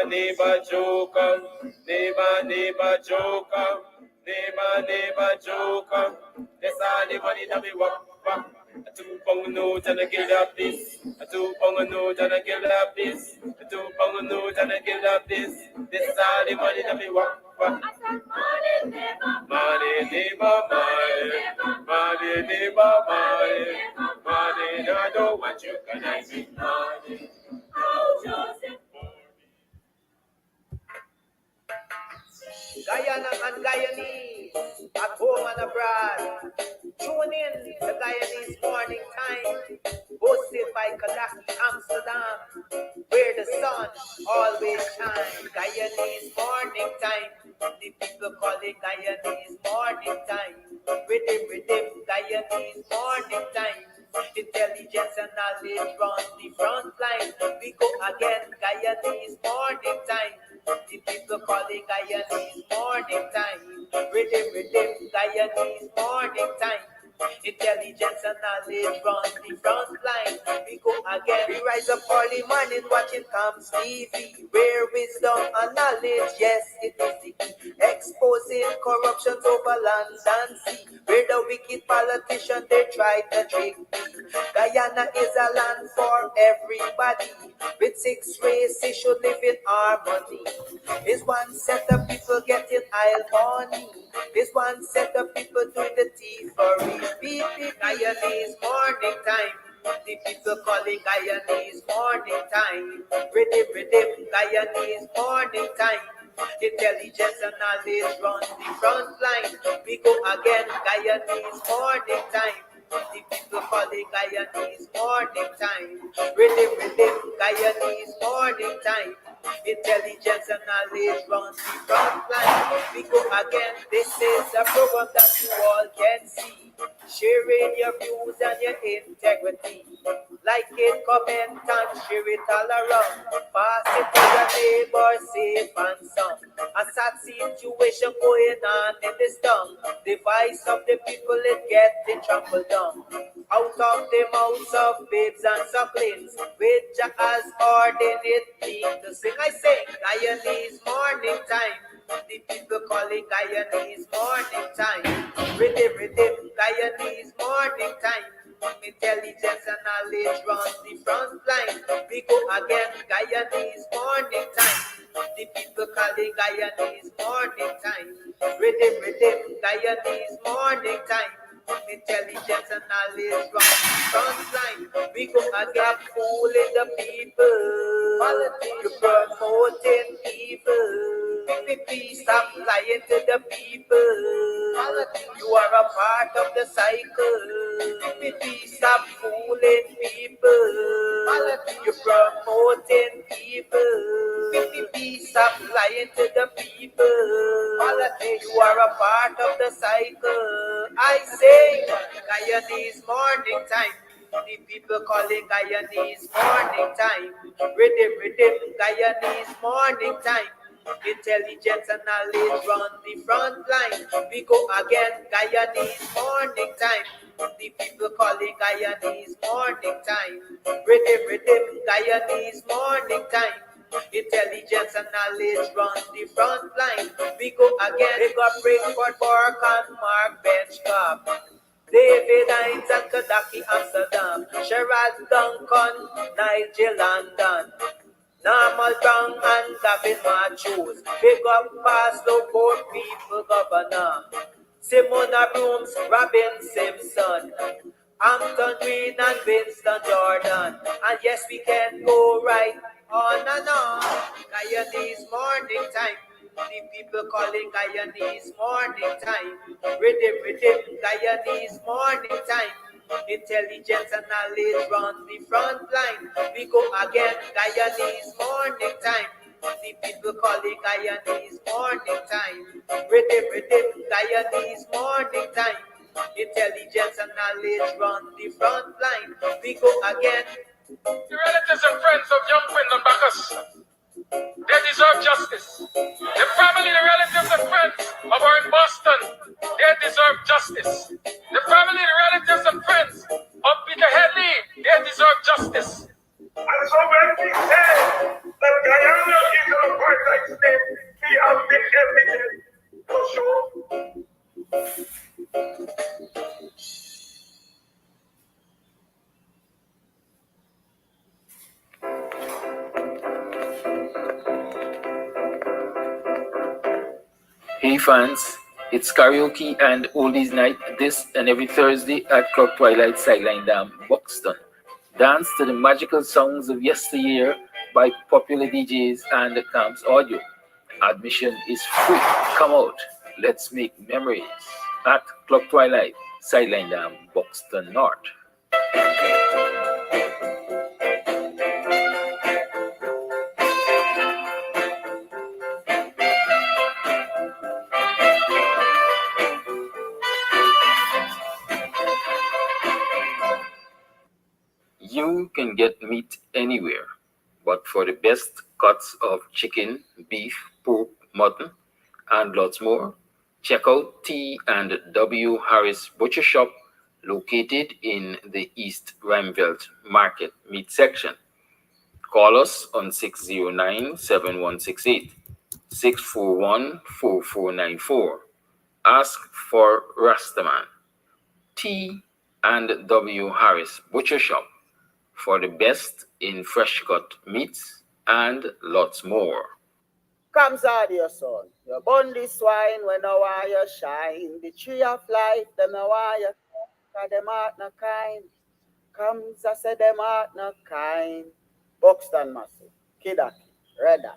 neighbor joker, neighbor joker, neighbor joker. That's all the money that we walk. A 2 pound note and a kill up this. A 2 pound note and a kill up this. A 2 pound note and a kill up this. This all the money that we walk. Money neighbor, money neighbor, money. I don't want you can I see money. Guyana and Guyanese, at home and abroad. Tune in to Guyanese Morning Time, hosted by Kadaki Amsterdam, where the sun always shines. Guyanese Morning Time, the people call it Guyanese Morning Time. Rhythm, Guyanese Morning Time. Intelligence and knowledge run the front line. We go again, Guyanese Morning Time. The people calling Guyanese Morning Time. Rhythm, Guyanese Morning Time. Intelligence and knowledge run the front line. We go again. We rise up early morning watching Comes TV, where wisdom and knowledge, yes, it is the key. Exposing corruption over land and sea, where the wicked politicians they try to trick me. Guyana is a land for everybody. With 6 races should live in harmony. Is one set of people getting oil money. Is one set of people doing the thievery. Guyanese Morning Time. The people calling Guyanese Morning Time. Rhythm, Guyanese Morning Time. Intelligence and knowledge run the front line. We go again, Guyanese Morning Time. The people calling Guyanese Morning Time. Rhythm, Guyanese Morning Time. Intelligence and knowledge run the front line. We go again. This is a program that you all can see. Sharing your views and your integrity. Like it, comment and share it all around. Pass it to your neighbor, safe and sound. A sad situation going on in this town. The voice of the people is getting trampled down. Out of the mouths of babes and sucklings, which has ordained it to sing. I sing Guyanese Morning Time. The people calling Guyanese Morning Time. Rhythm, Guyanese Morning Time. Intelligence and knowledge run the front line. We go again, Guyanese Morning Time. The people calling Guyanese Morning Time. Rhythm, Guyanese Morning Time. Intelligence and knowledge run the front line. We go again, fooling the people. You're promoting evil. Stop lying to the people. You are a part of the cycle. Stop fooling people. You're promoting evil. Stop lying to the people. You are a part of the cycle. I say, Guyanese Morning Time. The people calling Guyanese Morning Time. Rhythm, Guyanese Morning Time. Intelligence and knowledge run the front line. We go again, Guyanese Morning Time. The people calling Guyanese Morning Time. Rhythm, Guyanese Morning Time. Intelligence and knowledge run the front line. We go again, we got Brinkford, Bork and Mark Benchcop. David Hines and Kadaki Amsterdam. Sherrod Duncan, Nigel London. Normal Brown and Gavin Matthews. Big up Pastor, poor people governor. Simona Brooms, Robin Simpson. Hampton Green and Winston Jordan. And yes, we can go right on and on. Guyanese Morning Time. The people calling Guyanese Morning Time. Rhythm, Guyanese Morning Time. Intelligence and knowledge run the front line. We go again, Guyanese Morning Time. The people calling Guyanese Morning Time. Rhythm, Guyanese Morning Time. Intelligence and knowledge run the front line. We go again. The relatives and friends of young Quinlan Bacchus, they deserve justice. The family, the relatives and friends of our in Boston, they deserve justice. The family, the relatives and friends of Peter Headley, they deserve justice. And so when we say that Guyana is Reggae fans, it's karaoke and oldies night this and every Thursday at Club Twilight Sideline Dam, Buxton. Dance to the magical songs of yesteryear by popular DJs and Camps Audio. Admission is free. Come out. Let's make memories at Club Twilight, Sideline Dam, Buxton North. You can get meat anywhere, but for the best cuts of chicken, beef, pork, mutton, and lots more, check out T and W Harris Butcher Shop located in the East Rheinveld Market Meat Section. Call us on 609-7168, 641-4494. Ask for Rastaman. T and W Harris Butcher Shop for the best in fresh cut meats and lots more. Comes out your son. You burn the swine when no wire shine. The tree of life, them no wire, cause them art no kind. Comes, I said them art no kind. Buxton Massive, Kidaki, Redder.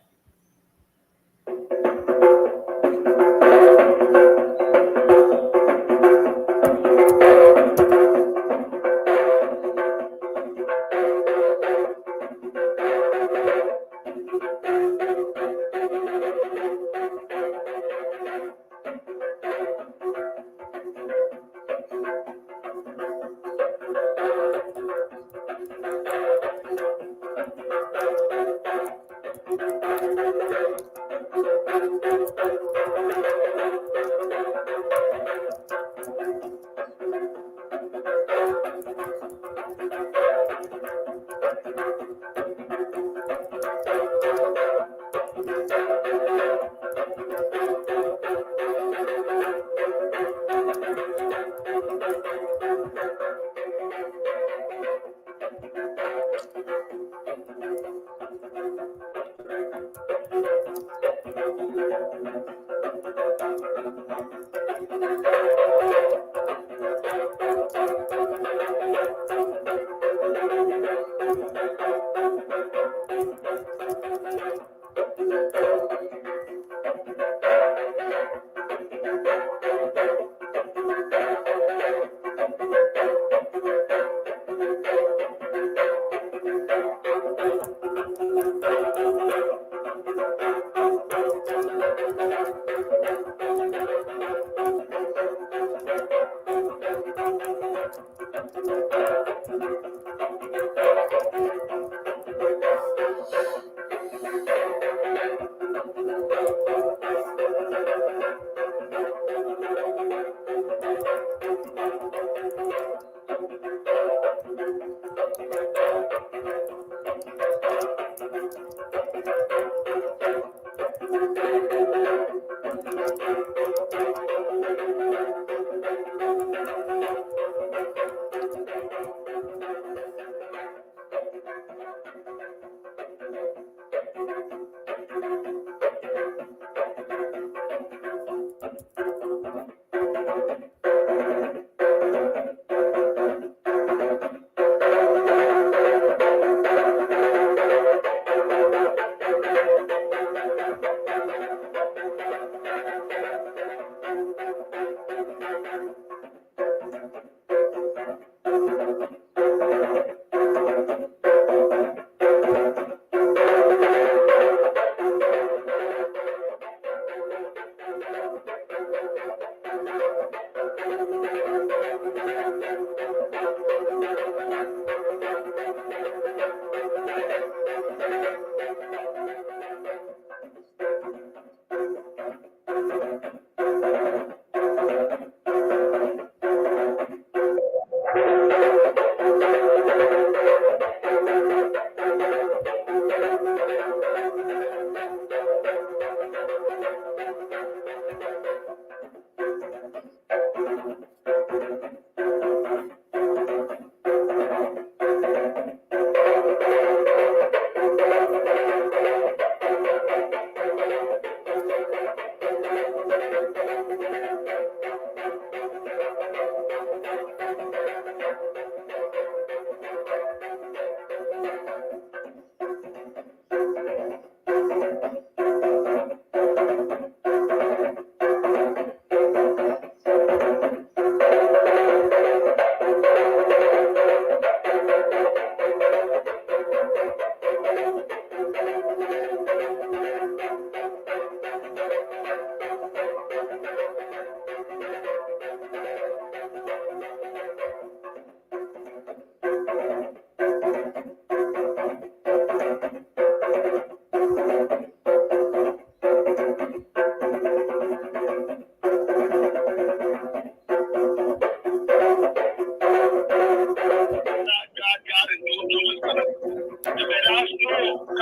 We've been taken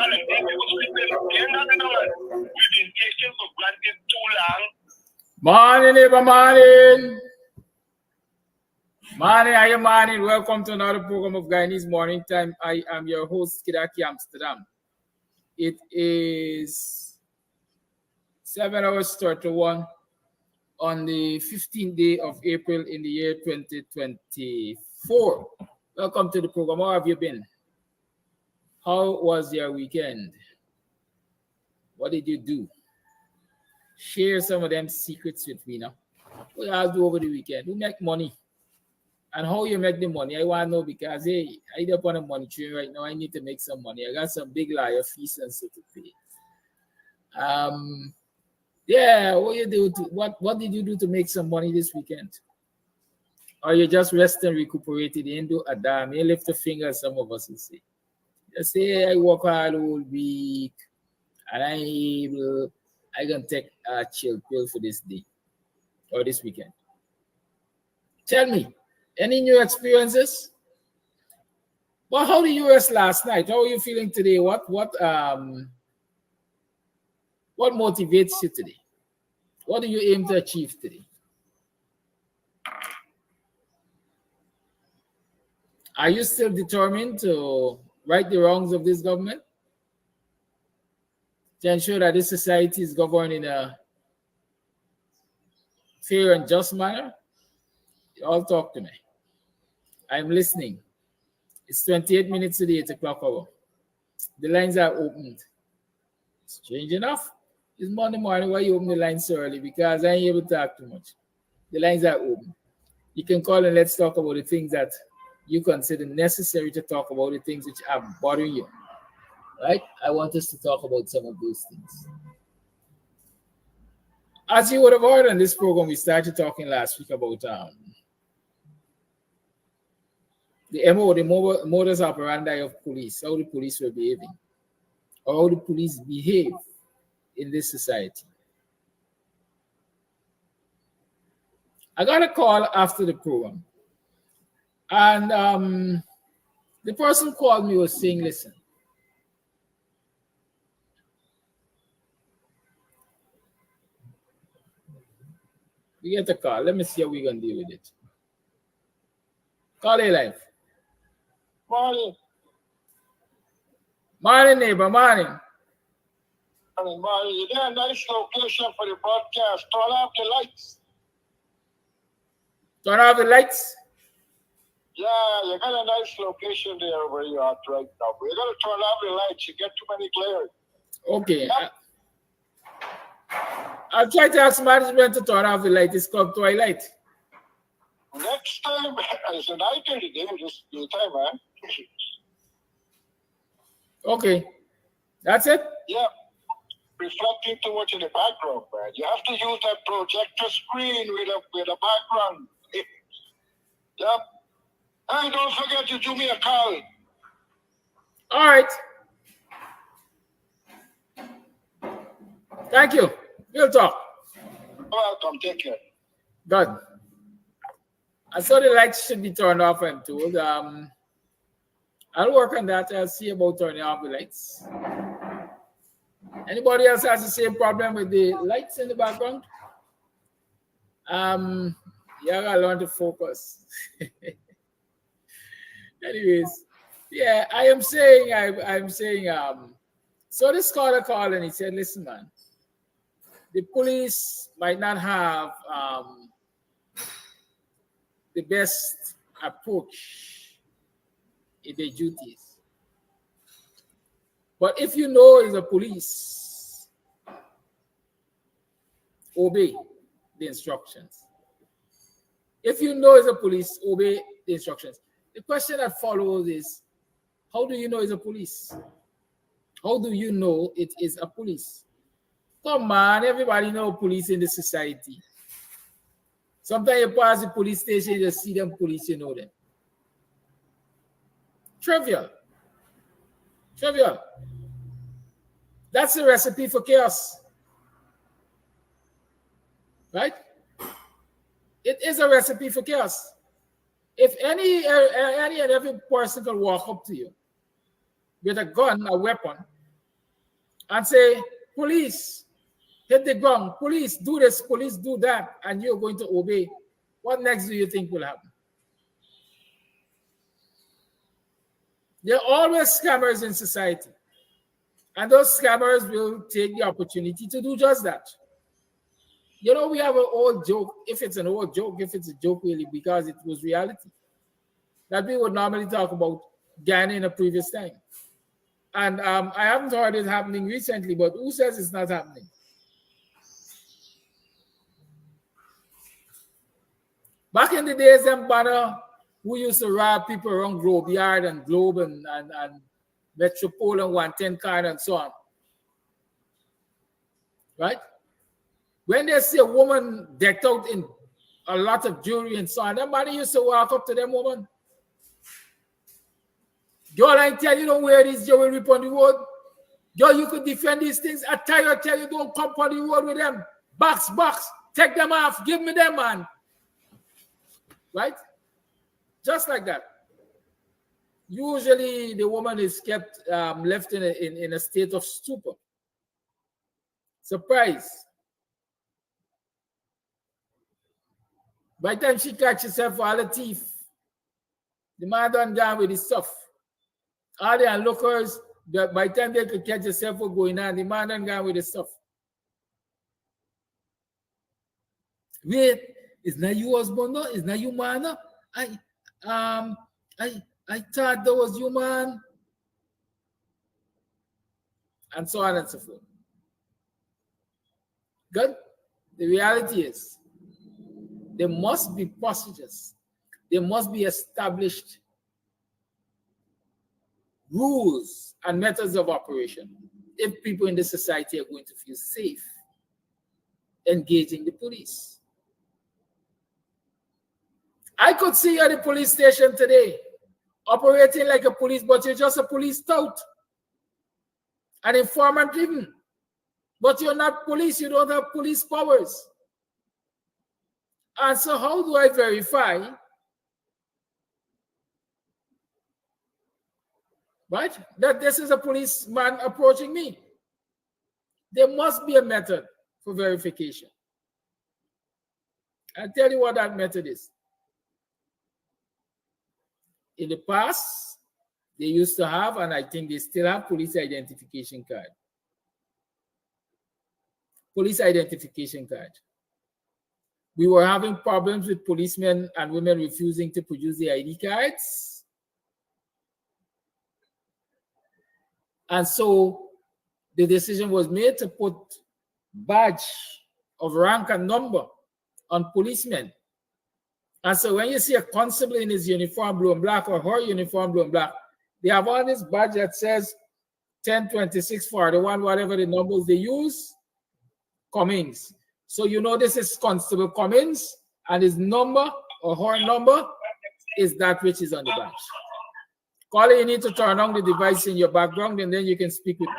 for granted too long. Morning, neighbor, morning. Morning, are you morning? Welcome to another program of Guyanese Morning Time. I am your host, Kidaki Amsterdam. It is 7:31 on the 15th day of April in the year 2024. Welcome to the program. How have you been? How was your weekend? What did you do? Share some of them secrets with me now. What you all do over the weekend? Who make money? And how you make the money? I want to know because, hey, I up on a money train right now. I need to make some money. I got some big lawyer fees and so to pay. Yeah, what did you do to make some money this weekend? Or you just rest and recuperated? You didn't do a damn. You lift a finger, some of us will say. Just say, hey, I work hard all week and I can take a chill pill for this day or this weekend. Tell me, any new experiences? Well, how did you rest last night? How are you feeling today? What motivates you today? What do you aim to achieve today? Are you still determined to right the wrongs of this government? To ensure that this society is governed in a fair and just manner? You all talk to me. I'm listening. It's 28 minutes to the 8 o'clock hour. The lines are opened. Strange enough. It's Monday morning. Why you open the lines so early? Because I ain't able to talk too much. The lines are open. You can call and let's talk about the things that you consider necessary to talk about, the things which are bothering you. Right? I want us to talk about some of those things. As you would have heard on this program, we started talking last week about the MO, the modus operandi of police, how the police were behaving, or how the police behave in this society. I got a call after the program, and the person called me was saying, listen, we get a call. Let me see how we're going to deal with it. Call A live. Morning. Morning, neighbor, morning. Morning. You got a nice location for the broadcast. Turn off the lights. Turn off the lights? Yeah, you got a nice location there where you are right now. You got to turn off the lights. You get too many glares. Okay. I'll try to ask management to turn off the light. It's called twilight. Next time, it's a night in the day, just the time, man. Okay. That's it? Yeah. Reflecting too much in the background, man. You have to use that projector screen with a background. Yep. And don't forget to do me a call. All right. Thank you. We'll talk. Welcome. Take care. Good. I saw the lights should be turned off, I'm told. I'll work on that. I'll see about turning off the lights. Anybody else has the same problem with the lights in the background? Yeah, I gotta learn to focus. Anyways, yeah, I'm saying, so this caller called and he said, listen, man, the police might not have the best approach in their duties. But if you know it's a police, obey the instructions. If you know it's a police, obey the instructions. The question that follows is, how do you know it's a police? How do you know it is a police? Come on, everybody know police in the society. Sometimes you pass the police station, you just see them police, you know them. Trivial. That's the recipe for chaos. Right? It is a recipe for chaos. If any and every person can walk up to you with a gun, a weapon, and say, police, hit the ground, police, do this, police, do that, and you're going to obey, what next do you think will happen? There are always scammers in society. And those scammers will take the opportunity to do just that. You know, we have an old joke, if it's an old joke, if it's a joke really, because it was reality, that we would normally talk about Guyana in a previous time. And I haven't heard it happening recently, but who says it's not happening? Back in the days, them banner who used to rob people around Globe Yard and Globe and Metropole and 110 card and so on. Right? When they see a woman decked out in a lot of jewelry and so on, them banner used to walk up to them woman. Girl, I tell you, don't wear this jewelry on the road. Girl, you could defend these things. I tell you, don't come on the road with them. Box, take them off. Give me them, man. Right? Just like that. Usually, the woman is kept left in a state of stupor. Surprise. By the time she catches herself for all the thief, the man done gone with his stuff. All the onlookers, by the time they could catch herself for going on, the man done gone with his stuff. Wait, it's not you husband, no? It's not you man, no? I thought that was you, man. And so on and so forth. Good? The reality is, there must be procedures. There must be established rules and methods of operation if people in the society are going to feel safe engaging the police. I could see you at the police station today, operating like a police, but you're just a police tout, an informant even. But you're not police, you don't have police powers. And so how do I verify, right, that this is a policeman approaching me? There must be a method for verification. I'll tell you what that method is. In the past, they used to have, and I think they still have, police identification card. Police identification card. We were having problems with policemen and women refusing to produce the ID cards. And so the decision was made to put badge of rank and number on policemen. And so when you see a constable in his uniform blue and black or her uniform blue and black, they have on this badge that says 10, 26, 41, whatever the numbers they use, Cummings. So you know this is Constable Cummings, and his number or her number is that which is on the badge. Carly, you need to turn on the device in your background, and then you can speak with me.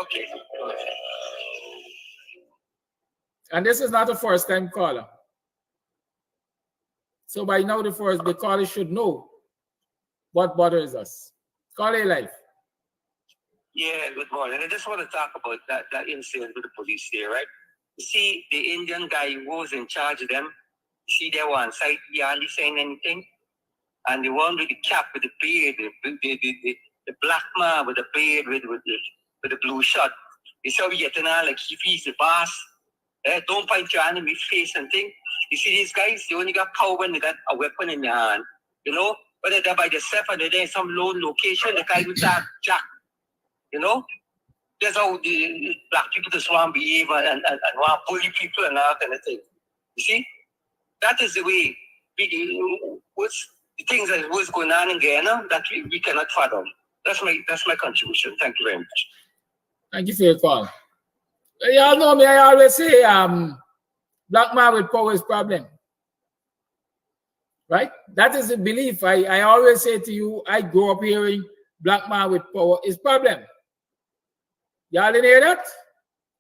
Okay. And this is not a first-time caller. So by now, the caller should know what bothers us. Carly live. Yeah, good morning. I just want to talk about that incident with the police here, right? You see, the Indian guy who was in charge of them, you see there one side, he hardly saying anything. And the one with the cap, with the beard, the black man with the beard, with the blue shirt, you see how he getting on like he's the boss. Don't point your hand in my face and thing. You see these guys, they only got power when they got a weapon in their hand. You know, whether they're by themselves or they're in some lone location, the guy with that jack. You know, that's how the black people just want to behave and want to bully people and all kind of thing. You see, that is the way what's the things that was going on in Guyana that we cannot fathom. That's my contribution. Thank you very much. Thank you for your call. Y'all know me, I always say black man with power is problem. Right? That is the belief. I always say to you, I grew up hearing black man with power is problem. Y'all didn't hear that?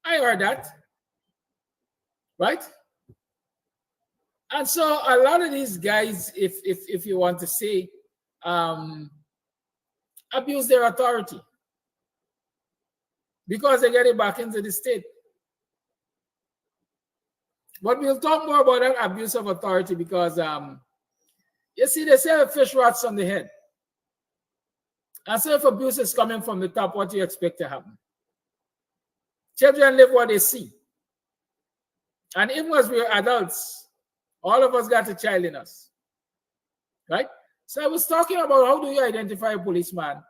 I heard that. Right? And so a lot of these guys, if you want to say, abuse their authority because they get it back into the state. But we'll talk more about that abuse of authority because you see, they say a fish rots on the head. And so if abuse is coming from the top, what do you expect to happen? Children live what they see. And even as we're adults, all of us got a child in us. Right? So I was talking about how do you identify a policeman.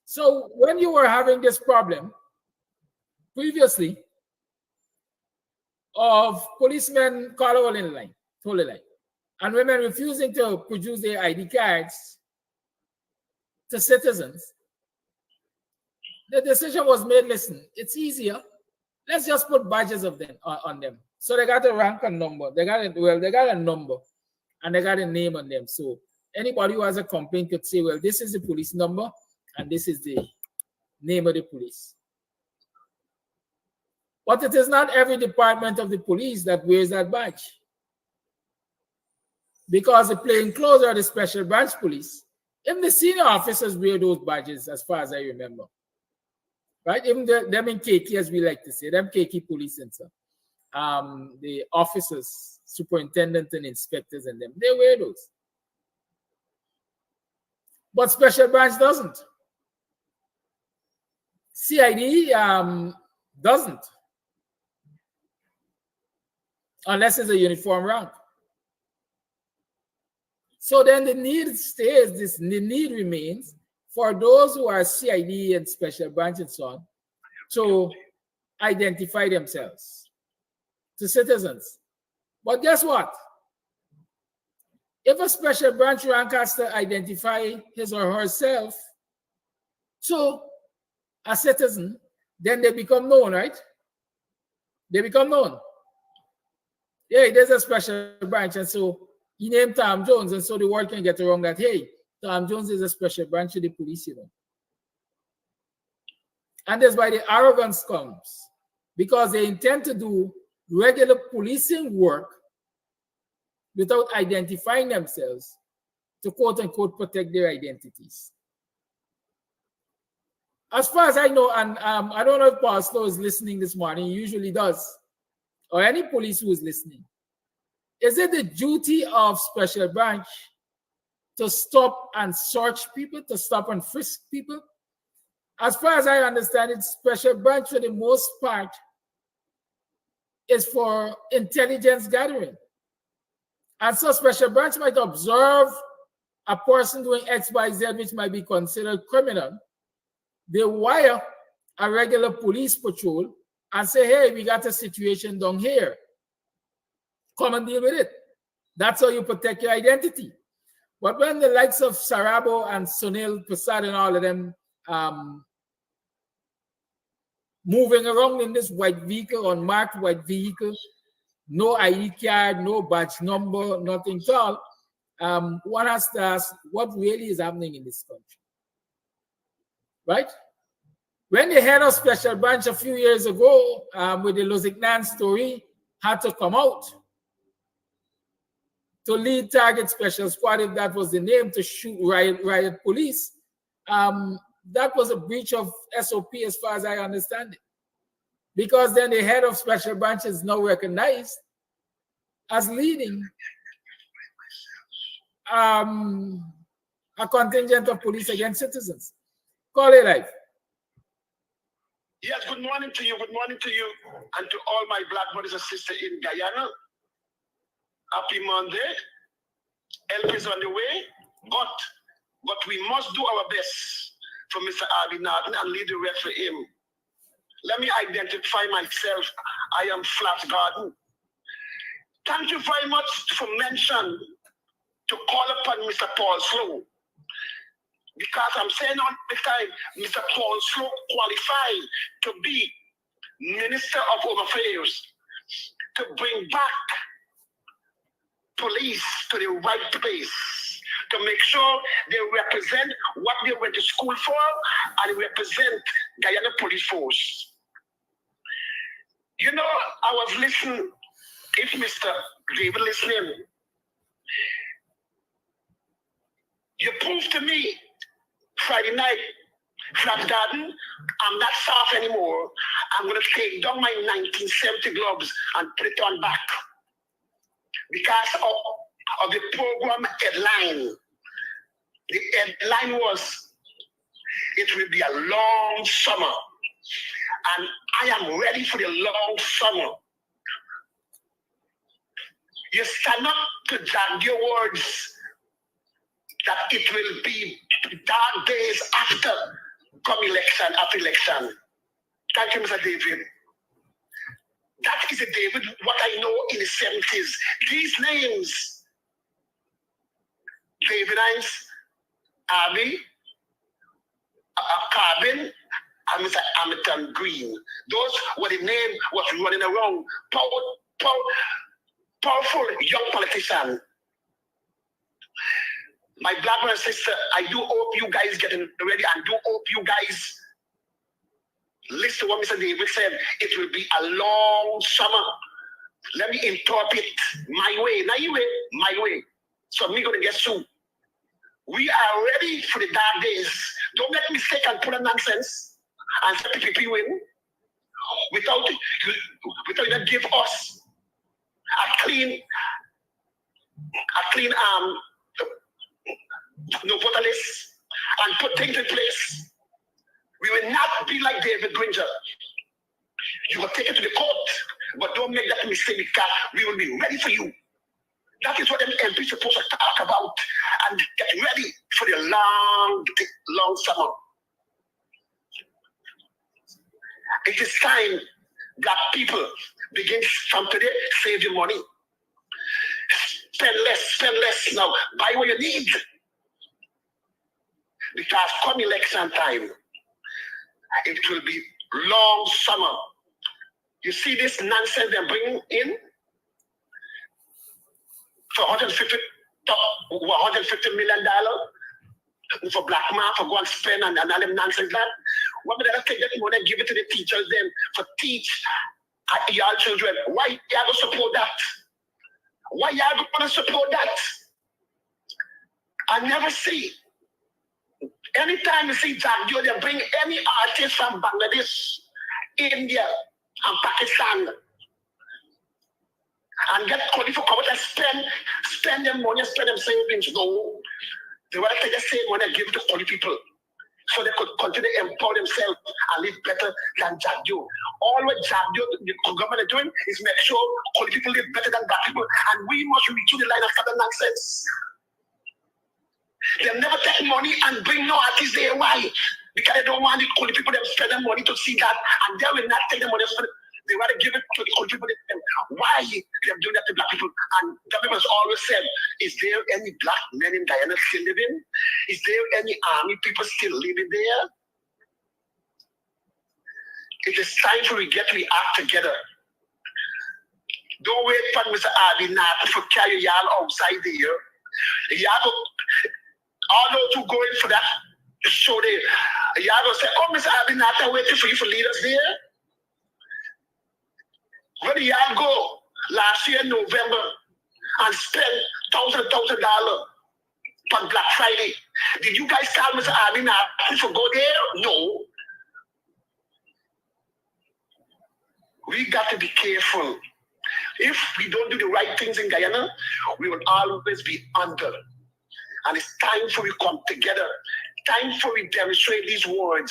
So when you were having this problem previously of policemen calling the line, and women refusing to produce their ID cards to citizens, the decision was made, listen, it's easier. Let's just put badges of them on them. So they got a rank and number. They got a number and they got a name on them. So anybody who has a complaint could say, well, this is the police number and this is the name of the police. But it is not every department of the police that wears that badge. Because the plainclothes or the special branch police, even the senior officers wear those badges as far as I remember. Right? Even them in KK, as we like to say, them KK police and stuff. The officers, superintendents and inspectors and them, they wear those. But special branch doesn't. CID doesn't. Unless it's a uniform rank. So then the need stays, the need remains for those who are CID and special branch and so on to identify themselves to citizens. But guess what? If a special branch rank has to identify his or herself to a citizen, then they become known, right? They become known. Yeah, there's a special branch, and so he named Tom Jones, and so the world can get around that, hey, Tom Jones is a special branch of the police, you know. And that's why the arrogance comes, because they intend to do regular policing work without identifying themselves to quote unquote protect their identities. As far as I know, and I don't know if Pastor is listening this morning, he usually does, or any police who is listening. Is it the duty of special branch to stop and search people, to stop and frisk people? As far as I understand it, special branch for the most part is for intelligence gathering. And so special branch might observe a person doing X, Y, Z, which might be considered criminal. They wire a regular police patrol and say, hey, we got a situation down here. Come and deal with it. That's how you protect your identity. But when the likes of Sarabo and Sunil Prasad and all of them moving around in this white vehicle, unmarked white vehicle, no ID card, no badge number, nothing at all, one has to ask what really is happening in this country. Right? When the head of special branch a few years ago with the Lozignan story had to come out to lead target special squad, if that was the name, to shoot riot police, that was a breach of SOP as far as I understand it. Because then the head of special branch is now recognized as leading a contingent of police against citizens. Call it live. Yes, good morning to you, and to all my black brothers and sisters in Guyana. Happy Monday. Help is on the way, but we must do our best for Mr. Harvey Norton and lead the rest for him. Let me identify myself. I am Flash Garden. Thank you very much for mention to call upon Mr. Paul Slow. Because I'm saying all the time, Mr. Paul Slow qualified to be Minister of Home Affairs, to bring back police to the right place, to make sure they represent what they went to school for and represent Guyana Police Force. You know, I was listening, if Mr. David listening, you proved to me Friday night, Flat Garden, I'm not soft anymore. I'm going to take down my 1970 gloves and put it on back. Because of the program headline. The headline was, it will be a long summer. And I am ready for the long summer. You stand up to drag your words that it will be dark days after after election. Thank you, Mr. David. That is a David, what I know in the 70s. These names, David Hines, Abby, Carbon, and Mr. Hamilton Green. Those were the names was running around. Powerful young politician. My black brother and sister, I do hope you guys getting ready and do hope you guys listen to what Mr. David said. It will be a long summer. Let me interpret my way, not your way, my way. So me gonna get sued. We are ready for the dark days. Don't make mistake and put a nonsense and say PPP win without you give us a clean no voter list and put things in place. We will not be like David Granger. You will take it to the court, but don't make that mistake because we will be ready for you. That is what the MP is supposed to talk about and get ready for the long summer. It is time that people begin from today, save your money. Spend less now. Buy what you need. Because come election time, it will be long summer. You see this nonsense they're bringing in for $150 million for black man for go and spend and all them nonsense that. What would they take that money and give it to the teachers them for teach y'all children? Why y'all gonna support that? Why y'all gonna support that? I never see. Anytime you see Jack Joe, they bring any artist from Bangladesh, India, and Pakistan, and get money for come out and spend them money, spend them savings. No, they want to take the same money and give it to poor people, so they could continue to empower themselves and live better than Jack Joe. All what Jack Joe, the government is doing is make sure poor people live better than black people, and we must reach to the line of further nonsense. They'll never take money and bring no artists there. Why? Because they don't want the cool people to spend their money to see that, and they will not take the money. They want to give it to the cool people. Why they're doing that to black people? And the people has always said, is there any black men in Guyana still living? Is there any army people still living there? It is time for we act together. Don't wait for Mr. Abinat to carry y'all outside there. Y'all all those who go in for that show there, y'all gonna say, oh, Mr. Abinata waiting for you to lead us there. Where did y'all go last year in November and spend $1,000 on Black Friday? Did you guys tell Mr. Abinata to go there? No. We got to be careful. If we don't do the right things in Guyana, we will always be under. And it's time for we come together. Time for we demonstrate these words.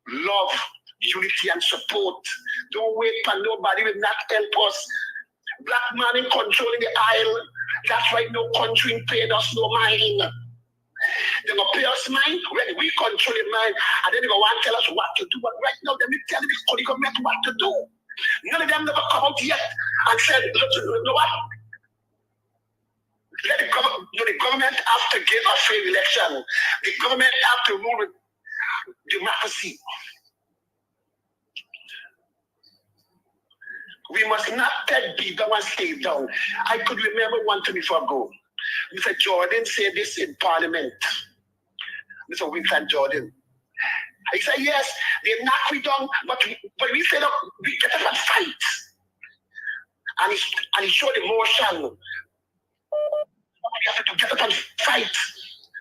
Love, unity, and support. Don't wait for nobody will not help us. Black man in controlling the isle. That's why no country paid us no mind. They're going to pay us mind when we control the mind. And then they're going to tell us what to do. But right now, they're telling the government what to do. None of them never come out yet and said, look, you know what? Let the government have to give a fair election. The government have to rule with democracy. We must not take beat down and stay down. I could remember one thing before I go. Mr. Jordan said this in Parliament. Mr. Winston Jordan. He said, yes, they knock we down, but we said, we get up and fight. And he showed emotion. We have to get up and fight.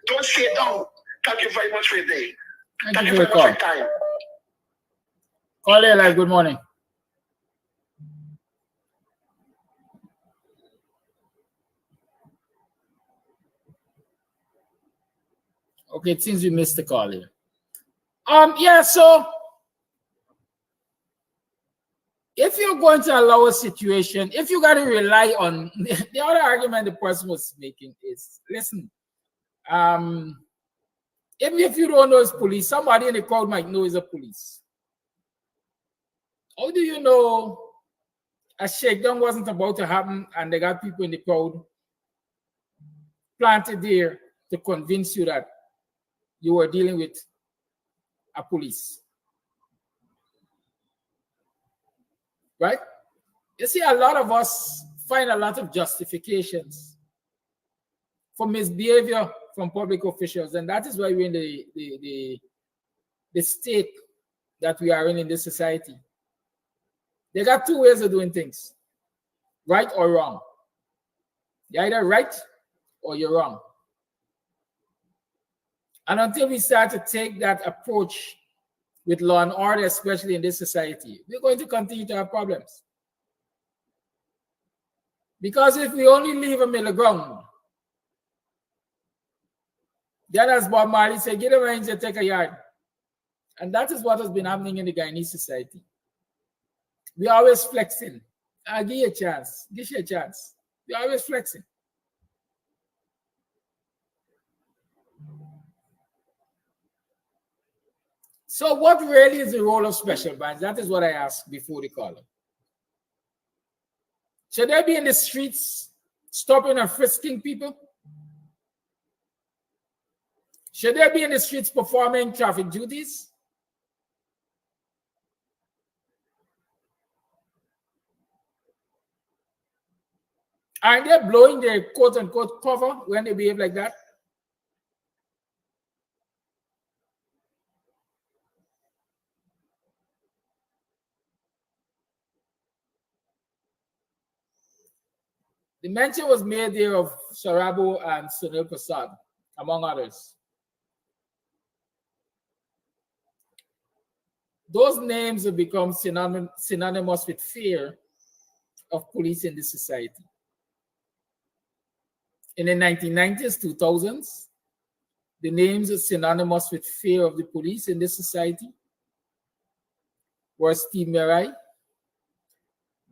Don't stay down. Thank you very much for your day. Thank you very for much your for call. your time. Call here, like, good morning. Okay, it seems we missed the call here. Yeah, so if you're going to allow a situation, if you got to rely on the other argument the person was making is, listen, even if you don't know it's police, somebody in the crowd might know it's a police. How do you know a shakedown wasn't about to happen and they got people in the crowd planted there to convince you that you were dealing with a police? Right? You see, a lot of us find a lot of justifications for misbehavior from public officials, and that is why we're in the state that we are in this society. They got two ways of doing things, right or wrong. You're either right or you're wrong. And until we start to take that approach with law and order, especially in this society, we're going to continue to have problems. Because if we only leave them in the ground, then as Bob Marley said, get a range and take a yard. And that is what has been happening in the Guyanese society. We always flexing. I'll give you a chance. Give you a chance. We're always flexing. So what really is the role of special branch? That is what I asked before the caller. Should they be in the streets stopping and frisking people? Should they be in the streets performing traffic duties? Aren't they blowing their quote-unquote cover when they behave like that? The mention was made there of Sarabo and Sunil Prasad, among others. Those names have become synonymous with fear of police in this society. In the 1990s, 2000s, the names are synonymous with fear of the police in this society were Steve Mirai,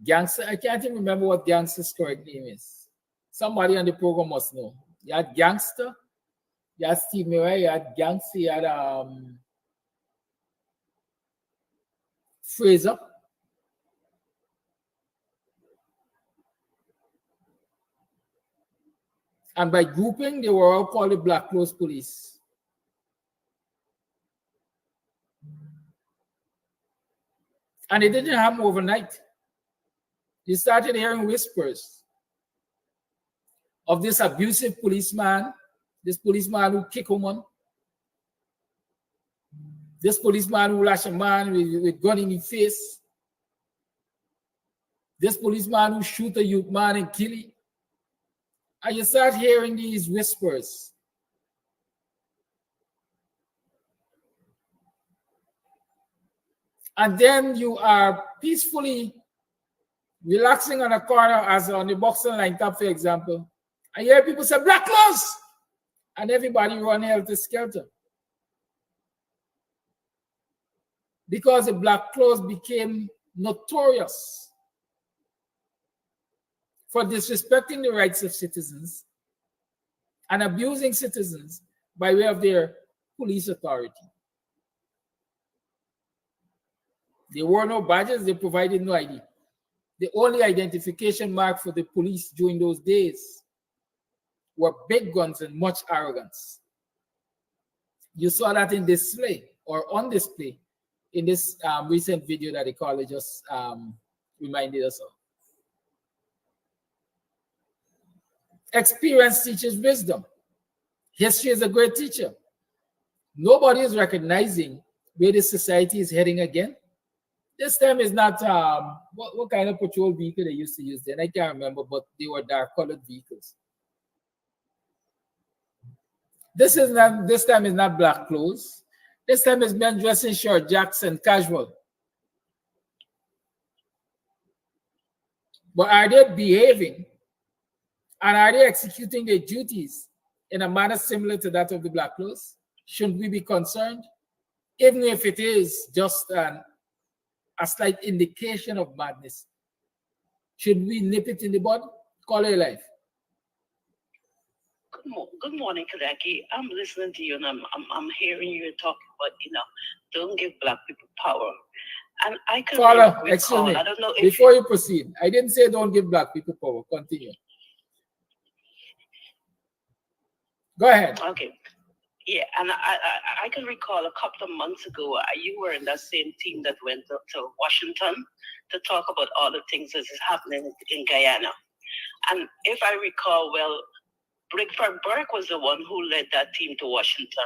Gangster. I can't even remember what Gangster's correct name is. Somebody on the program must know. You had Gangster, you had Steve Mirai, you had Gangster, you had Fraser. And by grouping, they were all called the Black Clothes Police. And it didn't happen overnight. You started hearing whispers of this abusive policeman, this policeman who kick a woman, this policeman who lash a man with gun in his face, this policeman who shoot a youth man and kill him. And you start hearing these whispers. And then you are peacefully relaxing on a corner, as on the Buxton line top, for example, and you hear people say, "Black clothes!" And everybody run helter skelter. Because the black clothes became notorious for disrespecting the rights of citizens and abusing citizens by way of their police authority. There were no badges, they provided no ID. The only identification mark for the police during those days were big guns and much arrogance. You saw that in display or on display in this recent video that the caller just reminded us of. Experience teaches wisdom. History is a great teacher. Nobody is recognizing where the society is heading again. This time is not, what kind of patrol vehicle they used to use then? I can't remember, but they were dark colored vehicles. This time is not black clothes. This time is men dressing short, jacks, and casual. But are they behaving and are they executing their duties in a manner similar to that of the black clothes? Shouldn't we be concerned? Even if it is just a slight indication of madness, should we nip it in the bud? Call it life. Good morning, Kadaki. I'm listening to you and I'm hearing you talking about, don't give black people power. And I can excuse me. I don't know if before you proceed, I didn't say don't give black people power. Continue. Go ahead. Okay. Yeah, and I can recall a couple of months ago, you were in that same team that went to Washington to talk about all the things that is happening in Guyana. And if I recall well, Brickford Burke was the one who led that team to Washington.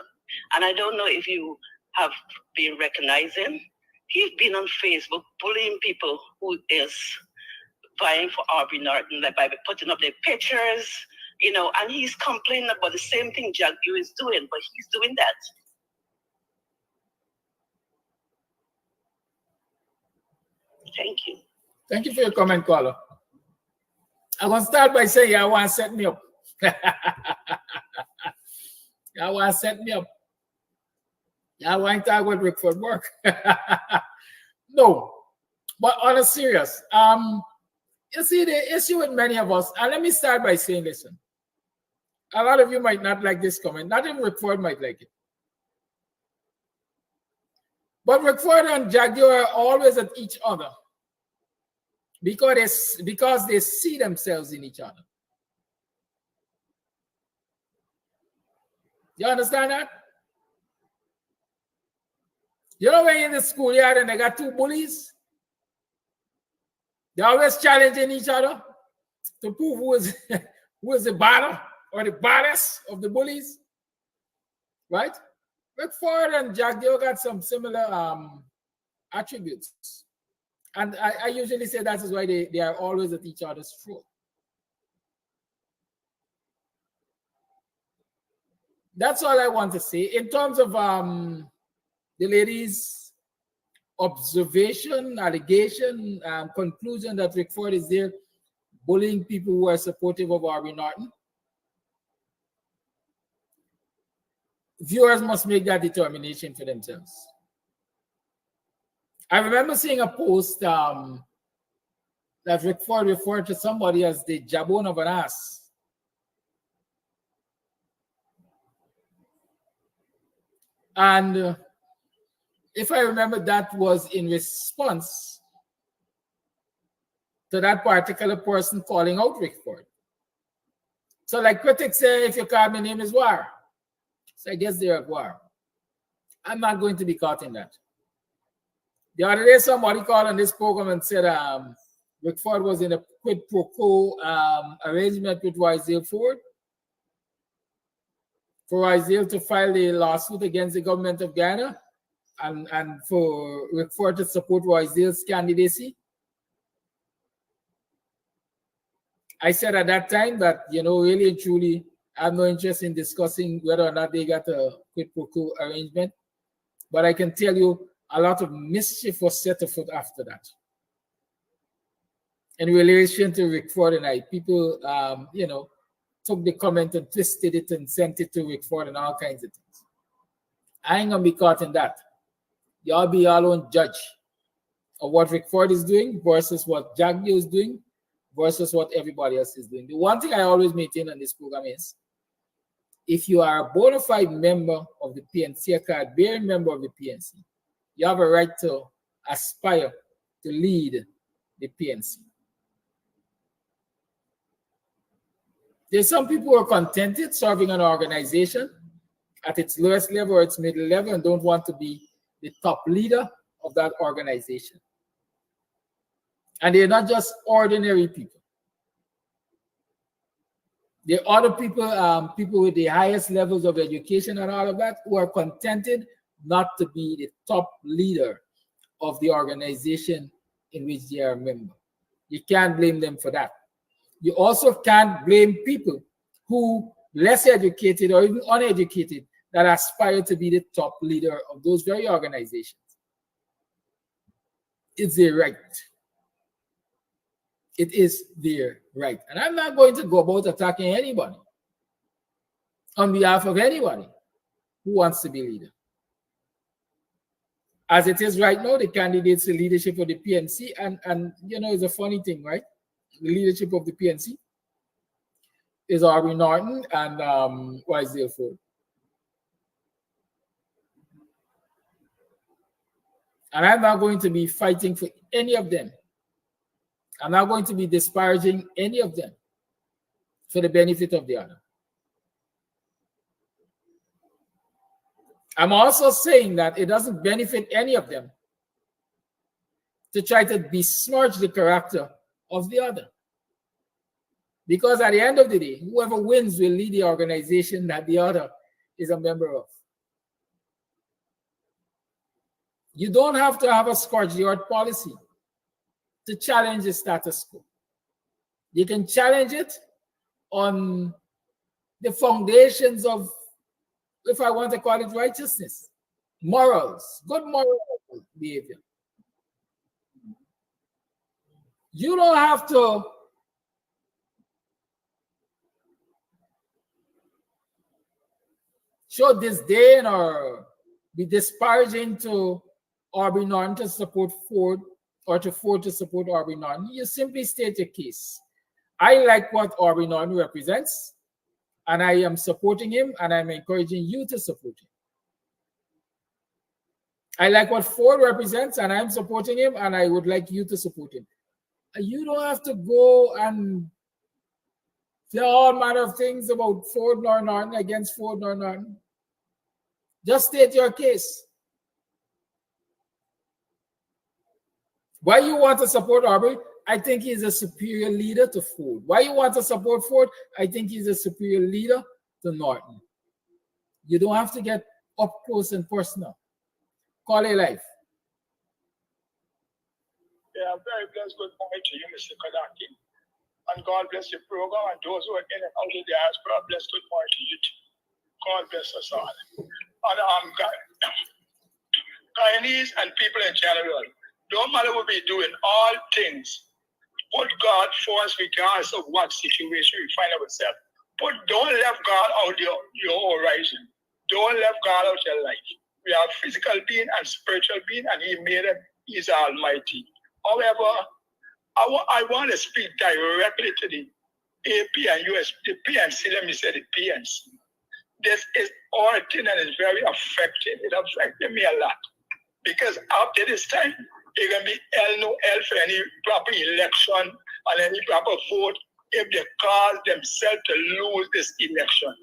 And I don't know if you have been recognizing, he's been on Facebook bullying people who is vying for Aubrey Norton, like by putting up their pictures, and he's complaining about the same thing Jack Yu is doing, but he's doing that. Thank you. Thank you for your comment, caller. I'm going to start by saying I want to set me up. I want to set me up. I want to talk about Rickford work. No, but on a serious, you see the issue with many of us, and let me start by saying, listen, a lot of you might not like this comment. Not even Rickford might like it. But Rickford and Jaguar are always at each other because they see themselves in each other. You understand that? You know when you're in the schoolyard and they got two bullies? They're always challenging each other to prove who is the badder or the baddest of the bullies, right? Rickford and Jaguar got some similar attributes. And I usually say that is why they are always at each other's throat. That's all I want to say. In terms of the lady's observation, allegation, conclusion that Rickford is there bullying people who are supportive of Aubrey Norton, viewers must make that determination for themselves. I remember seeing a post that Rickford referred to somebody as the jabon of an ass. And if I remember, that was in response to that particular person calling out Rickford. So like critics say, if you call my name is war. So I guess they're at war. I'm not going to be caught in that. The other day, somebody called on this program and said Rickford was in a quid pro quo arrangement with Wisdale Ford for Wisdale to file a lawsuit against the government of Guyana and for Rickford to support Wisdale's candidacy. I said at that time that, really and truly, I have no interest in discussing whether or not they got a quid pro quo arrangement. But I can tell you a lot of mischief was set afoot after that. In relation to Rickford and I, people, took the comment and twisted it and sent it to Rickford and all kinds of things. I ain't gonna be caught in that. Y'all be your own judge of what Rickford is doing versus what Jaguar is doing versus what everybody else is doing. The one thing I always maintain on this program is, if you are a bona fide member of the PNC, a card-bearing member of the PNC, you have a right to aspire to lead the PNC. There's some people who are contented serving an organization at its lowest level or its middle level and don't want to be the top leader of that organization. And they're not just ordinary people. There are other people, people with the highest levels of education and all of that, who are contented not to be the top leader of the organization in which they are a member. You can't blame them for that. You also can't blame people who less educated or even uneducated that aspire to be the top leader of those very organizations. It's their right. It is their right. And I'm not going to go about attacking anybody on behalf of anybody who wants to be leader. As it is right now, the candidates for leadership of the PNC, and you know, it's a funny thing, right? The leadership of the PNC is Aubrey Norton and Wisdale Ford. And I'm not going to be fighting for any of them. I'm not going to be disparaging any of them for the benefit of the other. I'm also saying that it doesn't benefit any of them to try to besmirch the character of the other. Because at the end of the day, whoever wins will lead the organization that the other is a member of. You don't have to have a scorch the earth policy to challenge the status quo. You can challenge it on the foundations of, if I want to call it, righteousness, morals, good moral behavior. You don't have to show disdain or be disparaging to Aubrey Norton to support Ford, or to Ford to support Aubrey Norton. You simply state your case. I like what Aubrey Norton represents, and I am supporting him, and I'm encouraging you to support him. I like what Ford represents, and I'm supporting him, and I would like you to support him. You don't have to go and say all manner of things about Ford nor Norton, against Ford nor Norton. Just state your case. Why you want to support Aubrey? I think he's a superior leader to Ford. Why you want to support Ford? I think he's a superior leader to Norton. You don't have to get up close and personal. Call it life. Yeah, very blessed. Good morning to you, Mr. Kadaki. And God bless your program and those who are in and out of the diaspora. Bless, good morning to you too. God bless us all. And Guyanese and people in general, don't matter what we do in all things, put God first regardless of what situation we find ourselves. Don't let God out your horizon. Don't let God out your life. We are physical being and spiritual being, and He made it. He's Almighty. However, I want to speak directly to the AP and US, the PNC. Let me say the PNC. This is our thing, and it's very affecting. It affected me a lot. Because after this time, it can be no help for any proper election and any proper vote if they cause themselves to lose this election.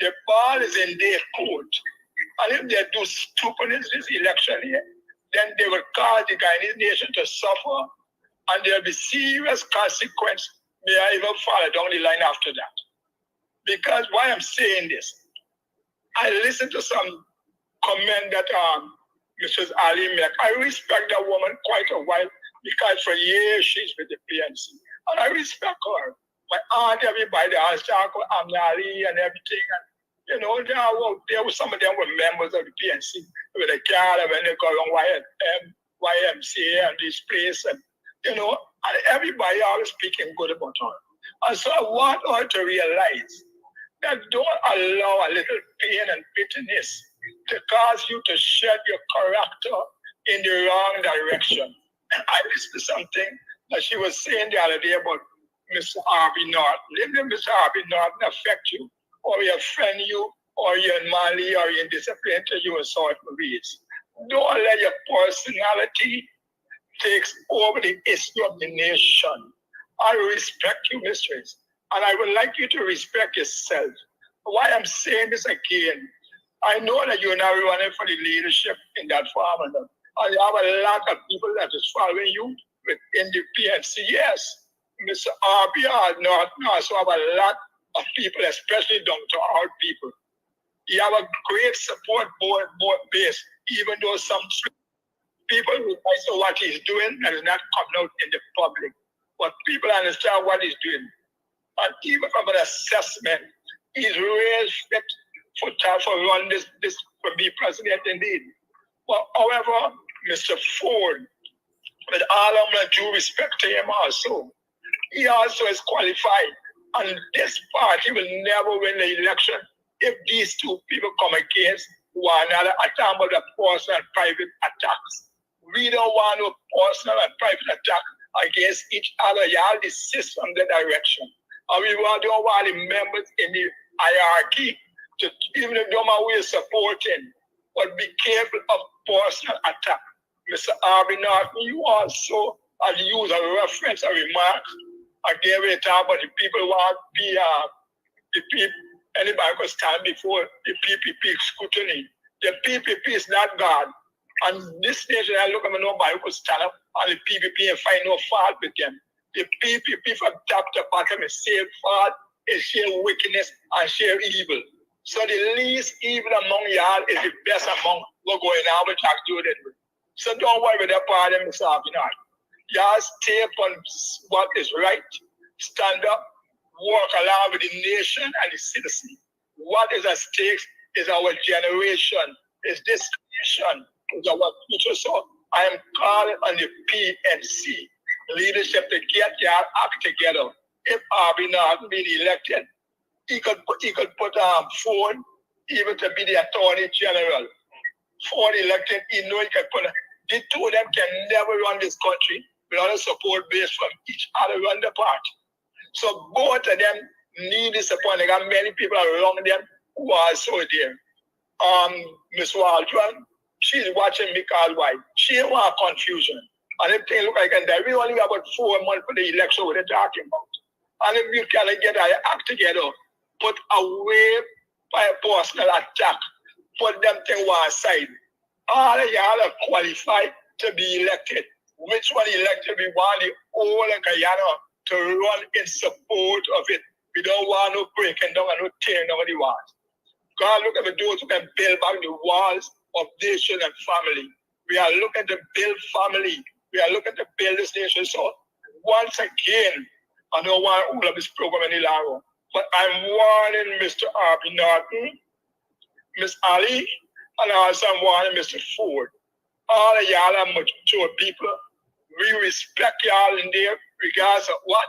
The ball is in their court. And if they do stupidness this election here, then they will cause the Guyanese nation to suffer, and there will be serious consequence. May I even follow down the line after that. Because why I'm saying this, I listened to some comment that Mrs. Ali made. I respect that woman quite a while because for years she's with the PNC. And I respect her. My aunt, everybody, Ali and everything. And, you know, there were some of them were members of the PNC with a car when they go on YMCA and this place. And, you know, and everybody always speaking good about her. And so I want her to realize that don't allow a little pain and bitterness to cause you to shed your character in the wrong direction. I listened to something that she was saying the other day about Mr. Harvey Norton. If Mr. Harvey Norton affect you, or he offend you, or you're in Mali, or you're in discipline to you in certain ways, don't let your personality take over the issue of the nation. I respect you, mistress, and I would like you to respect yourself. Why I'm saying this again, I know that you're now running for the leadership in that farm, and you have a lot of people that is following you within the PNC. Yes, Mr. RBR also have a lot of people, especially down to our people. You have a great support board base, even though some people realize what he's doing and is not coming out in the public. But people understand what he's doing. And even from an assessment, He's raised fit for run this for be president indeed. But however, Mr. Ford, with all of my due respect to him also, he also is qualified. And this party will never win the election if these two people come against one another at time of the personal and private attacks. We don't want no personal and private attack against each other. Y'all desist from the direction. And we don't want the members in the hierarchy to, even if no matter we're supporting, but be careful of personal attack. Mr. Arby Norton, you also use a reference, a remark, again, we talk about the people who want to be, the people, anybody could stand before the PPP scrutiny. The PPP is not God. And this nation, I look at nobody who could stand up on the PPP and find no fault with them. The PPP from top to bottom is share fault, is share wickedness, and share evil. So the least evil among y'all is the best among what's going on with Jack Jordan. So don't worry with that part of Mr. Abinard. Y'all stay upon what is right, stand up, work along with the nation and the citizen. What is at stake is our generation, is this nation, is our future. So I am calling on the PNC leadership to get your act together. If Abinard been elected, he could put Ford even to be the Attorney General. Ford elected, he know he can put. The two of them can never run this country without a support base from each other run the party. So both of them need the support. They got many people around them who are so there. Ms. Waldron, she's watching because why? She don't want confusion. And if they look like that, we only have about 4 months for the election what they're talking about. And if you can get our act together, put away by a personal attack, put them to one side. All of y'all are qualified to be elected. Which one elected? We want the whole of Guyana to run in support of it. We don't want no breaking down and no tearing down the walls. God look at those who can build back the walls of nation and family. We are looking to build family. We are looking to build this nation. So once again, I don't want all of this program any longer. But I'm warning Mr. Arby Norton, Ms. Ali, and also I'm warning Mr. Ford. All of y'all are mature people. We respect y'all in there, regardless of what.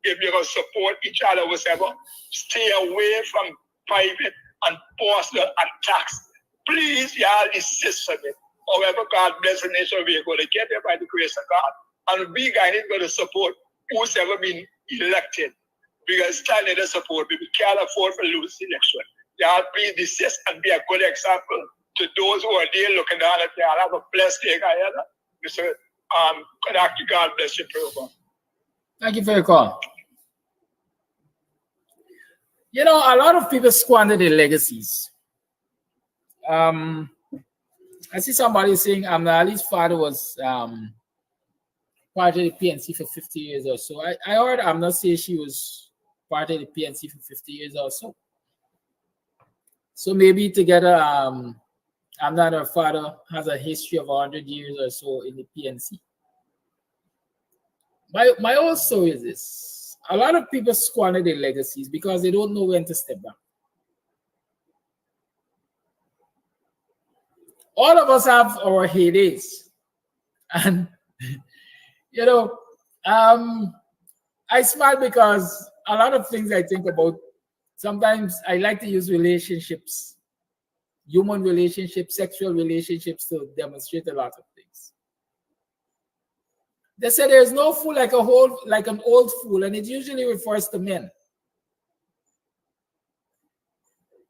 If you're going to support each other, whatever, stay away from private and personal attacks. Please, y'all desist from it. However, God bless the nation, we're going to get there by the grace of God. And we guys are going to support who's ever been elected. We're going to stand in the support. We can't afford to lose the election. Y'all please desist and be a good example to those who are there looking down at y'all. Have a blessed day, guys. Mr. God bless your program. Thank you for your call. You know, a lot of people squander their legacies. I see somebody saying Ali's father was part of the PNC for 50 years or so. I heard Amna say she was part of the PNC for 50 years or so. So maybe together, Amna and her father has a history of 100 years or so in the PNC. My whole story is this. A lot of people squander their legacies because they don't know when to step back. All of us have our heydays. And, you know, I smile because a lot of things I think about, sometimes I like to use relationships, human relationships, sexual relationships to demonstrate a lot of things. They say there's no fool like an old fool, and it usually refers to men.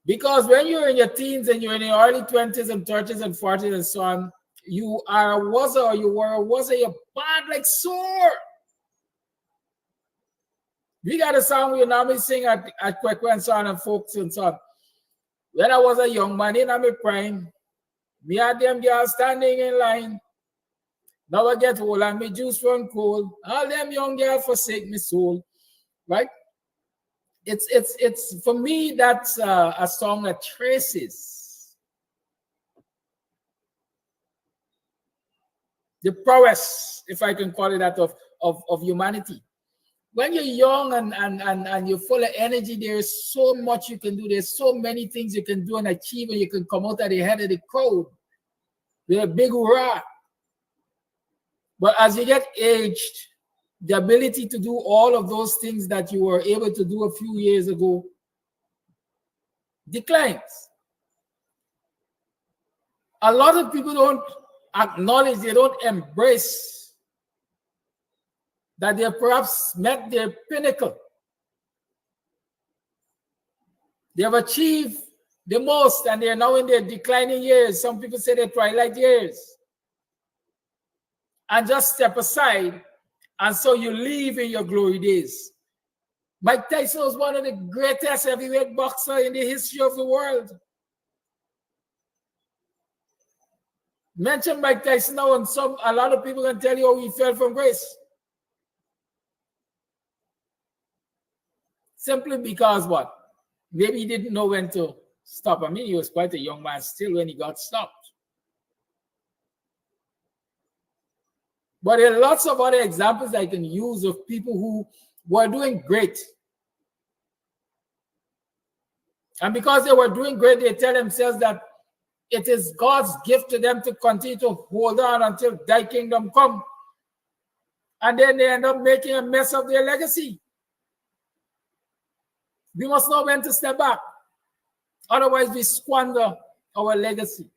Because when you're in your teens and you're in your early 20s and 30s and 40s and so on, you are a wuzzer or you were a wuzzer, you're bad like sore. We got a song we normally sing at Kwekwe and so on and folks and so on. When I was a young man in my prime, me and them girls standing in line. Now I get old and me juice run cold. All them young girls forsake me soul. Right? It's for me, that's a song that traces the prowess, if I can call it that, of humanity. when you're young and you're full of energy, there's so much you can do. There's so many things you can do and achieve, and you can come out at the head of the crowd with a big hurrah. But as you get aged, the ability to do all of those things that you were able to do a few years ago declines. A lot of people don't acknowledge, they don't embrace that they have perhaps met their pinnacle. They have achieved the most and they are now in their declining years. Some people say their twilight years. And just step aside, and so you live in your glory days. Mike Tyson was one of the greatest heavyweight boxers in the history of the world. Mention Mike Tyson now, and a lot of people can tell you how he fell from grace. Simply because what? Maybe he didn't know when to stop. I mean, he was quite a young man still when he got stopped. But there are lots of other examples I can use of people who were doing great. And because they were doing great, they tell themselves that it is God's gift to them to continue to hold on until thy kingdom come. And then they end up making a mess of their legacy. We must know when to step back. Otherwise, we squander our legacy.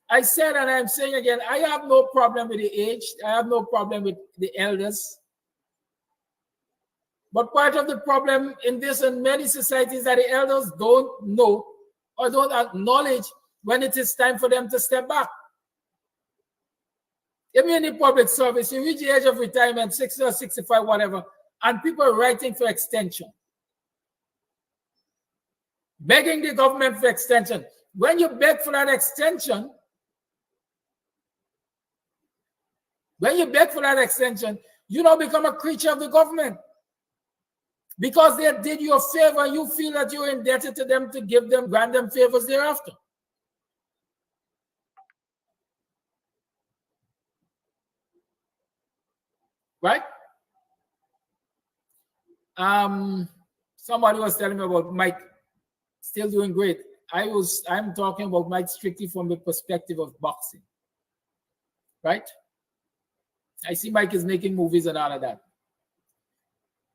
I said, and I'm saying again, I have no problem with the aged. I have no problem with the elders. But part of the problem in this and many societies is that the elders don't know or don't acknowledge when it is time for them to step back. Even in the public service, you reach the age of retirement, 60 or 65, whatever, and people are writing for extension, begging the government for extension. When you beg for that extension, you now become a creature of the government. Because they did you a favor, you feel that you're indebted to them to grant them favors thereafter. Right? Somebody was telling me about Mike still doing great. I'm talking about Mike strictly from the perspective of boxing. Right? I see Mike is making movies and all of that.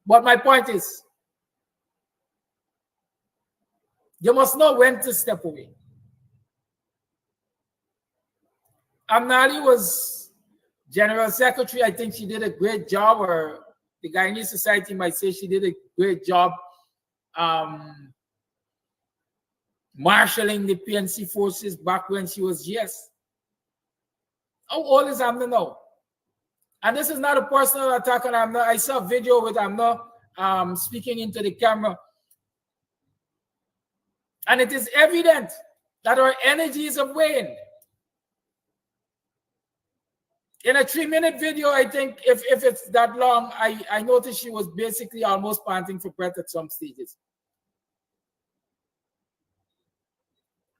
But my point is, you must know when to step away. Amnali was General Secretary. I think she did a great job, or the Guyanese Society might say she did a great job marshalling the PNC forces back when she was GS. How old is Amna now? And this is not a personal attack on Amna. I saw a video with Amna speaking into the camera. And it is evident that our energies have waned. In a 3-minute video, I think, if it's that long, I noticed she was basically almost panting for breath at some stages.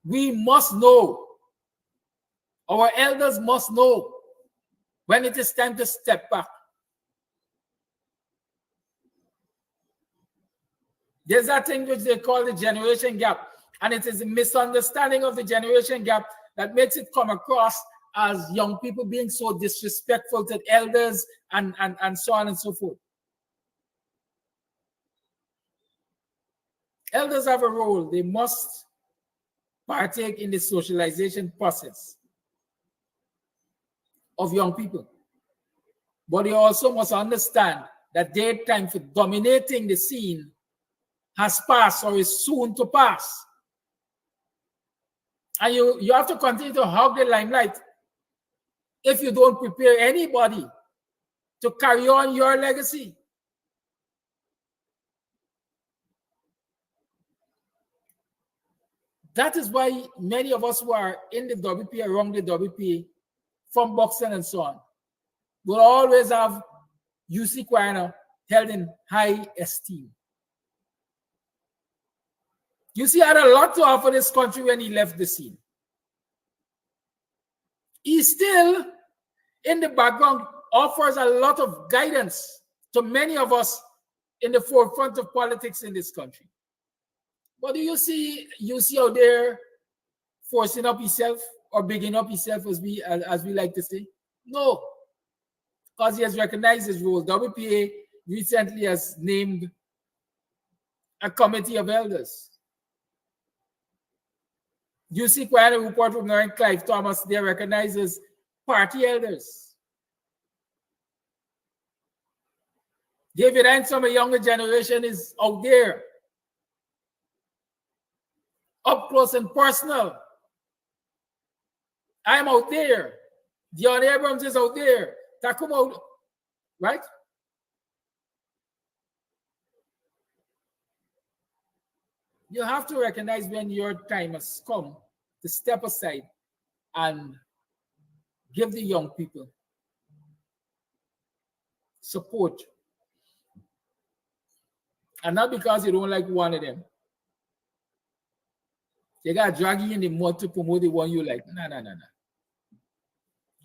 We must know, our elders must know when it is time to step back. There's that thing which they call the generation gap, and it is a misunderstanding of the generation gap that makes it come across as young people being so disrespectful to elders and so on and so forth. Elders have a role. They must partake in the socialization process of young people. But they also must understand that their time for dominating the scene has passed or is soon to pass. And you have to continue to hog the limelight if you don't prepare anybody to carry on your legacy. That is why many of us who are in the WPA, around the WPA, from boxing and so on, will always have UC Guyana held in high esteem. UC had a lot to offer this country when he left the scene. He still in the background offers a lot of guidance to many of us in the forefront of politics in this country. But do you see out there forcing up himself or bigging up himself, as we like to say? No, because he has recognized his role. WPA recently has named a committee of elders. You see quite a report from Norringham Clive Thomas, they recognize as party elders. David Hanson, a younger generation, is out there, up close and personal. I'm out there. Dion Abrams is out there. Takuma, right? You have to recognize when your time has come to step aside and give the young people support. And not because you don't like one of them. They got to drag you in the mud to promote the one you like. No.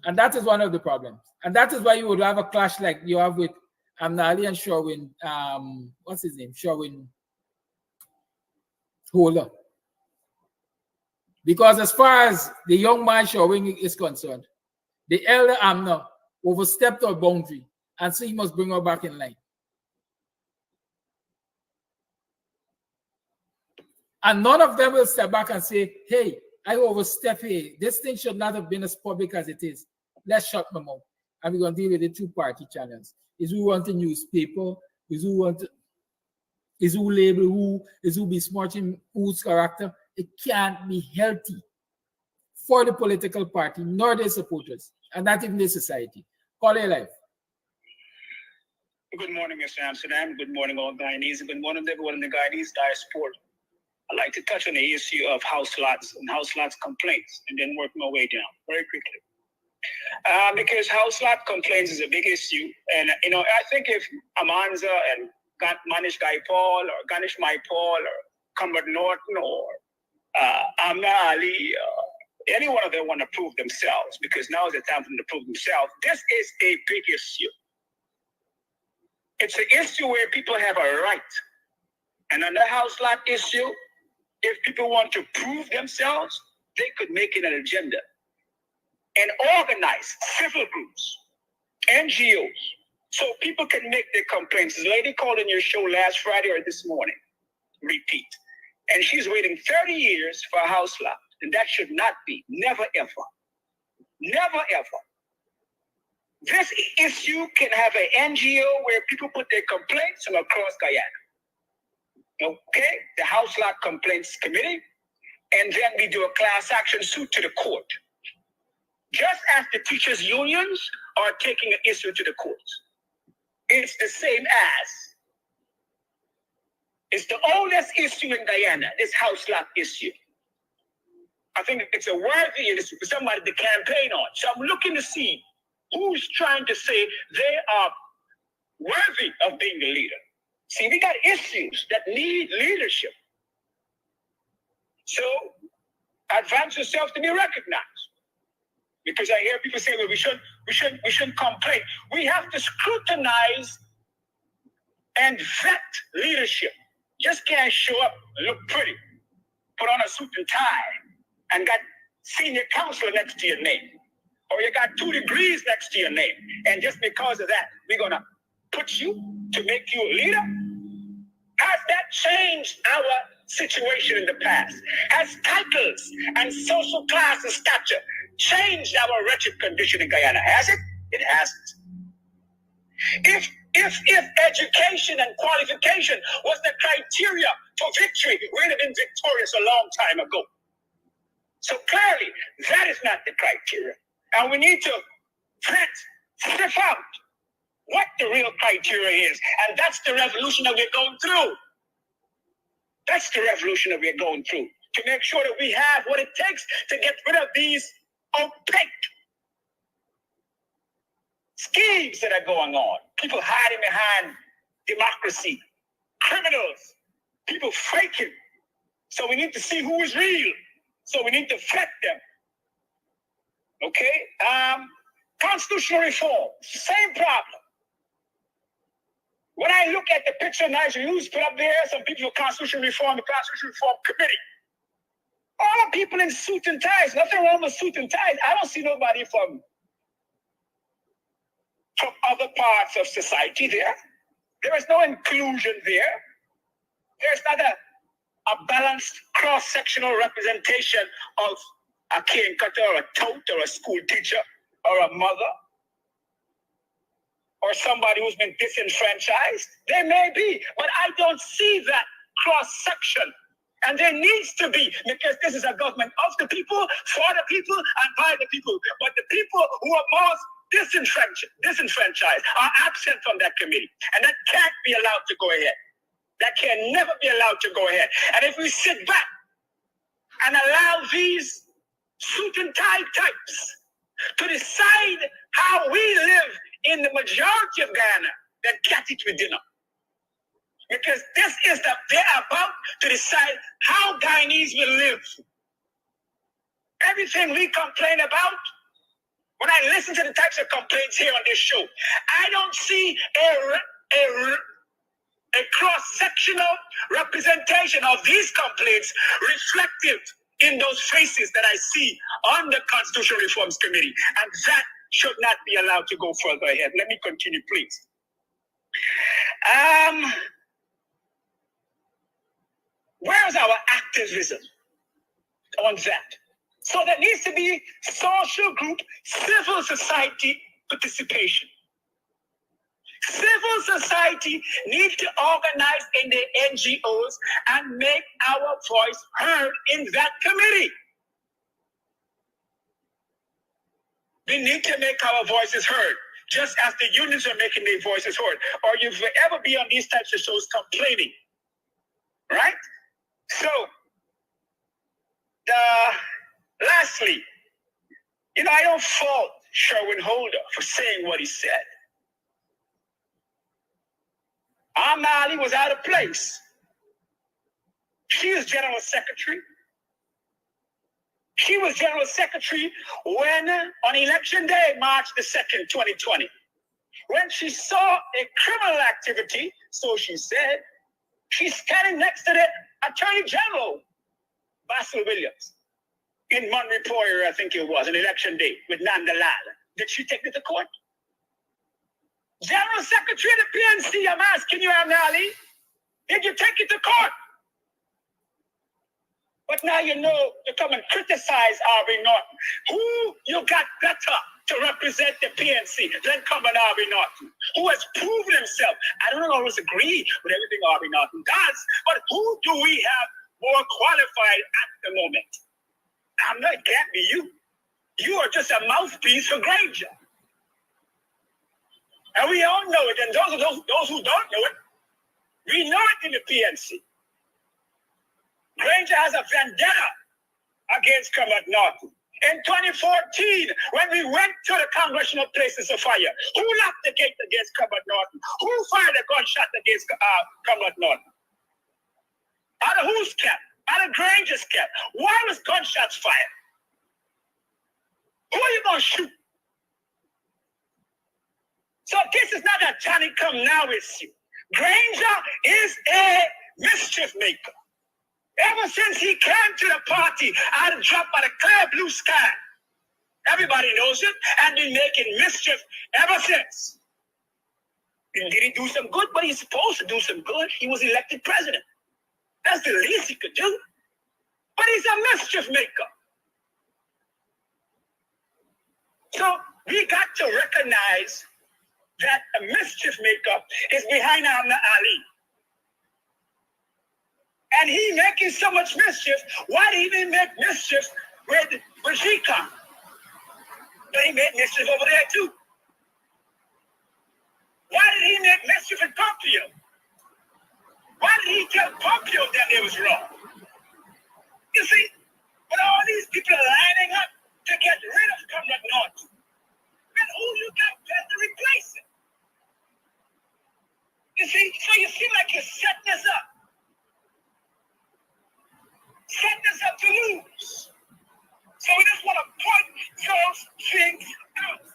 And that is one of the problems. And that is why you would have a clash like you have with Amnali and Sherwin, what's his name? Sherwin Holer. Because as far as the young man Sherwin is concerned, the elder Amna overstepped her boundary, and so he must bring her back in line. And none of them will step back and say, hey, I overstepped here. This thing should not have been as public as it is. Let's shut them out. And we're going to deal with the two-party channels. Is who want a newspaper? Is who want to, is who label who? Is who besmirching whose character? It can't be healthy for the political party, nor their supporters, and not even the society. Call it life. Good morning, Mr. Amsterdam. Good morning, all Guyanese. Good morning, everyone in the Guyanese diaspora. I'd like to touch on the issue of house lots and house lots complaints, and then work my way down very quickly. Because house lot complaints is a big issue, and I think if Amanza and Manish Guy Paul or Ganesh Mai Paul or Cumbered Norton or Amna Ali, any one of them want to prove themselves, because now is the time for them to prove themselves. This is a big issue. It's an issue where people have a right. And on the house lot issue, if people want to prove themselves, they could make it an agenda and organize civil groups, NGOs, so people can make their complaints. This lady called in your show last Friday or this morning, repeat, and she's waiting 30 years for a house lot, and that should not be, never ever, never ever. This issue can have an NGO where people put their complaints from across Guyana. Okay, the House Lot Complaints Committee, and then we do a class action suit to the court. Just as the teachers' unions are taking an issue to the courts. It's the same as. It's the oldest issue in Guyana, this House Lot issue. I think it's a worthy issue for somebody to campaign on. So I'm looking to see who's trying to say they are worthy of being the leader. See, we got issues that need leadership. So advance yourself to be recognized. Because I hear people say, well, we shouldn't complain. We have to scrutinize and vet leadership. Just can't show up and look pretty, put on a suit and tie, and got senior counselor next to your name. Or you got 2 degrees next to your name. And just because of that, we're going to put you to make you a leader? Has that changed our situation in the past? Has titles and social class and stature changed our wretched condition in Guyana? Has it? It hasn't. If education and qualification was the criteria for victory, we'd have been victorious a long time ago. So clearly, that is not the criteria. And we need to sniff out what the real criteria is. And that's the revolution that we're going through. That's the revolution that we're going through, to make sure that we have what it takes to get rid of these opaque schemes that are going on. People hiding behind democracy, criminals, people faking. So we need to see who is real. So we need to vet them. Okay? Constitutional reform, same problem. When I look at the picture Nigel Hughes put up there, some people for constitutional reform, the Constitutional Reform Committee, all the people in suit and ties, nothing wrong with suit and ties. I don't see nobody from other parts of society there. There is no inclusion there. There's not a balanced cross-sectional representation of a cane cutter or a tote or a school teacher or a mother or somebody who's been disenfranchised. There may be, but I don't see that cross-section. And there needs to be, because this is a government of the people, for the people, and by the people. But the people who are most disenfranchised are absent from that committee. And that can't be allowed to go ahead. That can never be allowed to go ahead. And if we sit back and allow these suit and tie types to decide how we live in the majority of Guyana, then catch it with dinner. Because they're about to decide how Guyanese will live. Everything we complain about, when I listen to the types of complaints here on this show, I don't see a cross-sectional representation of these complaints reflective in those faces that I see on the Constitutional Reforms Committee. And that should not be allowed to go further ahead. Let me continue, please. Where's our activism on that? So there needs to be social group, civil society participation. Civil society needs to organize in the NGOs and make our voice heard in that committee. We need to make our voices heard, just as the unions are making their voices heard. Or you will ever be on these types of shows complaining, right? So, lastly, I don't fault Sherwin Holder for saying what he said. Amali was out of place. She was General Secretary. She was General Secretary when, on Election Day, March the 2nd, 2020, when she saw a criminal activity, so she said, she's standing next to the Attorney General, Basil Williams, in Monrepoyer, I think it was, on Election Day, with Nanda Lal. Did she take it to court? General Secretary of the PNC, I'm asking you, Amali, did you take it to court? But now you know to come and criticize Aubrey Norton. Who you got better to represent the PNC than Comrade Aubrey Norton, who has proven himself? I don't always agree with everything Aubrey Norton does, but who do we have more qualified at the moment? It can't be you. You are just a mouthpiece for Granger. And we all know it, and those who don't know it, we know it in the PNC. Granger has a vendetta against Comrade Norton. In 2014, when we went to the congressional places of fire, who locked the gate against Comrade Norton? Who fired a gunshot against Comrade Norton? Out of whose camp? Out of Granger's camp. Why was gunshots fired? Who are you going to shoot? So this is not a Johnny come now issue. Granger is a mischief maker. Ever since he came to the party out of drop by the clear blue sky, everybody knows it, and been making mischief ever since. And did he do some good? But he's supposed to do some good. He was elected president. That's the least he could do. But he's a mischief maker. So we got to recognize that a mischief maker is behind Amna Ali. And he making so much mischief. Why did he make mischief with Bajika? But he made mischief over there too. Why did he make mischief with Pompeo? Why did he tell Pompeo that it was wrong? You see, but all these people are lining up to get rid of Comrade Norton. And who you got there to replace him? You see, so you seem like you're setting us up. Setting us up to lose. So we just want to point those things out.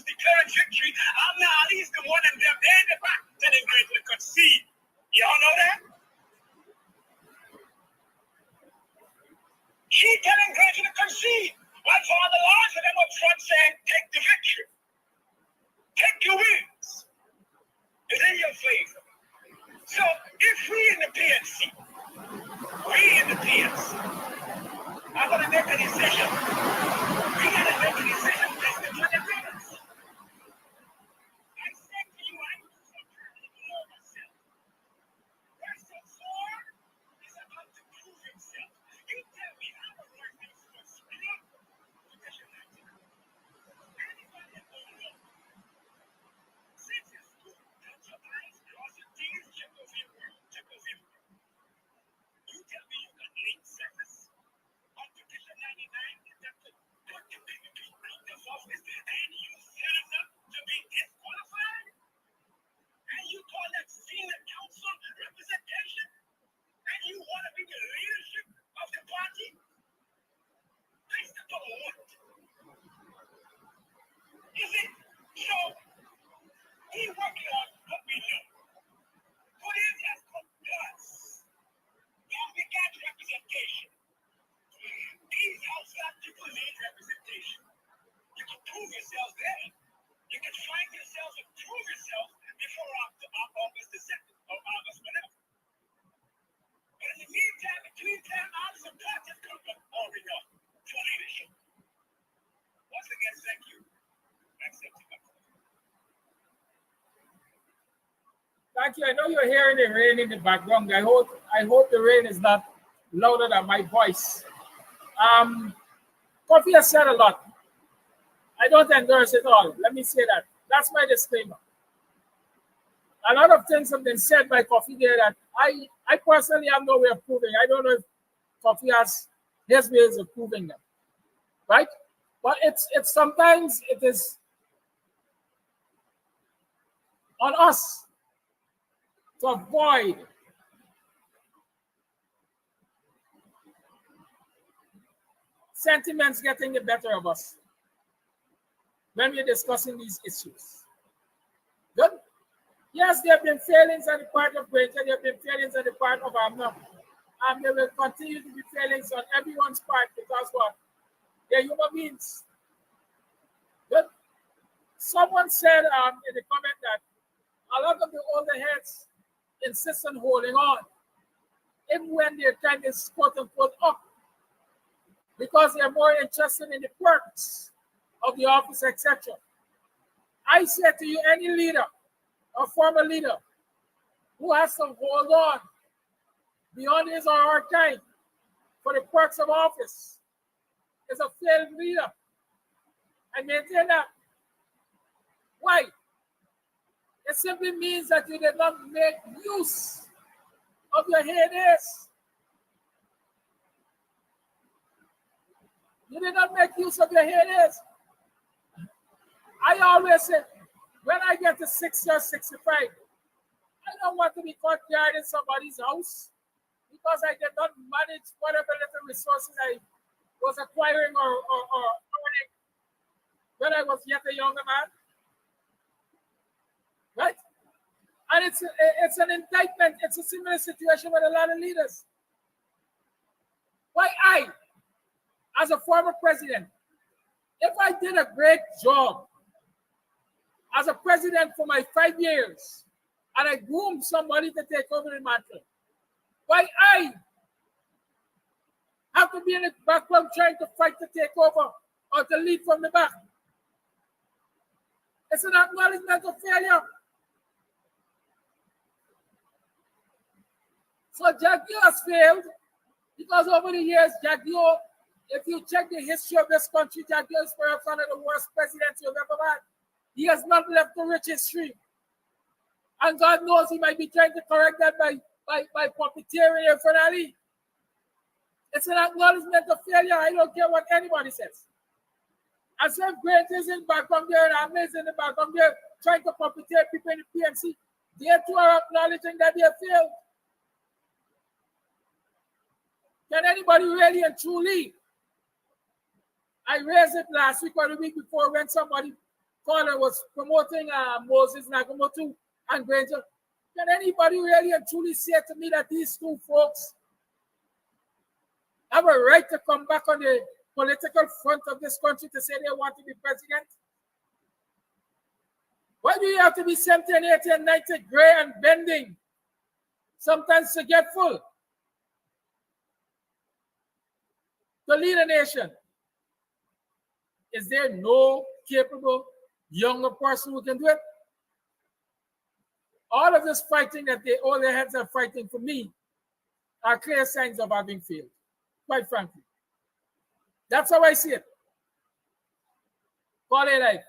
declaring victory. I'm now at least the one and they're in the back telling Granger to concede. Y'all know that? She telling Granger to concede. While Father Lawrence and them up front saying, take the victory. Take your wins. It's in your favor. So if we in the PNC, I'm going to make a decision. We got to make a decision based on the evidence. I said to you, I know myself. Verse 4 is about to prove himself. You tell me how the Lord makes you speak. Anybody that don't know. Since it's good, touch your eyes, cross your teeth, check of your world. You tell me you got late service. On petition 99, is that to put the PPP out of office and you set us up to be disqualified? And you call that senior council representation? And you want to be the leadership of the party? Based upon what? Is it so? He working on what we know. What is that called guts? Now we got representation. These outside people need representation. You can prove yourself there. You can find yourself and prove yourself before August the 2nd or August whatever. But in the meantime, between time, all the support has come from already on for leadership. Once again, thank you. Thank you. I know you're hearing the rain in the background. I hope the rain is not louder than my voice. Coffee has said a lot. I don't endorse it all. Let me say that. That's my disclaimer. A lot of things have been said by Coffee there that I personally have no way of proving. I don't know if Coffee has his ways of proving them. Right? But it's sometimes it is on us to avoid sentiments getting the better of us when we're discussing these issues. Good? Yes, there have been failings on the part of Granger, there have been failings on the part of AMNA, and there will continue to be failings on everyone's part because what? They're human beings. Good? Someone said in the comment that a lot of the older heads insist on holding on, even when their time is quote unquote up, because they're more interested in the perks of the office, etc. I say to you, any leader or former leader who has to hold on beyond his or her time for the perks of office is a failed leader. I maintain that. Why? It simply means that you did not make use of your heydays. You did not make use of your heydays. I always say, when I get to 60 or 65, I don't want to be caught guarding somebody's house because I did not manage whatever little resources I was acquiring or earning when I was yet a younger man. Right? And it's an indictment. It's a similar situation with a lot of leaders. Why I, as a former president, if I did a great job as a president for my 5 years and I groomed somebody to take over the mantle, why I have to be in the background trying to fight to take over or to lead from the back? It's an acknowledgement of failure. So Jaguar has failed because over the years, Jaguar, if you check the history of this country, Jaguar is perhaps one of the worst presidents you've ever had. He has not left a rich history. And God knows he might be trying to correct that by puppeteering in front of Ali. It's an acknowledgement of failure. I don't care what anybody says. As if Grant is in the background there and Ahmed is in the background there trying to puppeteer people in the PNC, they too are acknowledging that they have failed. Can anybody really and truly? I raised it last week or the week before when somebody Corner was promoting Moses Nagamoto and Granger. Can anybody really and truly say to me that these two folks have a right to come back on the political front of this country to say they want to be president? Why do you have to be 70 and 80 and 90 gray and bending, sometimes forgetful, to lead a nation? Is there no capable younger person who can do it? All of this fighting that all their heads are fighting for me are clear signs of having failed, quite frankly. That's how I see it. Call it life.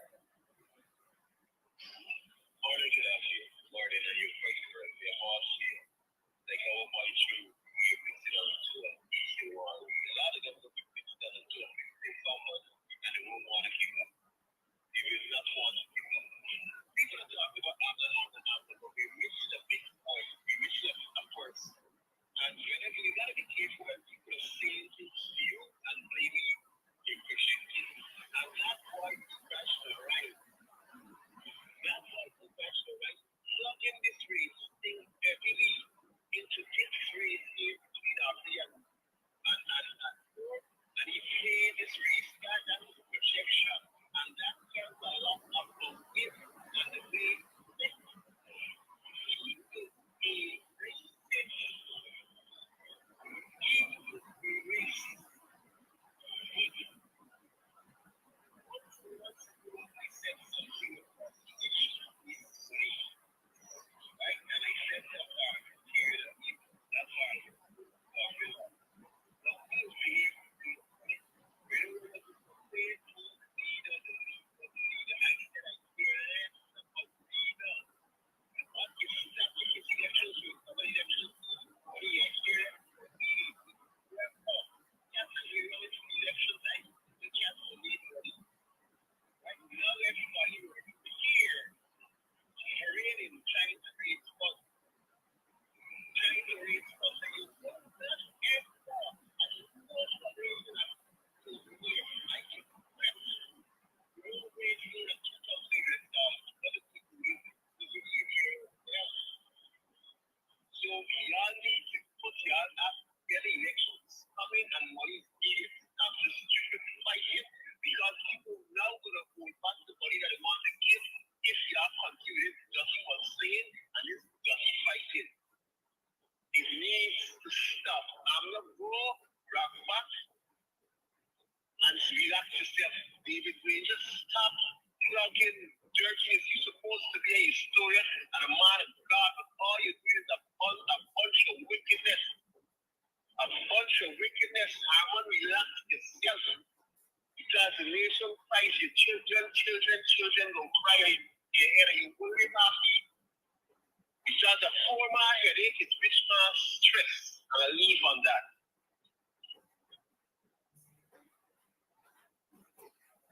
And whenever you gotta be careful when people are saying things to you and blaming you, you're projecting. And that's why it's rational right. That's why it's rational right. Plug in this race thing heavily into this race here between our players and you play this race that's a projection. And that tells a lot of the win and the way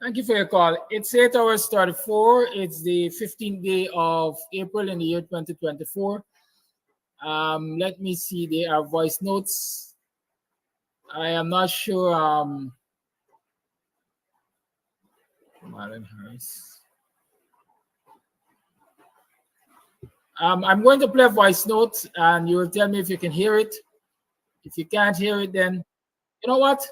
Thank you for your call. It's 8 hours 34. It's the 15th day of April in the year 2024. Let me see. There are voice notes. I am not sure. Marlon Harris. I'm going to play a voice note, and you will tell me if you can hear it. If you can't hear it, then you know what?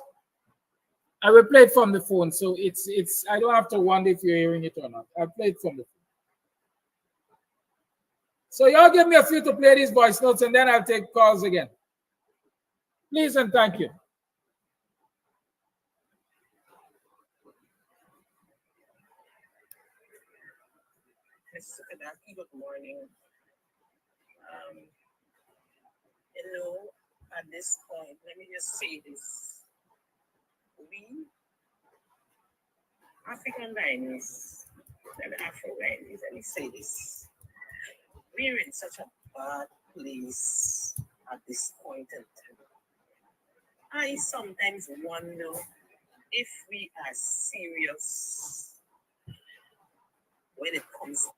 I will play it from the phone, so it's. I don't have to wonder if you're hearing it or not. I'll play it from the phone. So y'all give me a few to play these voice notes, and then I'll take calls again. Please and thank you. Good morning. At this point, let me just say this. We African Guyanese and Afro Guyanese, let me say this. We're in such a bad place at this point in time. I sometimes wonder if we are serious when it comes.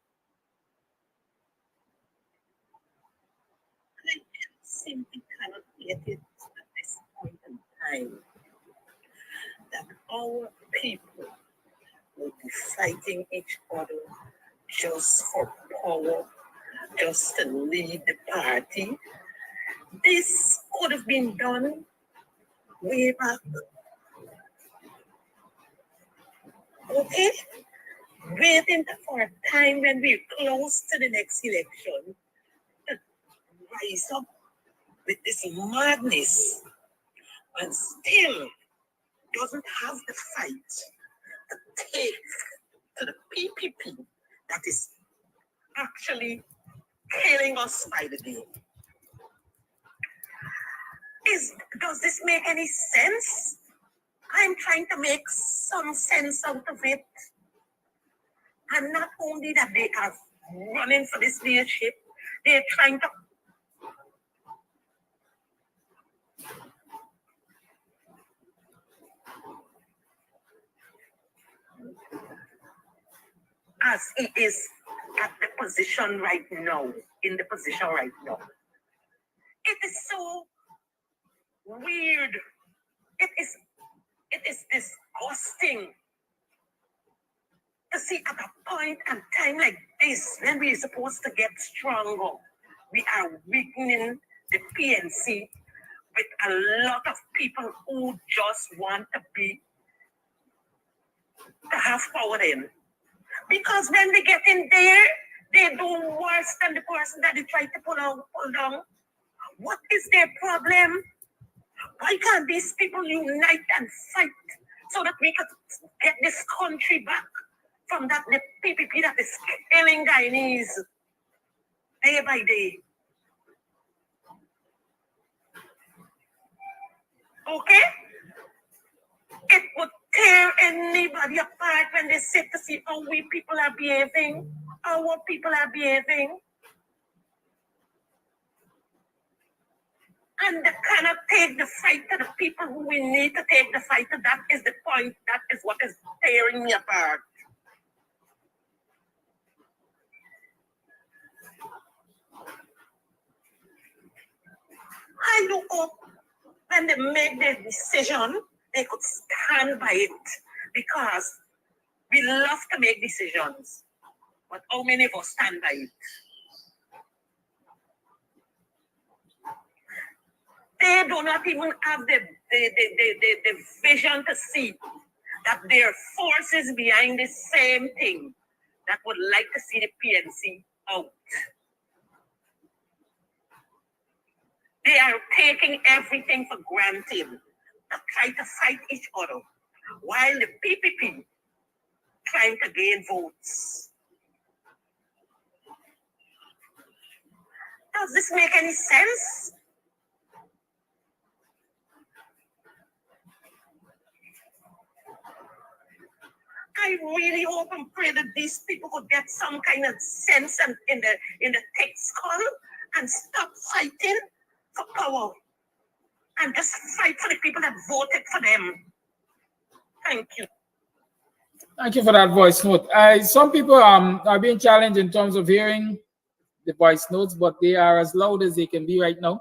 I simply cannot get it at this point in time that our people would be fighting each other just for power, just to lead the party. This could have been done way back. Okay? Waiting for a time when we're close to the next election to rise up with this madness and still doesn't have the fight to take to the PPP that is actually killing us by the day. Does this make any sense? I'm trying to make some sense out of it. And not only that they are running for this leadership, they're trying to as he is at the position right now, in the position right now. It is so weird. It is disgusting to see at a point and time like this, when we're supposed to get stronger, we are weakening the PNC with a lot of people who just want to have power in. Because when they get in there, they do worse than the person that they try to pull down. What is their problem? Why can't these people unite and fight so that we could get this country back from the PPP that is killing Guyanese day by day? Okay? It would tear anybody apart when they sit to see how we people are behaving, how our people are behaving. And they cannot take the fight to the people who we need to take the fight to. That is the point. That is what is tearing me apart. I do hope when they make their decision, they could stand by it, because we love to make decisions, but how many of us stand by it? They do not even have the vision to see that there are forces behind the same thing that would like to see the PNC out. They are taking everything for granted to try to fight each other, while the PPP trying to gain votes. Does this make any sense? I really hope and pray that these people could get some kind of sense in the thick skull and stop fighting for power and just fight for the people that voted for them. Thank you. Thank you for that voice note. Some people are being challenged in terms of hearing the voice notes, but they are as loud as they can be right now.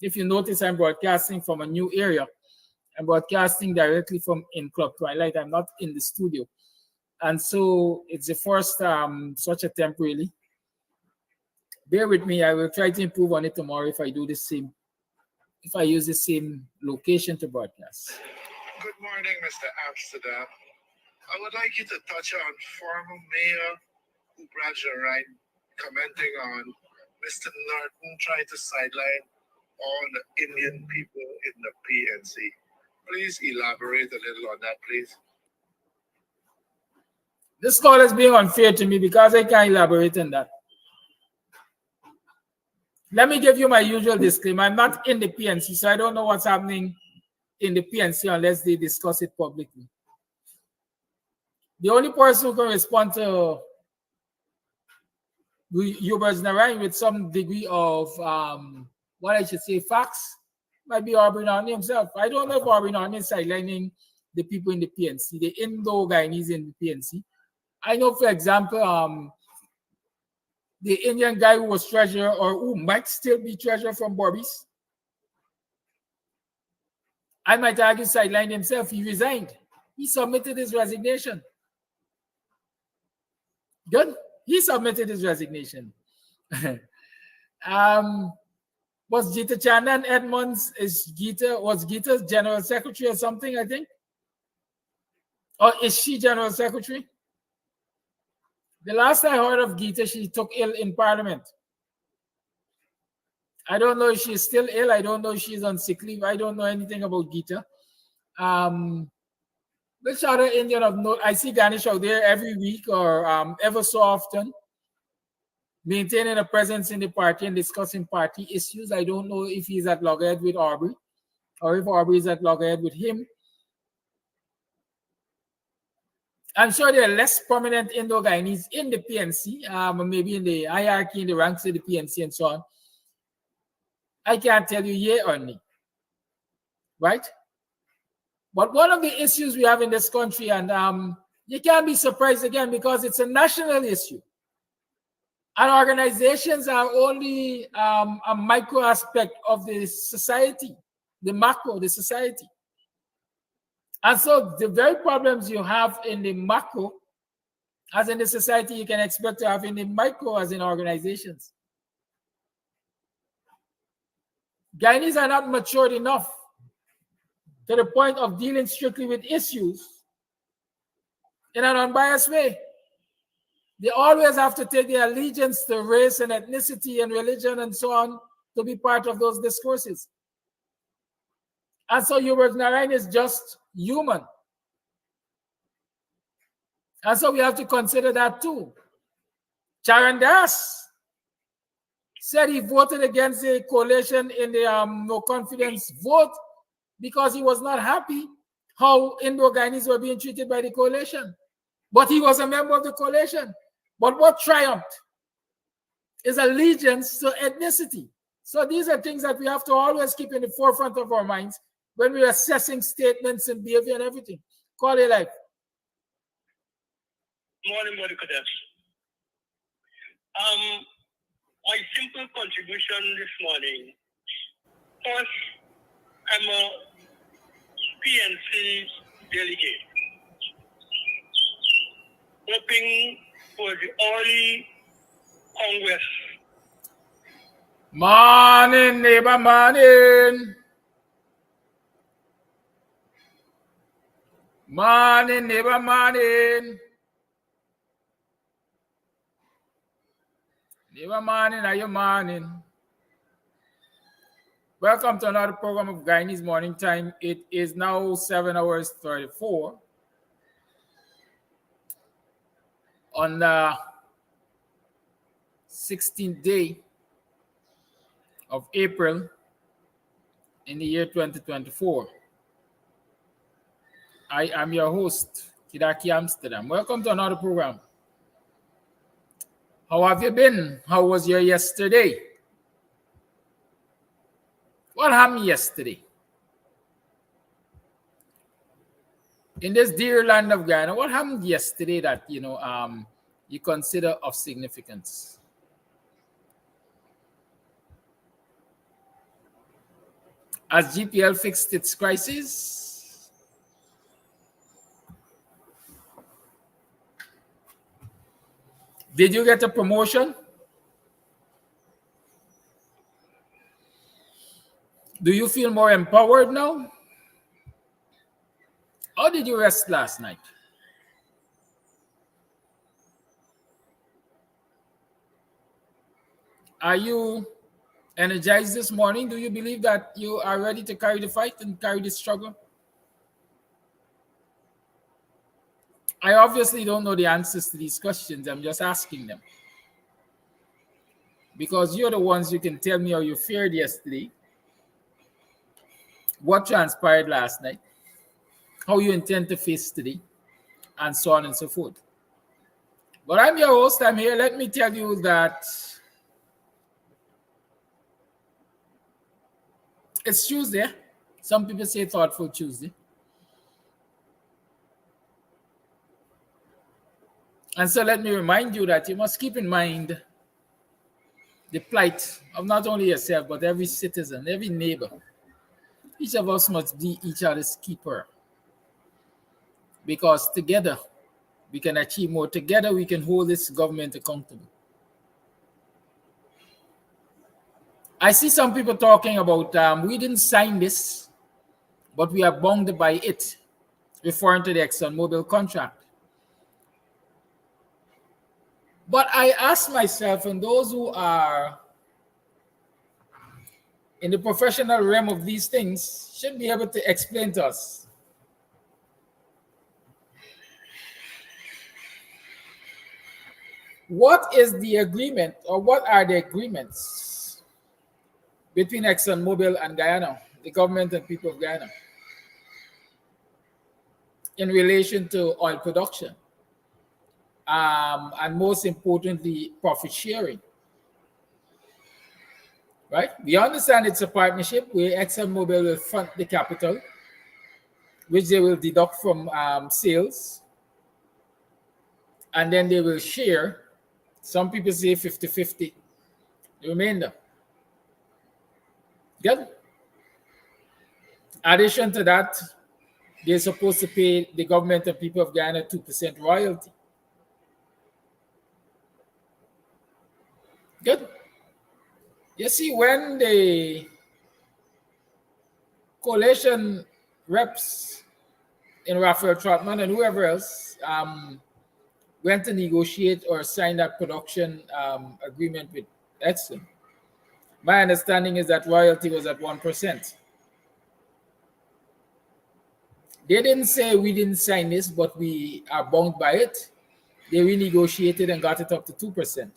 If you notice, I'm broadcasting from a new area. I'm broadcasting directly from in Club Twilight. I'm not in the studio. And so it's the first such attempt, really. Bear with me. I will try to improve on it tomorrow if I do the same, if I use the same location to broadcast. Good morning, Mr. Amsterdam. I would like you to touch on former Mayor Ubraja commenting on Mr. Norton trying to sideline all the Indian people in the PNC. Please elaborate a little on that, please. This call is being unfair to me because I can't elaborate on that. Let me give you my usual disclaimer. I'm not in the PNC, so I don't know what's happening in the PNC unless they discuss it publicly. The only person who can respond to Hubert Narayan with some degree of, what I should say, facts, might be Aubrey Narni himself. I don't know if Aubrey Narni is sidelining the people in the PNC, the Indo-Guyanese in the PNC. I know, for example, the Indian guy who was treasurer or who might still be treasurer from Bobby's, I might argue sidelined himself. He resigned. He submitted his resignation. Good. He submitted his resignation. Was Gita Chandan Edmonds was Gita's general secretary or something, I think? Or is she general secretary? The last I heard of Gita, she took ill in Parliament. I don't know if she's still ill. I don't know if she's on sick leave. I don't know anything about Gita. Which other Indian of note? I see Ganesh out there every week or ever so often, maintaining a presence in the party and discussing party issues. I don't know if he's at loggerhead with Aubrey or if Aubrey is at loggerhead with him. I'm sure there are less prominent Indo-Guyanese in the PNC, maybe in the hierarchy, in the ranks of the PNC and so on. I can't tell you yea or nay, right? But one of the issues we have in this country, and you can't be surprised again because it's a national issue. And organizations are only a micro aspect of the society, the macro, the society. And so the very problems you have in the macro, as in the society, you can expect to have in the micro as in organizations. Guyanese are not matured enough to the point of dealing strictly with issues in an unbiased way. They always have to take their allegiance to race and ethnicity and religion and so on to be part of those discourses. And so Hubert Narayan is just human. And so we have to consider that too. Charan Das said he voted against the coalition in the no confidence vote because he was not happy how Indo-Guyanese were being treated by the coalition. But he was a member of the coalition. But what triumphed is allegiance to ethnicity. So these are things that we have to always keep in the forefront of our minds when we're assessing statements and behavior and everything. Call it life. Morning, Body Cadets. My simple contribution this morning. First, I'm a PNC delegate, hoping for the early Congress. Morning, neighbor, morning. Morning, neighbor, morning. Neighbor, morning, are you morning? Welcome to another program of Guyanese Morning Time. It is now 7 hours 34 on the 16th day of April in the year 2024. I am your host, Kidaki Amsterdam. Welcome to another program. How have you been? How was your yesterday? What happened yesterday? In this dear land of Guyana, what happened yesterday that you consider of significance? Has GPL fixed its crisis? Did you get a promotion? Do you feel more empowered now? How did you rest last night? Are you energized this morning? Do you believe that you are ready to carry the fight and carry the struggle? I obviously don't know the answers to these questions. I'm just asking them. Because you're the ones who can tell me how you fared yesterday, what transpired last night, how you intend to face today, and so on and so forth. But I'm your host. I'm here. Let me tell you that it's Tuesday. Some people say Thoughtful Tuesday. And so let me remind you that you must keep in mind the plight of not only yourself, but every citizen, every neighbor. Each of us must be each other's keeper. because together we can achieve more. Together we can hold this government accountable. I see some people talking about we didn't sign this, but we are bound by it, referring to the ExxonMobil contract. But I ask myself, and those who are in the professional realm of these things should be able to explain to us. What is the agreement, or what are the agreements between ExxonMobil and Guyana, the government and people of Guyana, in relation to oil production? And most importantly, profit sharing. Right? We understand it's a partnership where ExxonMobil will fund the capital, which they will deduct from sales, and then they will share. Some people say 50-50, the remainder. Good. Addition to that, they're supposed to pay the government and people of Guyana 2% royalty. Good. You see, when the coalition reps in Raphael Trotman and whoever else went to negotiate or sign that production agreement with Exxon, my understanding is that royalty was at 1%. They didn't say we didn't sign this, but we are bound by it. They renegotiated and got it up to 2%.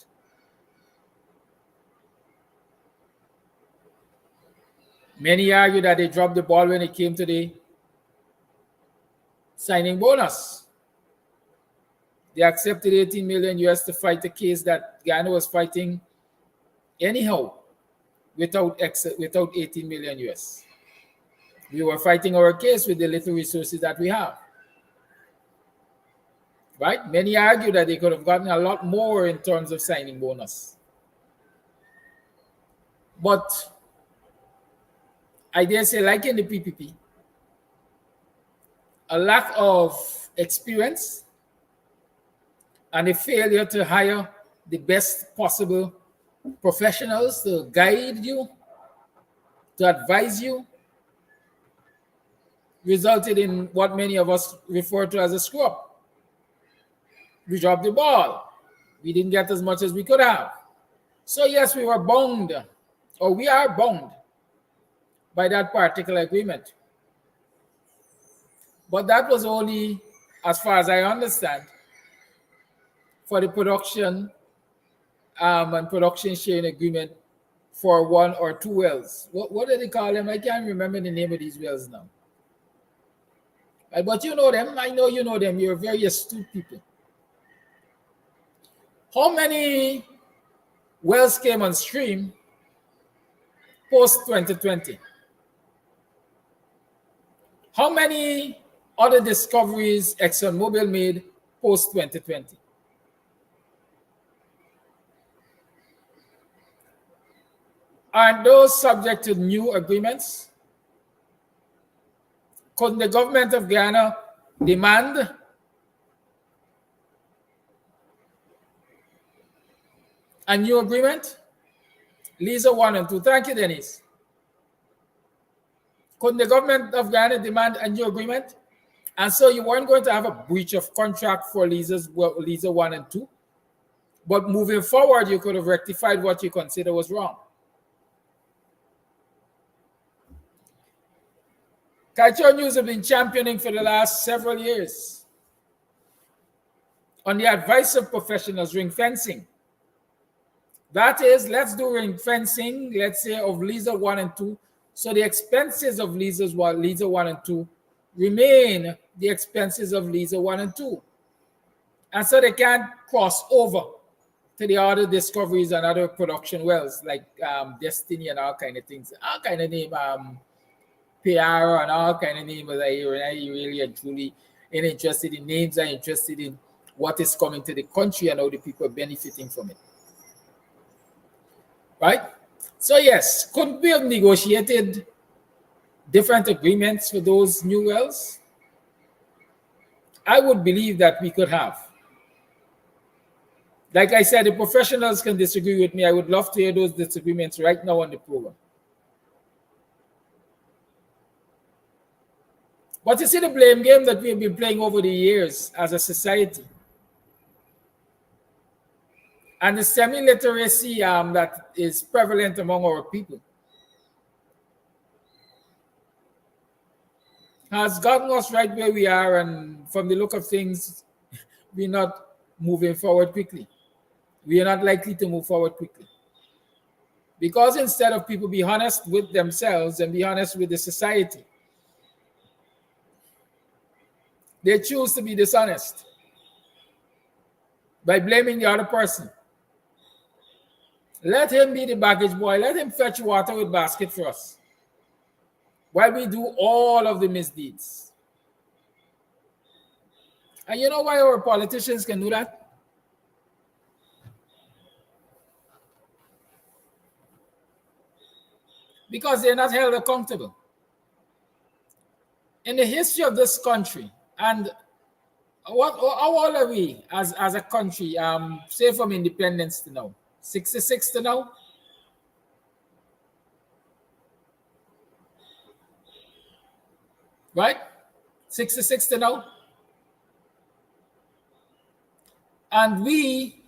Many argue that they dropped the ball when it came to the signing bonus. They accepted 18 million US to fight a case that Guyana was fighting anyhow without 18 million US. We were fighting our case with the little resources that we have. Right? Many argue that they could have gotten a lot more in terms of signing bonus. But I dare say, like in the PPP, a lack of experience and a failure to hire the best possible professionals to guide you, to advise you, resulted in what many of us refer to as a screw up. We dropped the ball. We didn't get as much as we could have. So yes, we were bound, or we are bound by that particular agreement. But that was only, as far as I understand, for the production and production sharing agreement for 1 or 2 wells. What do they call them? I can't remember the name of these wells now. But you know them. I know you know them. You're very astute people. How many wells came on stream post 2020? How many other discoveries ExxonMobil made post 2020? Aren't those subject to new agreements? Could the government of Guyana demand a new agreement? Lisa 1 and 2. Thank you, Dennis. Could the government of Guyana demand a new agreement? And so you weren't going to have a breach of contract for Lisa 1 and 2. But moving forward, you could have rectified what you consider was wrong. Cultural News have been championing for the last several years, on the advice of professionals, ring fencing. That is, let's do ring fencing, let's say, of Lisa 1 and 2. So the expenses of Lisa 1 and 2 remain the expenses of Lisa 1 and 2. And so they can't cross over to the other discoveries and other production wells, like Destiny and all kind of things. All kind of name, PR and all kind of names. I really and truly ain't interested in names. I'm interested in what is coming to the country and how the people are benefiting from it. Right? So yes, could we have negotiated different agreements for those new wells? I would believe that we could have. Like I said, the professionals can disagree with me. I would love to hear those disagreements right now on the program. But you see the blame game that we've been playing over the years as a society, and the semi-literacy that is prevalent among our people, has gotten us right where we are, and from the look of things, we're not moving forward quickly. We are not likely to move forward quickly. Because instead of people be honest with themselves and be honest with the society, they choose to be dishonest by blaming the other person. Let him be the baggage boy. Let him fetch water with basket for us while we do all of the misdeeds. And you know why our politicians can do that? Because they're not held accountable. In the history of this country, and how old are we as a country, say from independence to now? 66 to now? Right? 66 to now? And we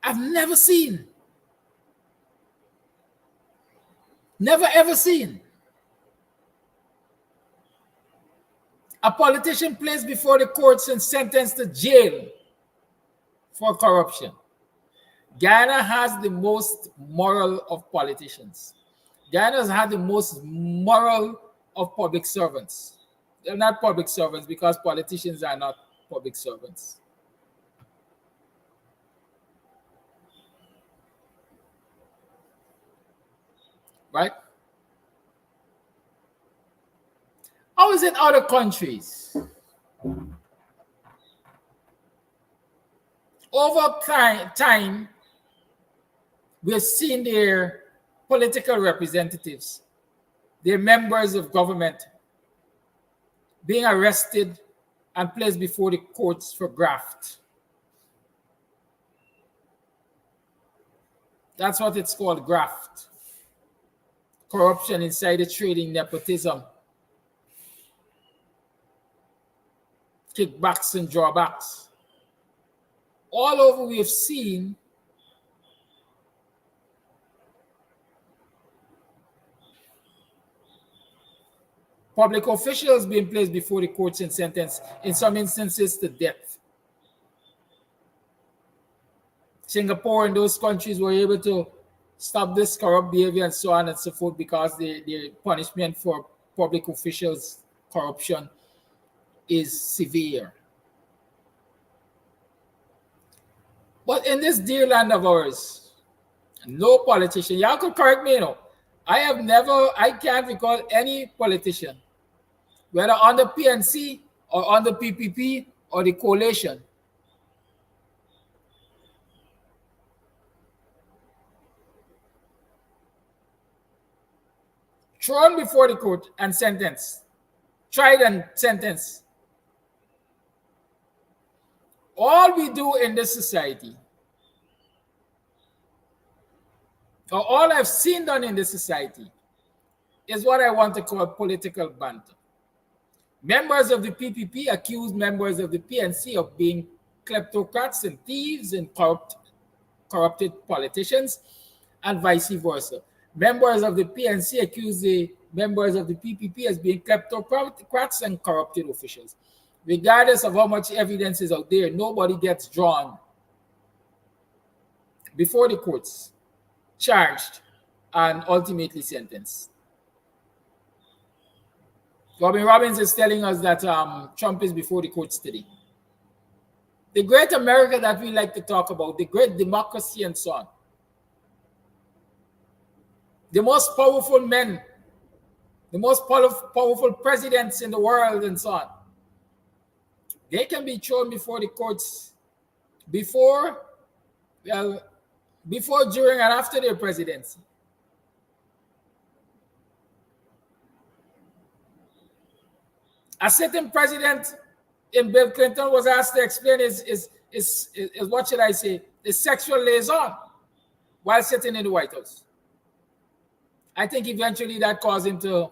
have never seen, never ever seen a politician placed before the courts and sentenced to jail for corruption. Guyana has the most moral of politicians. Guyana has had the most moral of public servants. They're not public servants because politicians are not public servants. Right? How is it in other countries? Over time, we've seen their political representatives, their members of government, being arrested and placed before the courts for graft. That's what it's called, graft. Corruption, insider trading, nepotism, kickbacks and drawbacks. All over we have seen public officials being placed before the courts and sentenced, in some instances, to death. Singapore and those countries were able to stop this corrupt behavior and so on and so forth because the punishment for public officials' corruption is severe. But in this dear land of ours, no politician, y'all could correct me, I can't recall any politician, whether on the PNC or on the PPP or the coalition, thrown before the court and sentenced, tried and sentenced. All we do in this society, or all I've seen done in this society, is what I want to call political banter. Members of the PPP accuse members of the PNC of being kleptocrats and thieves and corrupted politicians, and vice versa. Members of the PNC accuse the members of the PPP as being kleptocrats and corrupted officials. Regardless of how much evidence is out there, nobody gets drawn before the courts, charged, and ultimately sentenced. Robin Robbins is telling us that Trump is before the courts today. The great America that we like to talk about, the great democracy and so on, the most powerful men, the most powerful presidents in the world and so on, they can be thrown before the courts before, during, and after their presidency. A sitting president in Bill Clinton was asked to explain his what should I say, his sexual liaison while sitting in the White House. I think eventually that caused him to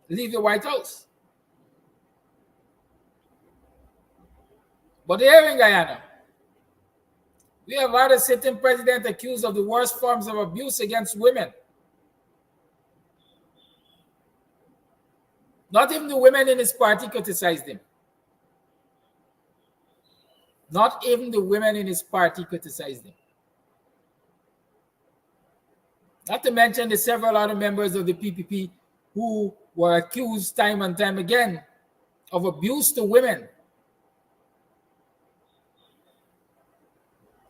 leave the White House. But here in Guyana, we have had a sitting president accused of the worst forms of abuse against women. Not even the women in his party criticized him. Not even the women in his party criticized him. Not to mention the several other members of the PPP who were accused time and time again of abuse to women.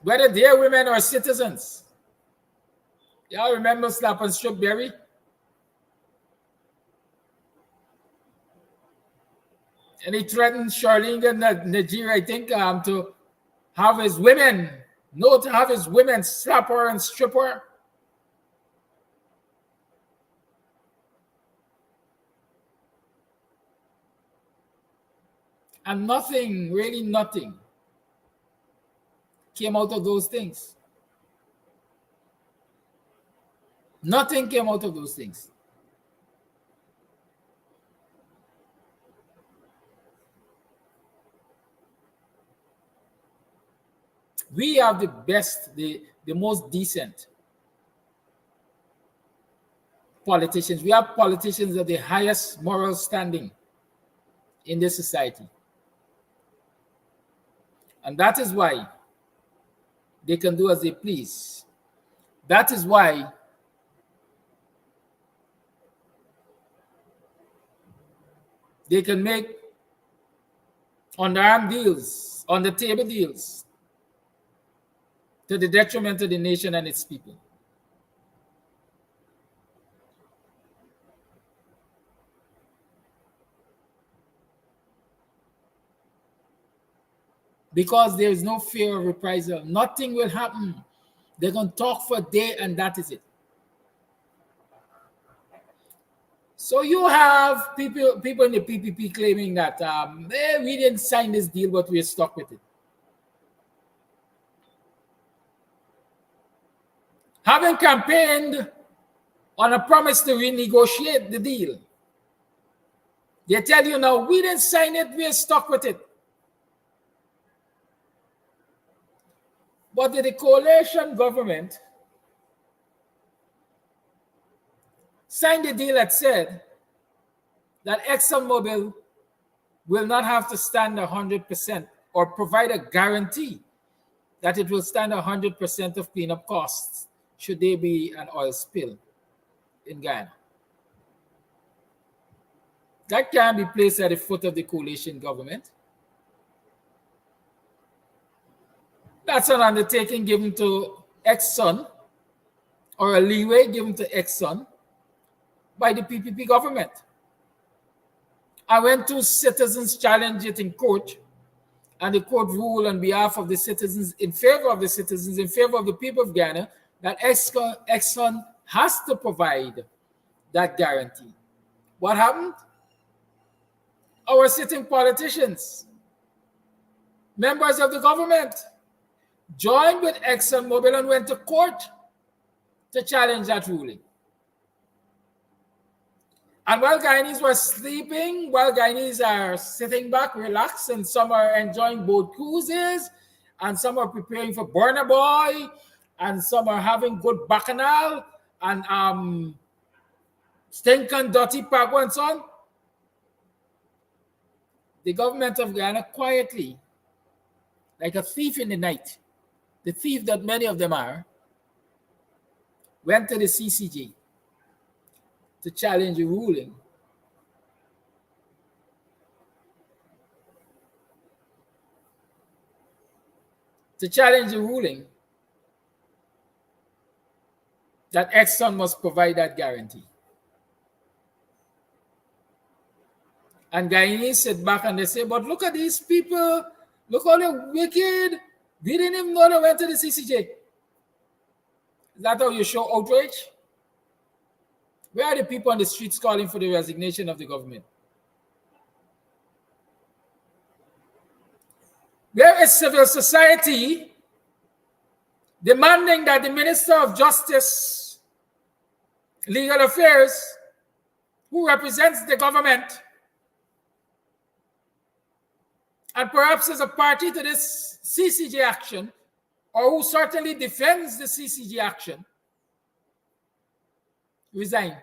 Whether they're women or citizens. Y'all remember Slap and Strip Berry? And he threatened Charlene Najir, I think, to have his women, to have his women slap her and strip her. And nothing, really nothing, came out of those things. Nothing came out of those things. We have the best, the most decent politicians. We have politicians of the highest moral standing in this society. And that is why they can do as they please. That is why they can make underarm deals, on the table deals, to the detriment of the nation and its people. Because there is no fear of reprisal. Nothing will happen. They're going to talk for a day and that is it. So you have people in the PPP claiming that we didn't sign this deal, but we're stuck with it. Having campaigned on a promise to renegotiate the deal, they tell you now, we didn't sign it, we're stuck with it. But the coalition government signed a deal that said that ExxonMobil will not have to stand 100% or provide a guarantee that it will stand 100% of cleanup costs should there be an oil spill in Guyana. That can be placed at the foot of the coalition government. That's an undertaking given to Exxon, or a leeway given to Exxon by the PPP government. I went to citizens challenge it in court, and the court ruled on behalf of the citizens, in favor of the citizens, in favor of the people of Guyana, that Exxon has to provide that guarantee. What happened? Our sitting politicians, members of the government, joined with ExxonMobil and went to court to challenge that ruling. And while Guyanese were sleeping, while Guyanese are sitting back, relaxed, and some are enjoying boat cruises, and some are preparing for Burna Boy, and some are having good bacchanal, and stinking dirty pago and so on, the government of Guyana quietly, like a thief in the night, the thief that many of them are, went to the CCJ to challenge the ruling. To challenge the ruling that Exxon must provide that guarantee. And Guyanese sit back and they say, but look at these people, look how they're wicked. We didn't even know they went to the CCJ. Is that how you show outrage? Where are the people on the streets calling for the resignation of the government? Where is civil society demanding that the Minister of Justice, Legal Affairs, who represents the government and perhaps is a party to this CCJ action, or who certainly defends the CCJ action, resign?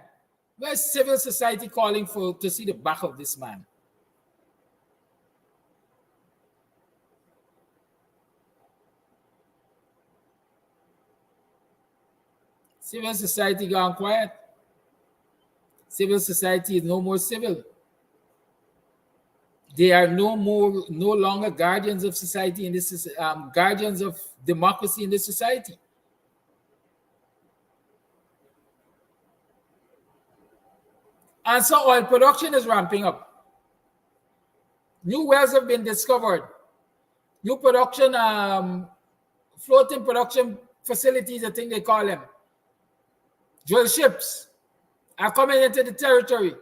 Where's civil society calling for to see the back of this man? Civil society gone quiet. Civil society is no more civil. They are no longer guardians of society in this guardians of democracy in this society. And so oil production is ramping up. New wells have been discovered. New production, floating production facilities, I think they call them. Drill ships are coming into the territory.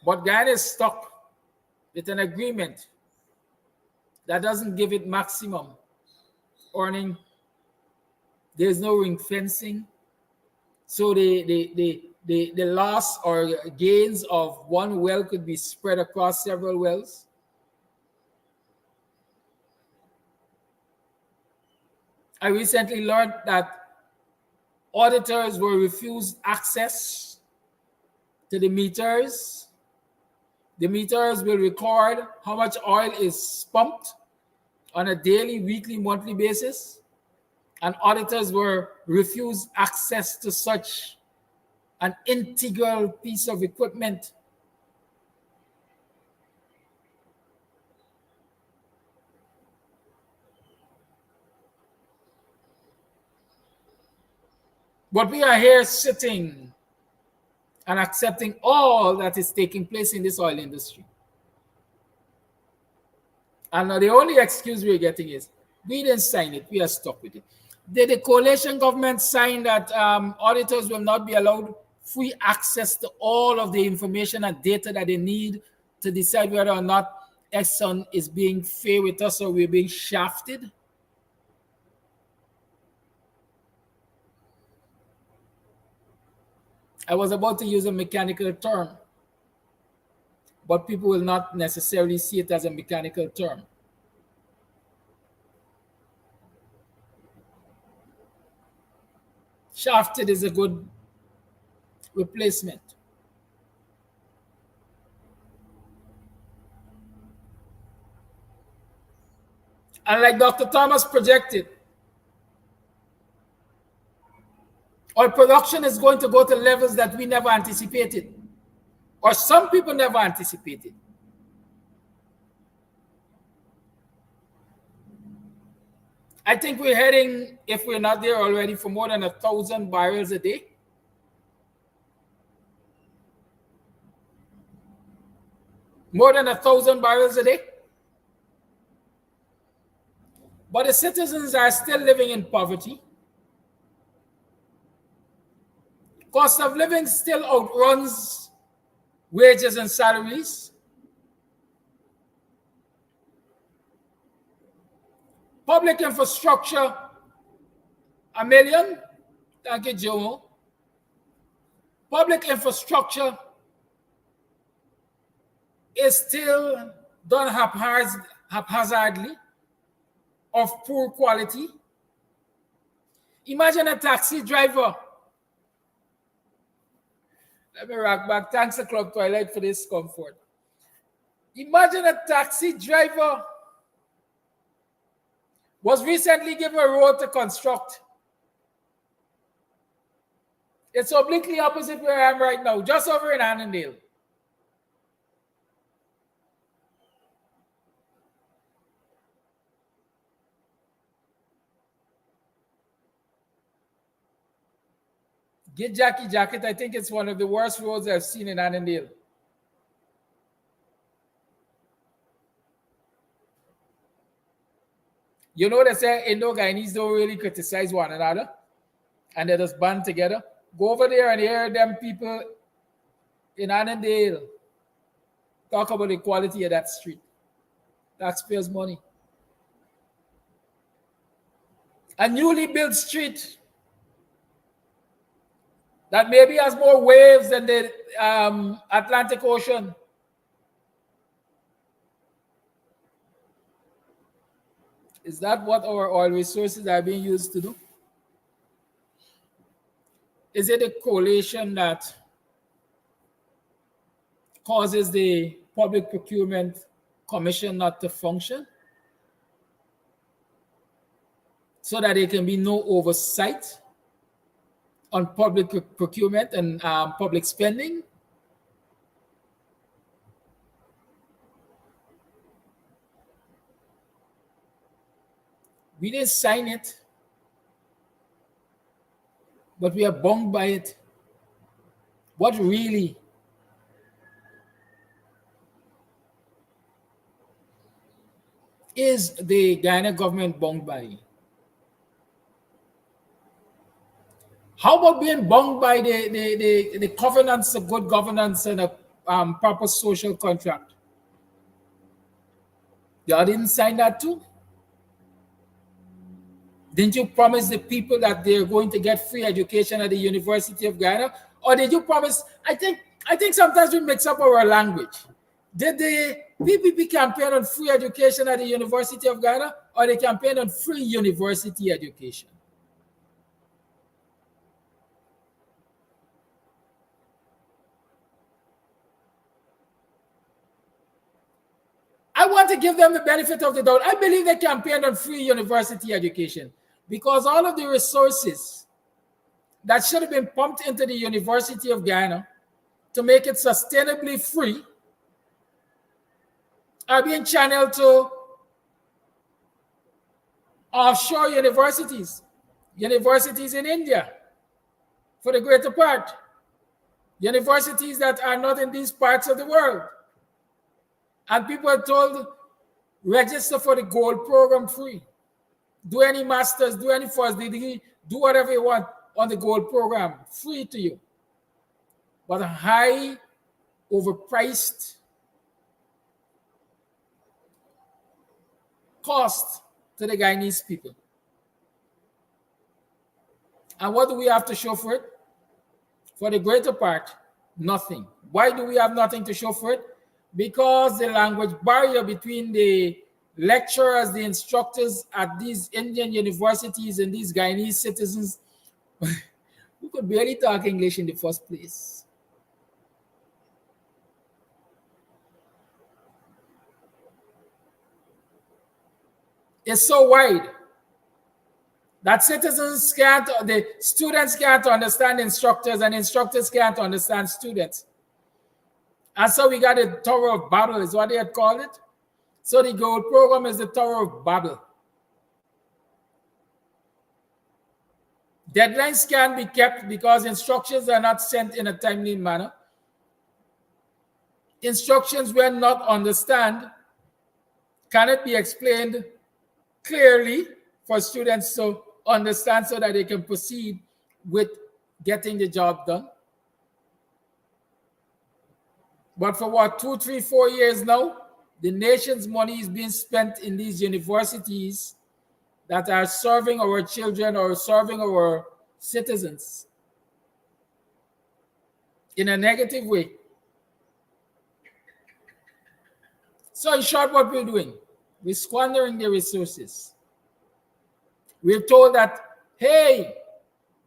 But Guyana is stuck with an agreement that doesn't give it maximum earning. There's no ring fencing. So the loss or gains of one well could be spread across several wells. I recently learned that auditors were refused access to the meters. The meters will record how much oil is pumped on a daily, weekly, monthly basis. And auditors were refused access to such an integral piece of equipment. But we are here sitting and accepting all that is taking place in this oil industry. And the only excuse we're getting is, we didn't sign it, we are stuck with it. Did the coalition government sign that auditors will not be allowed free access to all of the information and data that they need to decide whether or not Exxon is being fair with us or we're being shafted? I was about to use a mechanical term, but people will not necessarily see it as a mechanical term. Shafted is a good replacement. And like Dr. Thomas projected, oil production is going to go to levels that we never anticipated, or some people never anticipated. I think we're heading, if we're not there already, for more than 1,000 barrels a day. More than 1,000 barrels a day. But the citizens are still living in poverty. Cost of living still outruns wages and salaries. Public infrastructure, $1 million. Thank you, Joe. Public infrastructure is still done haphazardly, of poor quality. Imagine a taxi driver. Let me rock back. Thanks to Club Twilight for this comfort. Imagine a taxi driver was recently given a road to construct. It's obliquely opposite where I am right now, just over in Annandale. Get Jackie Jacket, I think it's one of the worst roads I've seen in Annandale. You know, they say Indo-Guyanese don't really criticize one another and they just band together. Go over there and hear them people in Annandale talk about the quality of that street. taxpayers' money. A newly built street that maybe has more waves than the Atlantic Ocean. Is that what our oil resources are being used to do? Is it a coalition that causes the Public Procurement Commission not to function so that there can be no oversight on public procurement and public spending? We didn't sign it, but we are bound by it. What really is the Guyana government bound by? How about being bound by the covenants of good governance and a proper social contract? Y'all didn't sign that too? Didn't you promise the people that they're going to get free education at the University of Guyana? Or did you promise? I think sometimes we mix up our language. Did the PPP campaign on free education at the University of Guyana, or they campaign on free university education? I want to give them the benefit of the doubt. I believe they campaigned on free university education because all of the resources that should have been pumped into the University of Guyana to make it sustainably free are being channeled to offshore universities, universities in India, for the greater part, universities that are not in these parts of the world. And people are told, register for the gold program free. Do any master's, do any first degree, do whatever you want on the gold program, free to you. But a high, overpriced cost to the Guyanese people. And what do we have to show for it? For the greater part, nothing. Why do we have nothing to show for it? Because the language barrier between the lecturers, the instructors at these Indian universities and these Guyanese citizens who could barely talk English in the first place. It's so wide that citizens can't, the students can't understand instructors and instructors can't understand students. And so we got a Tower of Babel, is what they had called it. So the gold program is the Tower of Babel. Deadlines can be kept because instructions are not sent in a timely manner. Instructions when not understand cannot be explained clearly for students to understand so that they can proceed with getting the job done. But for what, 2, 3, 4 years now, the nation's money is being spent in these universities that are serving our children or serving our citizens in a negative way. So in short, what we're doing, we're squandering the resources. We're told that, hey,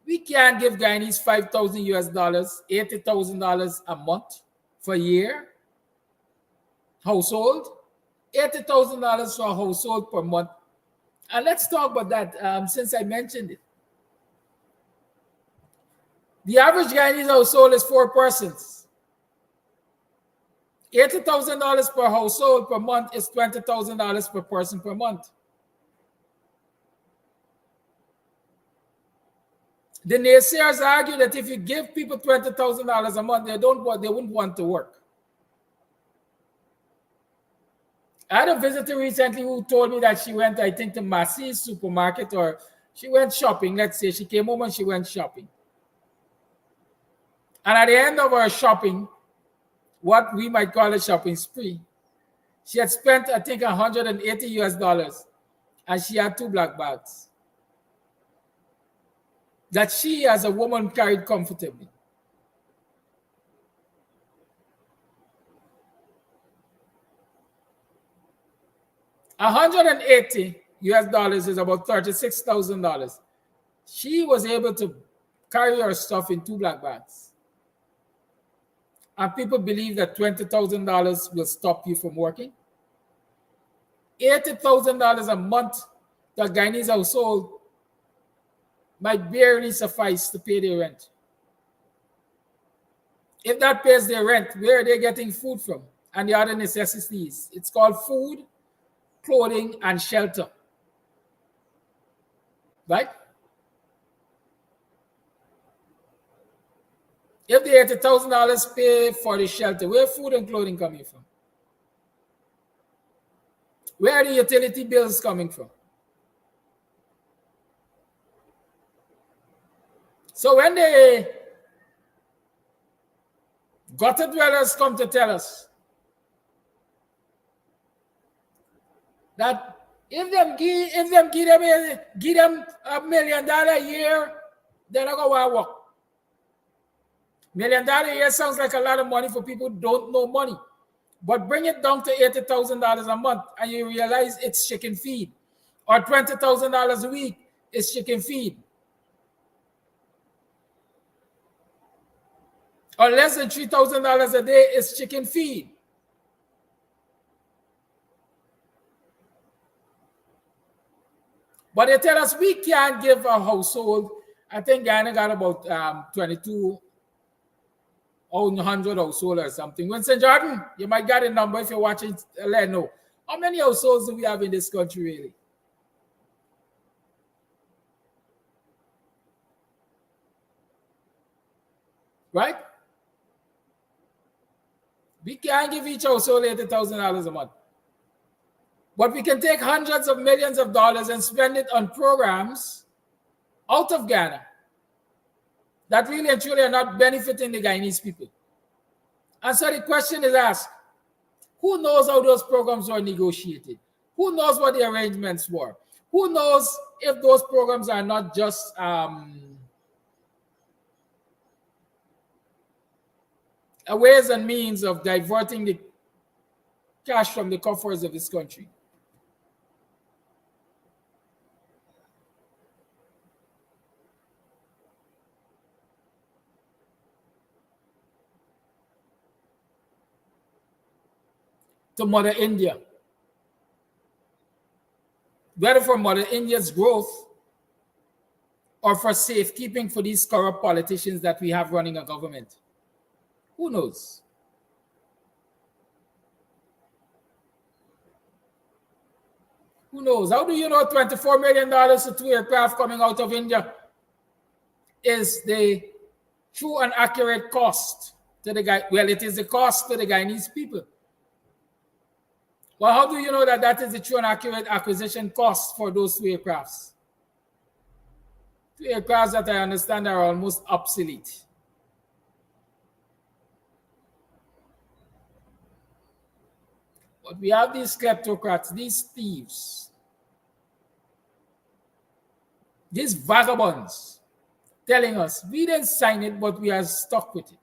we can't give Guyanese $5,000 US, $80,000 a month for a year. Household, $80,000 for a household per month. And let's talk about that since I mentioned it. The average Guyanese household is 4 persons. $80,000 per household per month is $20,000 per person per month. The naysayers argue that if you give people $20,000 a month, they wouldn't want to work. I had a visitor recently who told me that she went, I think, to Massey's supermarket, or she went shopping. Let's say she came home and she went shopping. And at the end of her shopping, what we might call a shopping spree, She had spent, I think, $180, and she had 2 black bags that she, as a woman, carried comfortably. $180 is about $36,000. She was able to carry her stuff in 2 black bags. And people believe that $20,000 will stop you from working. $80,000 a month to a Guyanese household might barely suffice to pay their rent. If that pays their rent, where are they getting food from? And the other necessities. It's called food, clothing, and shelter. Right? If the $80,000 pay for the shelter, where food and clothing coming from? Where are the utility bills coming from? So when the gutter dwellers come to tell us that if them give them $1 million a year, they're not going to work. $1 million a year sounds like a lot of money for people who don't know money. But bring it down to $80,000 a month and you realize it's chicken feed. Or $20,000 a week is chicken feed. Or less than $3,000 a day is chicken feed. But they tell us we can't give a household, I think Guyana got about 2,200 households or something. Winston Jordan, you might get a number if you're watching, let know. How many households do we have in this country really? Right? We can't give each household $80,000 a month. But we can take hundreds of millions of dollars and spend it on programs out of Ghana that really and truly are not benefiting the Guyanese people. And so the question is asked, who knows how those programs were negotiated? Who knows what the arrangements were? Who knows if those programs are not just a ways and means of diverting the cash from the coffers of this country? To Mother India. Whether for Mother India's growth or for safekeeping for these corrupt politicians that we have running a government. Who knows? Who knows? How do you know $24 million to 2 aircraft coming out of India is the true and accurate cost to the guy? Well, it is the cost to the Guyanese people. Well, how do you know that that is the true and accurate acquisition cost for those 2 aircrafts? 2 aircrafts that I understand are almost obsolete. But we have these kleptocrats, these thieves, these vagabonds telling us we didn't sign it, but we are stuck with it.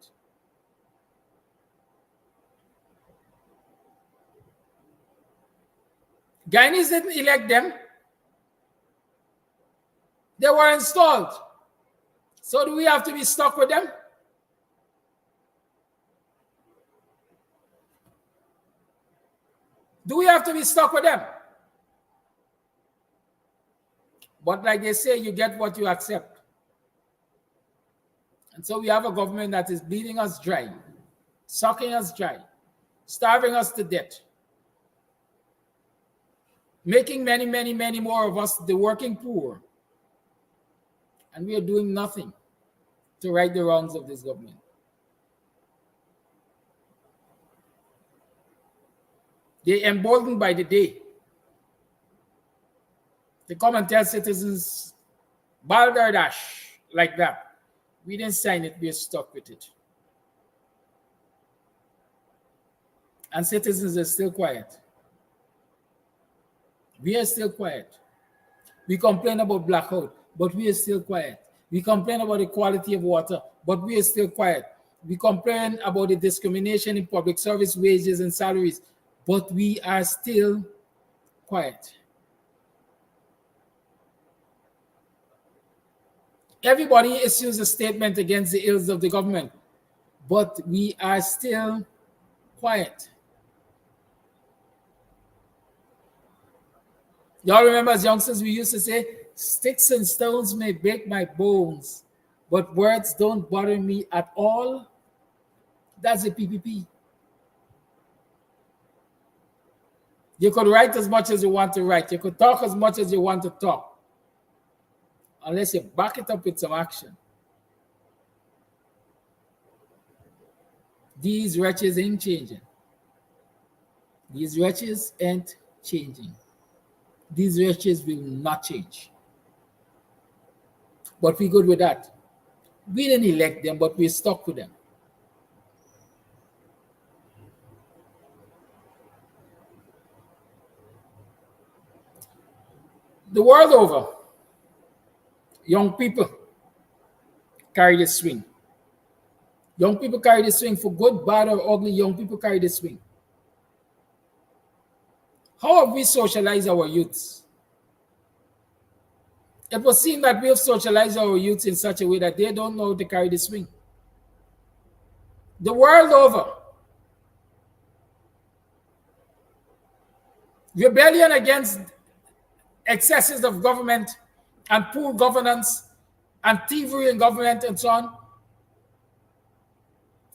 Guyanese didn't elect them. They were installed. So do we have to be stuck with them? Do we have to be stuck with them? But like they say, you get what you accept. And so we have a government that is bleeding us dry, sucking us dry, starving us to death, making many, many, many more of us the working poor. And we are doing nothing to right the wrongs of this government. They're emboldened by the day. They come and tell citizens, balderdash, like that. We didn't sign it, we're stuck with it. And citizens are still quiet. We are still quiet. We complain about blackout, but we are still quiet. We complain about the quality of water, but we are still quiet. We complain about the discrimination in public service wages and salaries, but we are still quiet. Everybody issues a statement against the ills of the government, but we are still quiet. Y'all remember as youngsters, we used to say, sticks and stones may break my bones, but words don't bother me at all. That's the PPP. You could write as much as you want to write. You could talk as much as you want to talk. Unless you back it up with some action. These wretches ain't changing. These wretches ain't changing. These wretches will not change. But we're good with that. We didn't elect them, but we're stuck with them. The world over, young people carry the swing. Young people carry the swing for good, bad, or ugly. Young people carry the swing. How have we socialized our youths? It was seen that we have socialized our youths in such a way that they don't know how to carry the swing. The world over, rebellion against excesses of government and poor governance and thievery in government and so on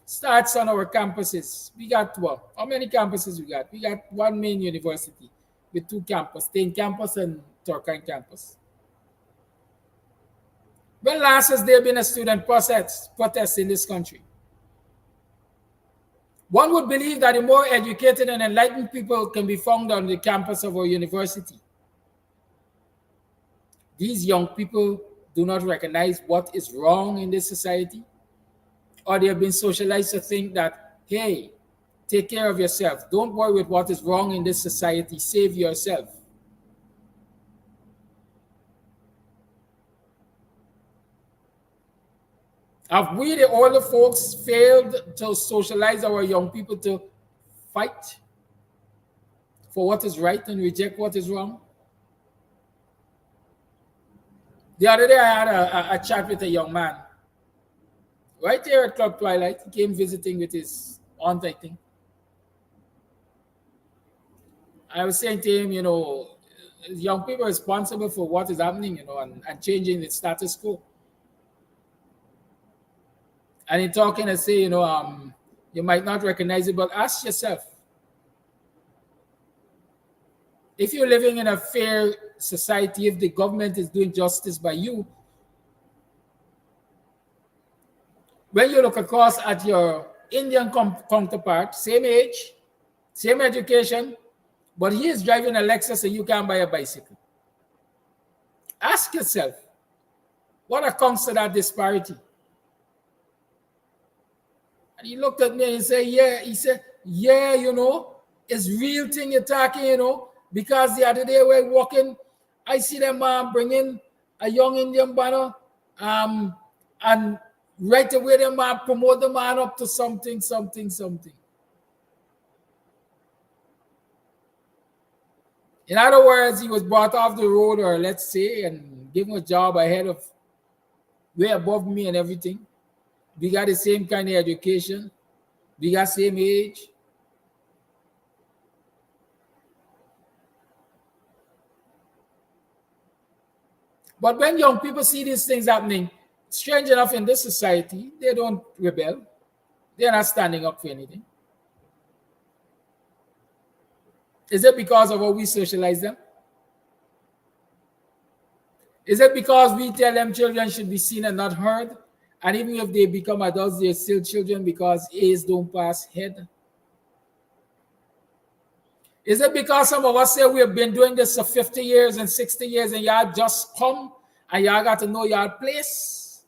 starts on our campuses. We got what? How many campuses we got? We got one main university with two campuses, Tain campus and Turkine campus. When last has there been a student protest in this country? One would believe that the more educated and enlightened people can be found on the campus of our university. These young people do not recognize what is wrong in this society, or they have been socialized to think that, hey, take care of yourself. Don't worry with what is wrong in this society. Save yourself. Have we, the older folks, failed to socialize our young people to fight for what is right and reject what is wrong? The other day, I had a chat with a young man right there at Club Twilight. He came visiting with his aunt, I think. I was saying to him, you know, young people are responsible for what is happening, you know, and changing the status quo. And in talking, I say, you know, you might not recognize it, but ask yourself, if you're living in a fair society, if the government is doing justice by you, when you look across at your Indian counterpart, same age, same education, but he is driving a Lexus and you can't buy a bicycle. Ask yourself, what accounts to that disparity? And he looked at me and he said, yeah, you know, it's real thing you're talking, you know, because the other day we're walking, I see them bringing a young Indian banner, and right away them promote the man up to something. In other words, he was brought off the road, or let's say, and given a job ahead of, way above me and everything. We got the same kind of education. We got same age. But when young people see these things happening, strange enough in this society, they don't rebel. They're not standing up for anything. Is it because of how we socialize them? Is it because we tell them children should be seen and not heard? And even if they become adults, they're still children because A's don't pass head? Is it because some of us say we have been doing this for 50 years and 60 years and y'all just come and y'all got to know y'all place?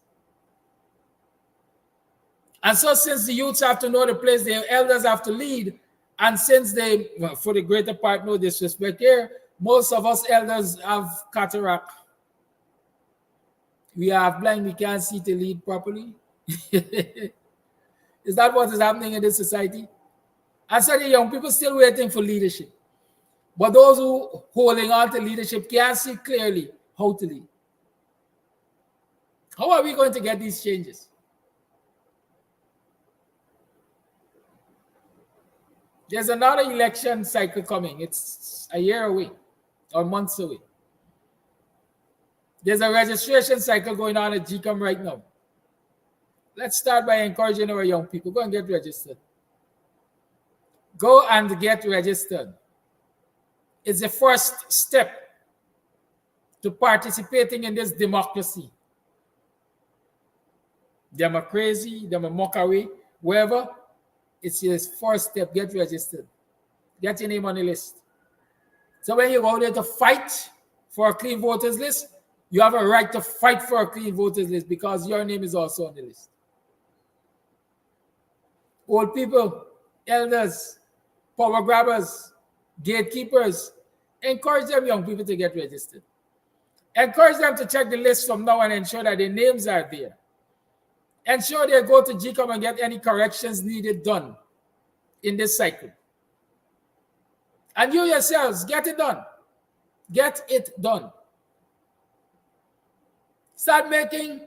And so since the youths have to know the place, the elders have to lead. And since they, well, for the greater part, no disrespect here, Most of us elders have cataract. We are blind, we can't see to lead properly. Is that what is happening in this society? I said the young people still waiting for leadership. But those who holding on to leadership can't see clearly how to lead. How are we going to get these changes? There's another election cycle coming. It's a year away or months away. There's a registration cycle going on at GCOM right now. Let's start by encouraging our young people. Go and get registered. Go and get registered. It's the first step to participating in this democracy. Democracy, democracy, wherever, it's your first step. Get registered. Get your name on the list. So when you go there to fight for a clean voters list, you have a right to fight for a clean voters list because your name is also on the list. Old people, elders, power grabbers, gatekeepers, encourage them young people to get registered. Encourage them to check the list from now and ensure that their names are there. Ensure they go to GCOM and get any corrections needed done in this cycle. And you yourselves, get it done. Get it done. Start making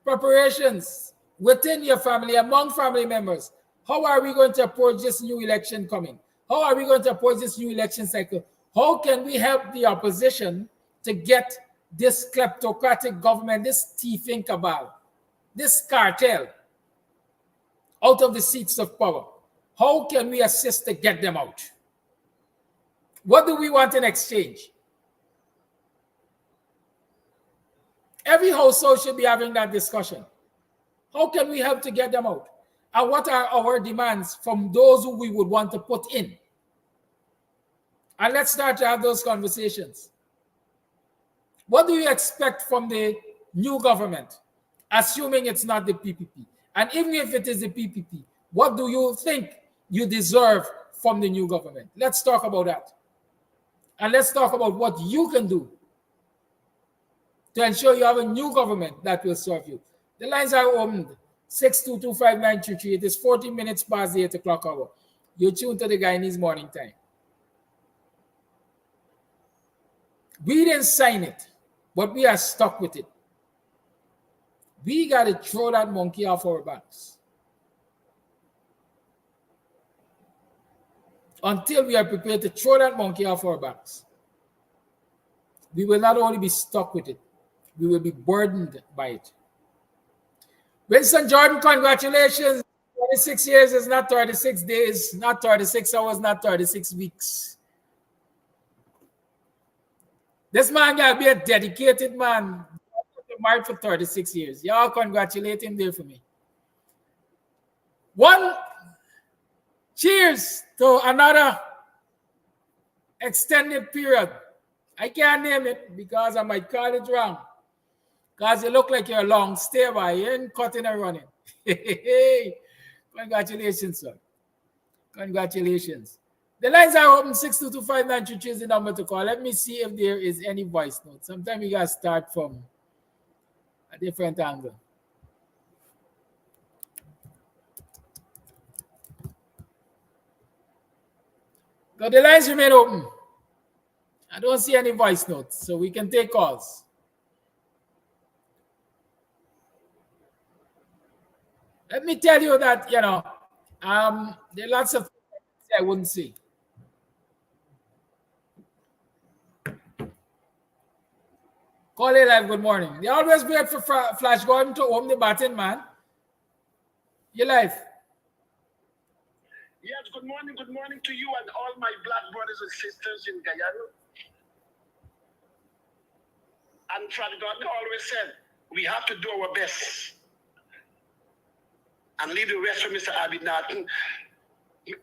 preparations within your family, among family members. How are we going to approach this new election coming? How are we going to approach this new election cycle? How can we help the opposition to get this kleptocratic government, this thieving cabal, this cartel out of the seats of power? How can we assist to get them out? What do we want in exchange? Every household should be having that discussion. How can we help to get them out? And what are our demands from those who we would want to put in? And let's start to have those conversations. What do you expect from the new government, assuming it's not the PPP? And even if it is the PPP, what do you think you deserve from the new government? Let's talk about that. And let's talk about what you can do to ensure you have a new government that will serve you. The lines are opened. 6225933. It is 40 minutes past the 8 o'clock hour. You're tuned to the Guyanese Morning Time. We didn't sign it, but we are stuck with it. We got to throw that monkey off our backs. Until we are prepared to throw that monkey off our backs, we will not only be stuck with it, we will be burdened by it. Winston Jordan, congratulations. 36 years is not 36 days, not 36 hours, not 36 weeks. This man got to be a dedicated man. Married for 36 years. Y'all congratulate him there for me. One, cheers to another extended period. I can't name it because I might call it wrong. Because you look like you're a long stay by. You ain't cutting and running. Congratulations, sir. Congratulations. The lines are open. 6225933 is the number to call. Let me see if there is any voice note. Sometimes we got to start from a different angle. But the lines remain open. I don't see any voice notes, so we can take calls. Let me tell you that, there are lots of things I wouldn't say. Call it live, good morning. They always wait for Flash Gordon to open the button, man. You're live. Yes, good morning to you and all my black brothers and sisters in Guyana. And Father God always said, we have to do our best and leave the rest for Mr. Abby Norton.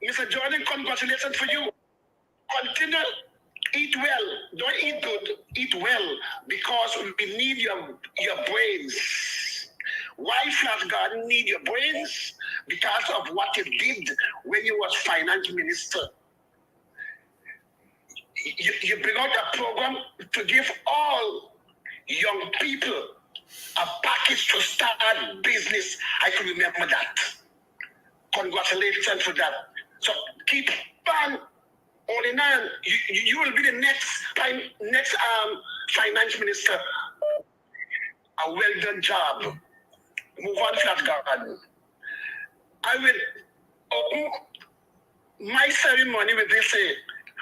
Mr. Jordan, congratulations for you. Continue, eat well. Don't eat good, eat well, because we need your brains. Why Flash Garden need your brains? Because of what you did when you was finance minister. you bring out a program to give all young people a package to start business. I can remember that. Congratulations for that. So keep on holding on. You will be the next finance minister. A well done job. Move on, Flat Garden. I will open my ceremony with this,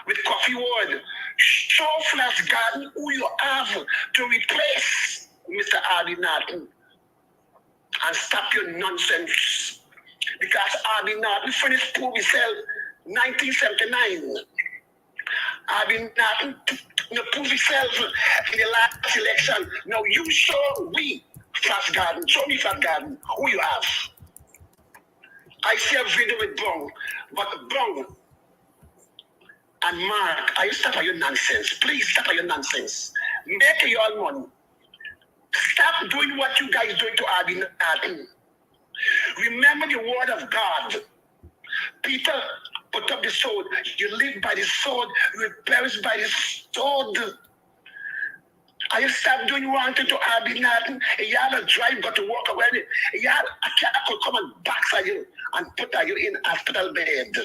with coffee word. Show Flat Garden who you have to replace Mr. Arby Norton. And stop your nonsense. Because Arby Norton finished prove himself 1979. Arby Norton prove himself in the last election. Now you show me, Flat Garden, show me Flat Garden, who you have. I see a video with Brown, but Brown and Mark, are you stop at your nonsense? Please stop at your nonsense. Make your money. Stop doing what you guys doing to Arby Norton. Remember the word of God. Peter put up the sword. You live by the sword. You will perish by the sword. I you stop doing one thing to Arby Norton. Y'all a drive got to walk away. Y'all a cat could come and backside you and put you in hospital bed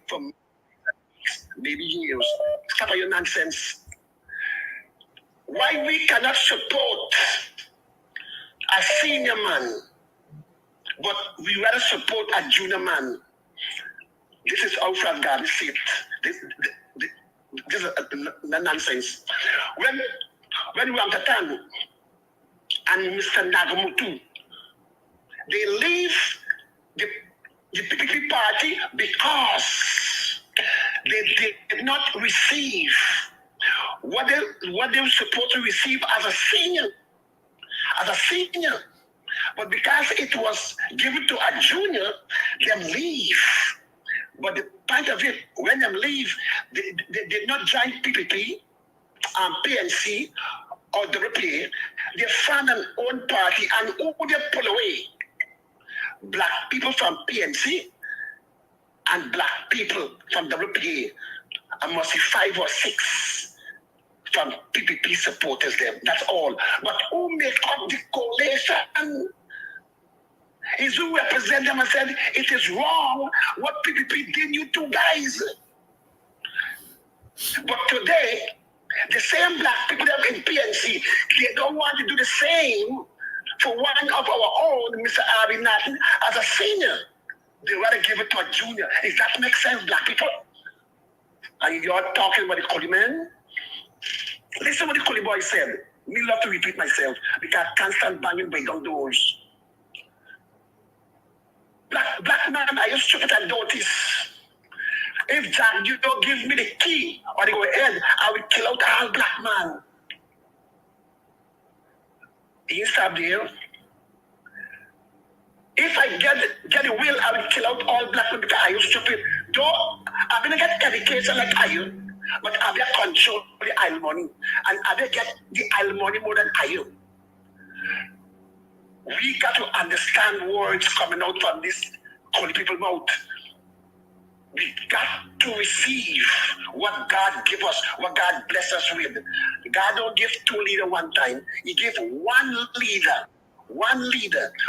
for maybe years. Stop your nonsense. Why we cannot support a senior man, but we rather support a junior man? This is how Flat Garden see it. This is nonsense. When Ramtatan and Mr. Nagamutu, they leave the PPP party because they did not receive what they were supposed to receive as a senior. But because it was given to a junior, them leave. But the point of it, when them leave, they did not join PPP, PNC, or WPA. They found an own party, and who they pull away? Black people from PNC and black people from WPA. I must see 5 or 6 from PPP supporters them. That's all. But who make up the coalition is who represent them and said it is wrong what PPP did you two guys. But today, the same black people that are in PNC, they don't want to do the same for one of our own, Mr. Arby Norton, as a senior. They rather give it to a junior. Does that make sense, black people? And you're talking about the Coli man? Listen what the Coli boy said. Me love to repeat myself because I can't stand banging by down doors. Black man, I just took it and notice. If Jack, you don't give me the key or they go ahead, I will kill out all black man. He stopped there. If I get the will, I will kill out all black men because I was stupid. Though I'm gonna get education like I do, but I will control the oil money. And I will get the oil money more than I do. We got to understand words coming out from this Coli people mouth. We got to receive what God give us, what God bless us with. God don't give 2 leaders one time. He give one leader.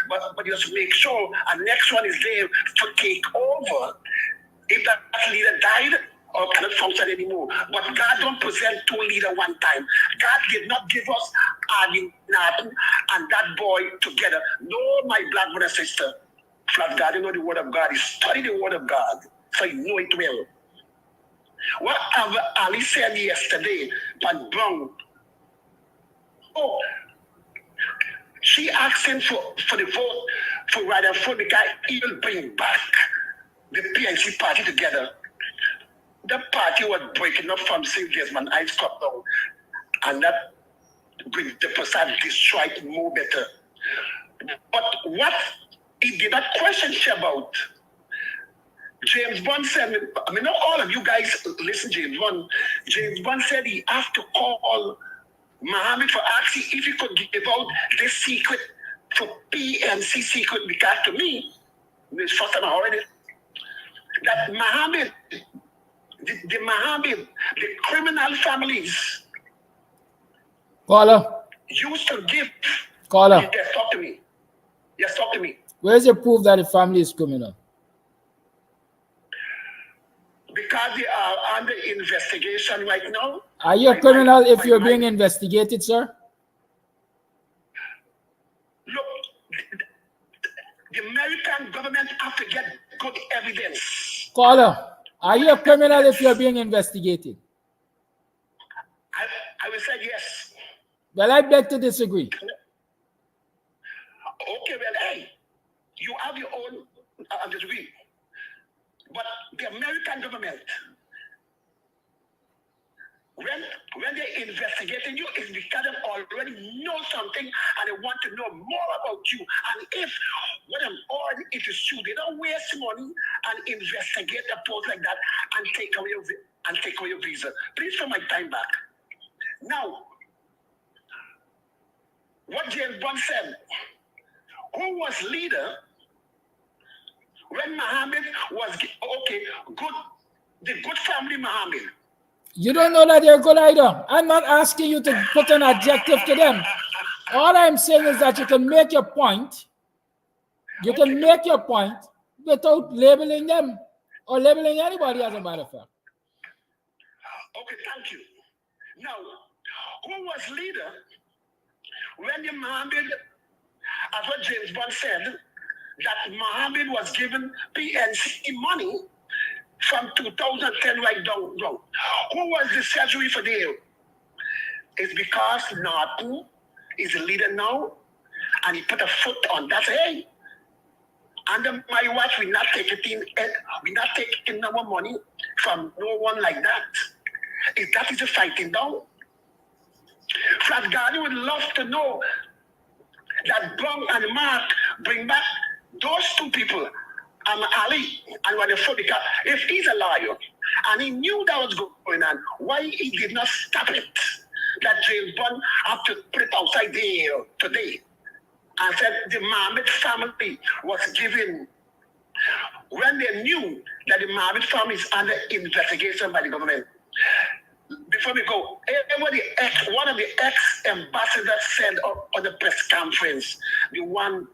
But just make sure a next one is there to take over. If that leader died or cannot function anymore. But God don't present 2 leaders one time. God did not give us Arby Norton and that boy together. No, my black brother and sister. Flat God, you know the word of God. You study the word of God. So you know it well. What Ali said yesterday, but Brown, she asking for the vote for Rutherford because he will bring back the PNC party together. The party was breaking up from St. Desmond Ice Cup down, and that brings the person destroyed more better. But what he did not question about, James Bond said, I mean, not all of you guys listen to James Bond. James Bond said he have to call Mohammed for asking if he could give out this secret for PNC secret, because to me, this first time I heard it, that Mohammed the Mohammed, the criminal families Caller. used to give. Caller. Yes, talk to me. Yes, talk to me. Where's the proof that the family is criminal? Because they are under investigation right now. Are you a criminal if you're being investigated, sir? Look, the American government have to get good evidence. Caller, are you a criminal if you're being investigated? I will say yes. Well, I beg to disagree. Okay, well, hey, you have your own disagree. But the American government, when they're investigating you, it's because they already know something and they want to know more about you. And if it is true, they don't waste money and investigate a post like that and take away your visa. Please put my time back. Now, what James Bond said, who was leader when Mohammed was the good family Mohammed. You don't know that they're good either. I'm not asking you to put an adjective to them. All I'm saying is that you can make your point. You can make your point without labeling them or labeling anybody, as a matter of fact. Okay, thank you. Now, who was leader when the Mohammed, as what James Bond said, that Mohammed was given PNC money from 2010 right down. Who was the Secretary for the It's because Norton is a leader now, and he put a foot on that. Hey, under my watch, we're not taking no more money from no one like that. If that is a fighting down, Fraudulent would love to know that Bong and Mark bring back those two people, Ali and Wadefo, because if he's a lawyer and he knew that was going on, why he did not stop it? That James Bond have to put it outside there today and said the Mohammed family was given when they knew that the Mohammed family is under investigation by the government. Before we go, one of the ex-ambassadors said on the press conference, the one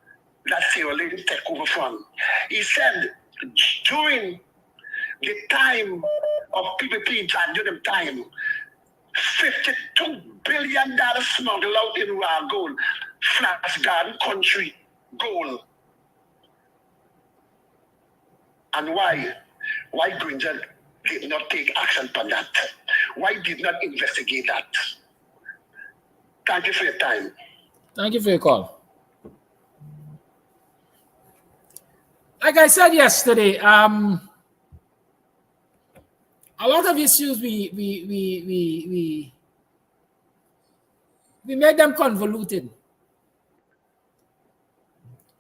that Sierra Leone take over from, he said during the time of PPP, during the time, $52 billion smuggled out in raw gold, Flash Garden country gold. And why Granger did not take action on that? Why did not investigate that? Thank you for your time. Thank you for your call. Like I said yesterday, a lot of issues we make them convoluted,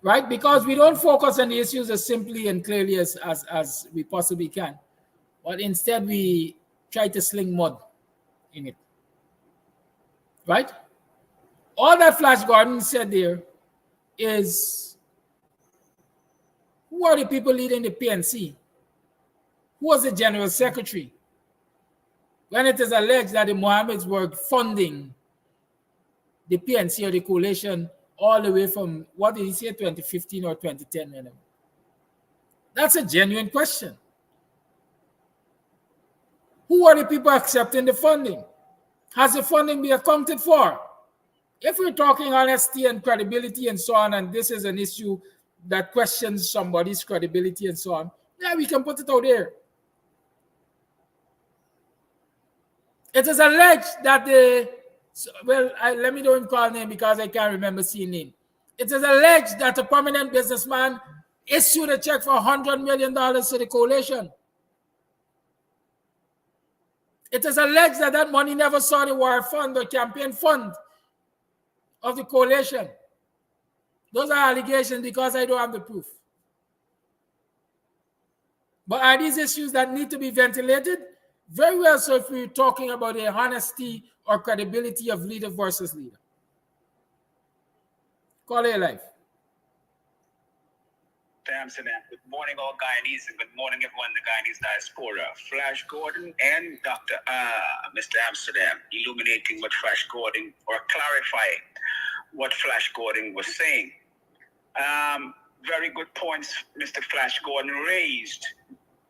right? Because we don't focus on the issues as simply and clearly as we possibly can, but instead we try to sling mud in it, right? All that Flash Gordon said there is, who are the people leading the PNC? Who was the general secretary? When it is alleged that the Mohammeds were funding the PNC or the coalition all the way from, what did he say, 2015 or 2010? That's a genuine question. Who are the people accepting the funding? Has the funding been accounted for? If we're talking honesty and credibility and so on, and this is an issue that questions somebody's credibility and so on, yeah, we can put it out there. It is alleged that let me don't call name because I can't remember seeing name. It is alleged that a prominent businessman issued a check for $100 million to the coalition. It is alleged that that money never saw the war fund or campaign fund of the coalition. Those are allegations because I don't have the proof. But are these issues that need to be ventilated? Very well, so if we're talking about the honesty or credibility of leader versus leader. Call it life. Mr. Amsterdam. Good morning, all Guyanese, and good morning, everyone in the Guyanese diaspora. Flash Gordon and Mr. Amsterdam, illuminating what Flash Gordon, or clarifying what Flash Gordon was saying. Very good points Mr. Flash Gordon raised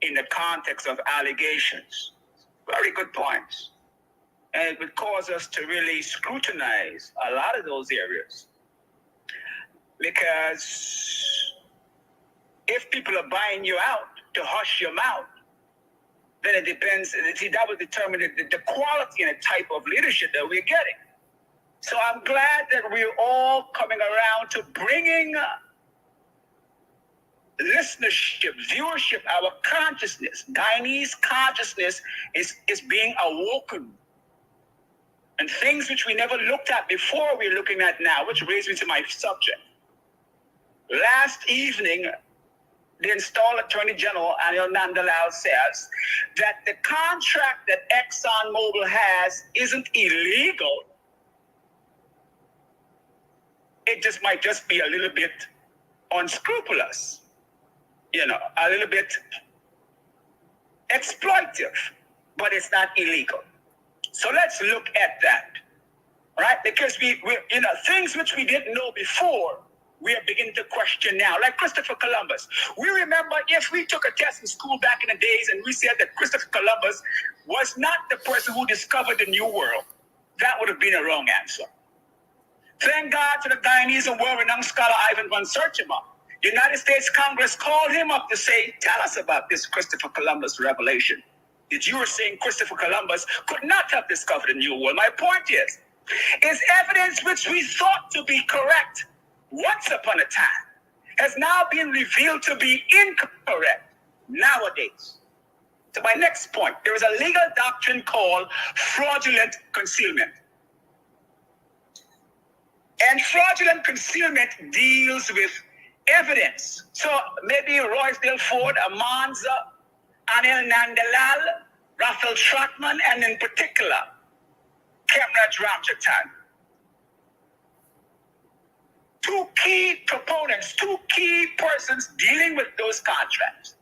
in the context of allegations. Very good points. And it would cause us to really scrutinize a lot of those areas. Because if people are buying you out to hush your mouth, then it depends. See, that would determine the quality and the type of leadership that we're getting. So I'm glad that we're all coming around to bringing listenership, viewership, our consciousness. Guyanese consciousness is being awoken. And things which we never looked at before, we're looking at now, which brings me to my subject. Last evening, the installed Attorney General, Anil Nandalal, says that the contract that ExxonMobil has isn't illegal. It just might just be a little bit unscrupulous, a little bit exploitive, but it's not illegal. So let's look at that, right? Because we things which we didn't know before, we are beginning to question now. Like Christopher Columbus. We remember if we took a test in school back in the days and we said that Christopher Columbus was not the person who discovered the New World, that would have been a wrong answer. Thank God to the Guyanese and world-renowned scholar Ivan von Sertima. The United States Congress called him up to say, tell us about this Christopher Columbus revelation. That you were saying Christopher Columbus could not have discovered the New World. My point is evidence which we thought to be correct once upon a time has now been revealed to be incorrect nowadays. To my next point, there is a legal doctrine called fraudulent concealment. And fraudulent concealment deals with evidence. So maybe Roysdale Ford, Amanza, Anil Nandalal, Raphael Trotman, and in particular, Kemraj Ramchatan. Two key proponents, two key persons dealing with those contracts.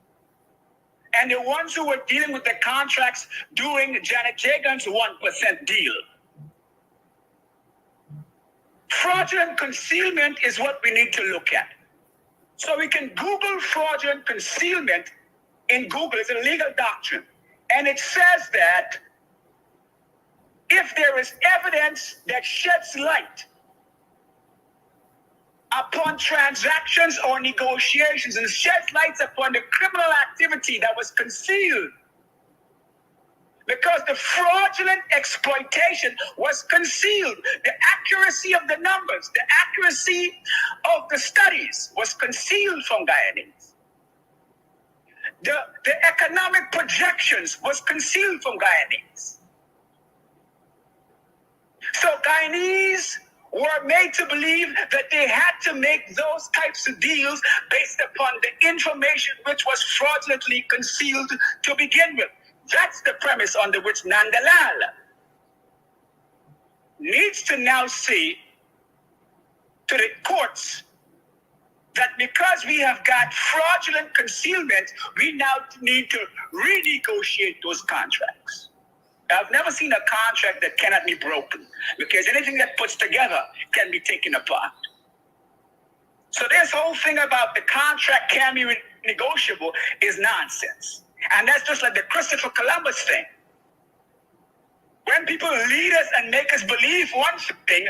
And the ones who were dealing with the contracts during Janet Jagan's 1% deal. Fraudulent concealment is what we need to look at. So we can Google fraudulent concealment in Google. It's a legal doctrine. And it says that if there is evidence that sheds light upon transactions or negotiations and sheds light upon the criminal activity that was concealed, because the fraudulent exploitation was concealed. The accuracy of the numbers, the accuracy of the studies was concealed from Guyanese. The economic projections was concealed from Guyanese. So Guyanese were made to believe that they had to make those types of deals based upon the information which was fraudulently concealed to begin with. That's the premise under which Nandalal needs to now say to the courts that because we have got fraudulent concealment, we now need to renegotiate those contracts. I've never seen a contract that cannot be broken, because anything that puts together can be taken apart. So this whole thing about the contract can be negotiable is nonsense. And that's just like the Christopher Columbus thing. When people lead us and make us believe one thing,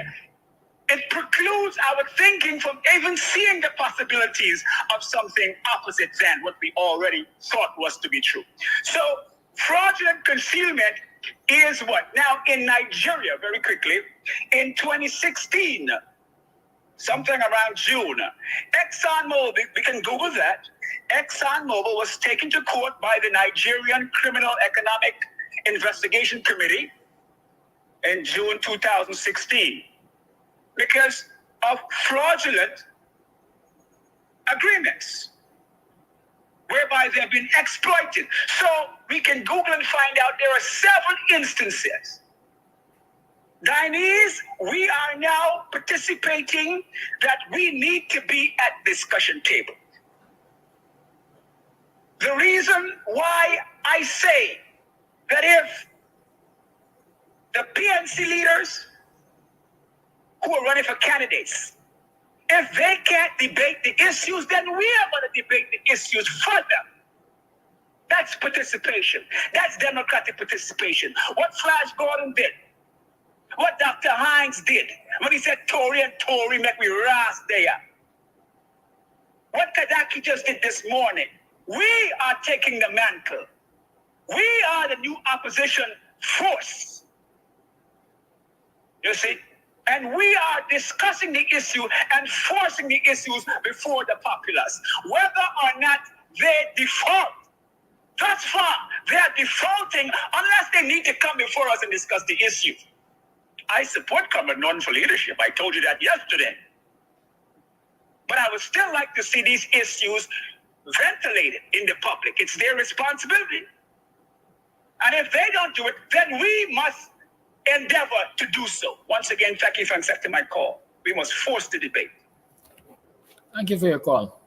it precludes our thinking from even seeing the possibilities of something opposite than what we already thought was to be true. So fraudulent concealment is what? Now in Nigeria, very quickly, in 2016, something around June, ExxonMobil, we can Google that, ExxonMobil was taken to court by the Nigerian Criminal Economic Investigation Committee in June 2016 because of fraudulent agreements whereby they've been exploited. So we can Google and find out there are several instances. Guyanese, we are now participating that we need to be at discussion table. The reason why I say that if the PNC leaders who are running for candidates, if they can't debate the issues, then we are going to debate the issues for them. That's participation. That's democratic participation. What Flash Gordon did, what Dr. Hines did, when he said Tory and Tory make me ras there. What Kadaki just did this morning. We are taking the mantle. We are the new opposition force. You see? And we are discussing the issue and forcing the issues before the populace, whether or not they default. Thus far, they are defaulting unless they need to come before us and discuss the issue. I support Comrade Norton for leadership. I told you that yesterday. But I would still like to see these issues ventilated in the public. It's their responsibility. And if they don't do it, then we must endeavor to do so. Once again, thank you for accepting my call. We must force the debate. Thank you for your call.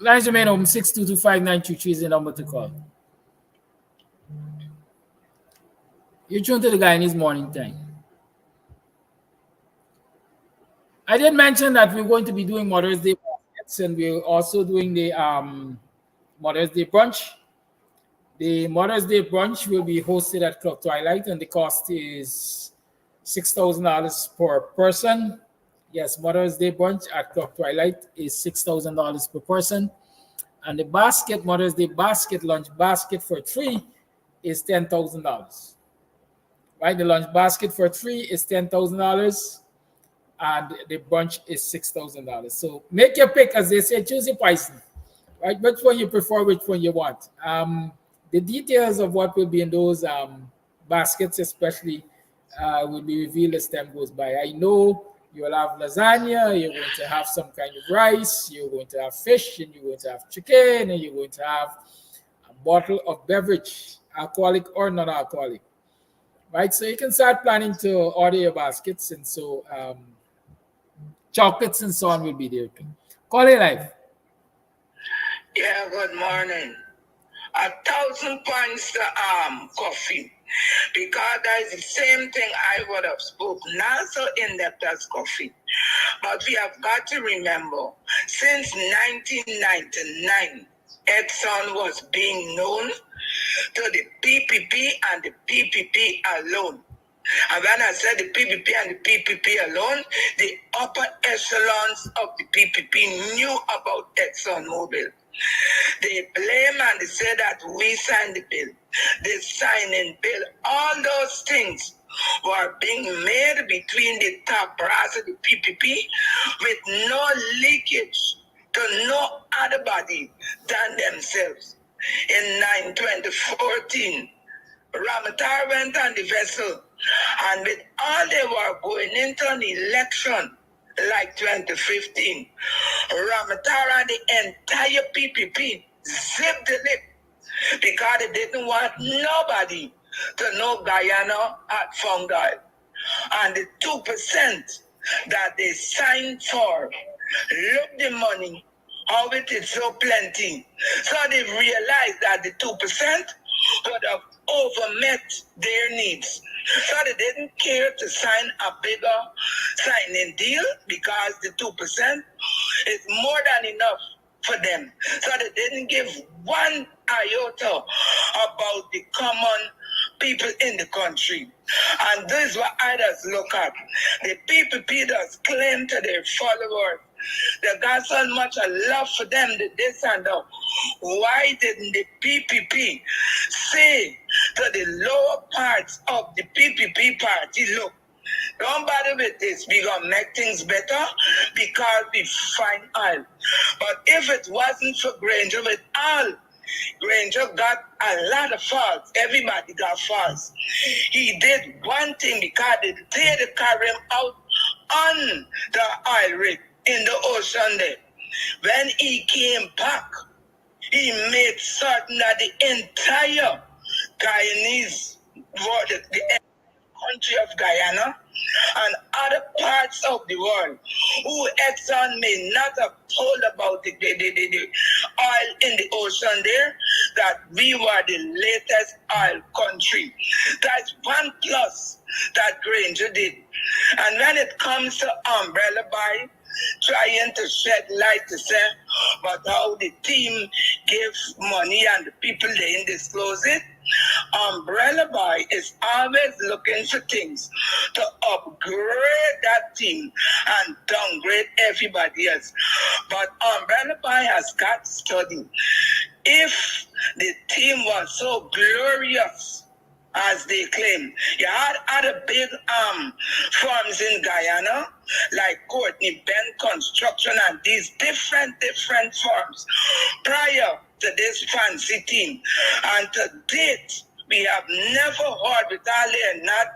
Lines remain open. 6225923 is the number to call. You're tuned to the Guyanese Morning Time. I did mention that we're going to be doing Mother's Day baskets, and we're also doing the Mother's Day brunch. The Mother's Day brunch will be hosted at Club Twilight, and the cost is $6,000 per person. Yes, Mother's Day brunch at Club Twilight is $6,000 per person. And the basket, Mother's Day basket, lunch basket for three is $10,000. Right? The lunch basket for three is $10,000. And the brunch is $6,000. So make your pick, as they say, choose your poison. Right? Which one you prefer, which one you want. The details of what will be in those baskets, especially, will be revealed as time goes by. I know you'll have lasagna, you're going to have some kind of rice, you're going to have fish, and you're going to have chicken, and you're going to have a bottle of beverage, alcoholic or non-alcoholic. Right? So you can start planning to order your baskets, and so chocolates and so on will be there too. Call it live. Yeah, good morning. 1,000 points to coffee, because that is the same thing I would have spoken, not so in-depth as coffee. But we have got to remember, since 1999, Exxon was being known to the PPP and the PPP alone. And when I said the PPP and the PPP alone, the upper echelons of the PPP knew about ExxonMobil. They blame and they say that we signed the bill. They signed in bill. All those things were being made between the top brass of the PPP with no leakage to no other body than themselves. In 2014, Ramatar went on the vessel, and with all they were going into an election like 2015, Ramatar and the entire PPP zipped the lip because they didn't want nobody to know Guyana had found oil. And the 2% that they signed for, look the money, how it is so plenty. So they realized that the 2% would have overmet their needs. So they didn't care to sign a bigger signing deal because the 2% is more than enough for them. So they didn't give one iota about the common people in the country. And this is what others look at. The PPP does claim to their followers. They got so much love for them, the this and that. Why didn't the PPP say to the lower parts of the PPP party, look, don't bother with this, we're going to make things better because we find oil. But if it wasn't for Granger, with all, Granger got a lot of faults. Everybody got faults. He did one thing because they did carry him out on the oil rig in the ocean there. When he came back, he made certain that the entire Guyanese, the country of Guyana and other parts of the world who Exxon may not have told about the oil in the ocean there, that we were the latest oil country. That's one plus that Granger did. And when it comes to umbrella buy, trying to shed light to say but how the team gives money and the people they didn't disclose it, umbrella buy is always looking for things to upgrade that team and downgrade everybody else. But umbrella buy has got study. If the team was so glorious as they claim, you had other big firms in Guyana like Courtney Ben Construction and these different firms prior to this fancy team. And to date, we have never heard, with all they are not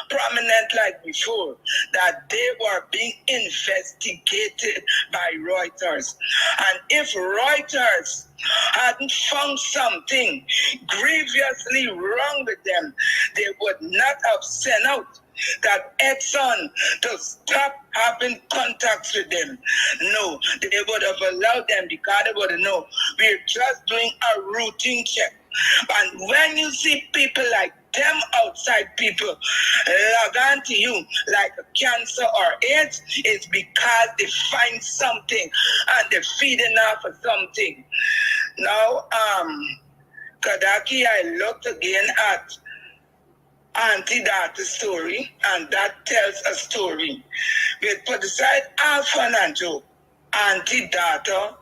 prominent like before, that they were being investigated by Reuters. And if Reuters hadn't found something grievously wrong with them, they would not have sent out that Exxon to stop having contacts with them. No, they would have allowed them because they would have known we're just doing a routine check. And when you see people like them outside people log on to you like a cancer or AIDS, it's because they find something and they're feeding off of something. Now, Kadaki, I looked again at anti-data story, and that tells a story. But put aside all fun and joke, anti-data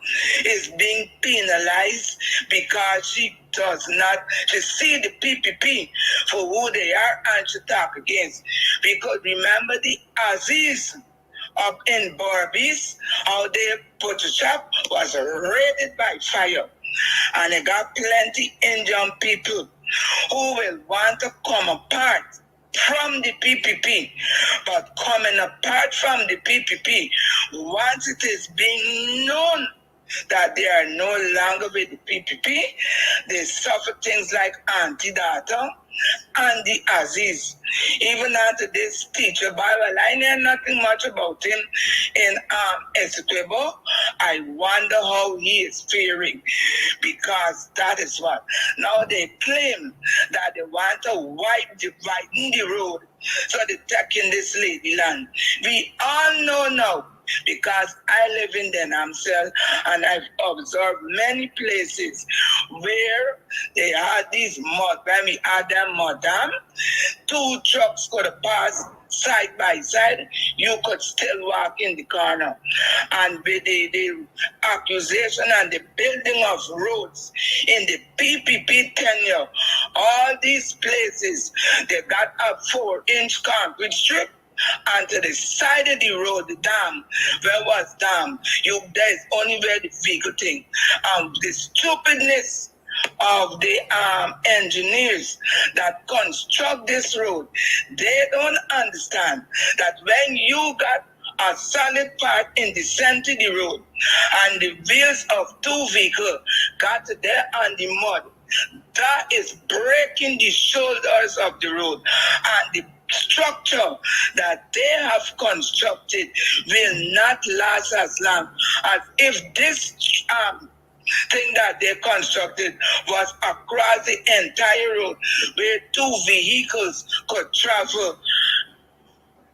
is being penalized because she see the PPP for who they are and she talk against. Because remember the Aziz up in Barbies, how they put the shop was raided by fire. And they got plenty Indian people who will want to come apart from the PPP. But coming apart from the PPP, once it is being known that they are no longer with the PPP, they suffer things like anti-data and the Aziz. Even after this teacher, Bible, I know nothing much about him in Essequibo. I wonder how he is faring, because that is what. Now they claim that they want to widen the road so they're taking this lady land. We all know now, because I live in Denamsel and I've observed many places where they had these mud, when we had them mudam, 2 trucks could pass side by side, you could still walk in the corner. And with the accusation and the building of roads in the PPP tenure, all these places, they got a 4-inch concrete strip. And to the side of the road, the dam, where was dam, there's only where the vehicle thing. The stupidness of the engineers that construct this road, they don't understand that when you got a solid part in the center of the road and the wheels of 2 vehicles got there on the mud, that is breaking the shoulders of the road, and the structure that they have constructed will not last as long as if this thing that they constructed was across the entire road where 2 vehicles could travel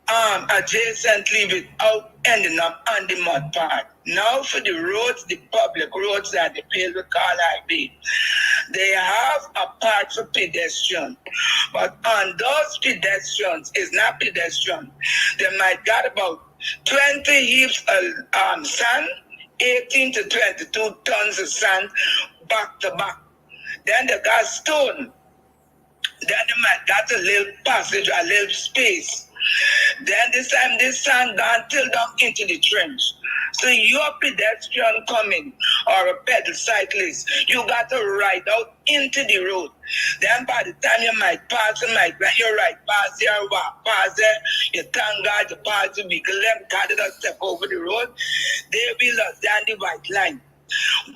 adjacently without ending up on the mud part. Now for the roads, the public roads that they pay with call highway, they have a part for pedestrian. But on those pedestrians, it's not pedestrian. They might got about 20 heaps of sand, 18 to 22 tons of sand back to back. Then they got stone. Then they might got a little passage, a little space. Then this time this sand gone till down into the trench. So you're a pedestrian coming or a pedal cyclist, you got to ride out into the road. Then by the time you might pass, you might you ride past there, walk past there, you thank God you pass the vehicle, them got it step over the road, they will have done the white line.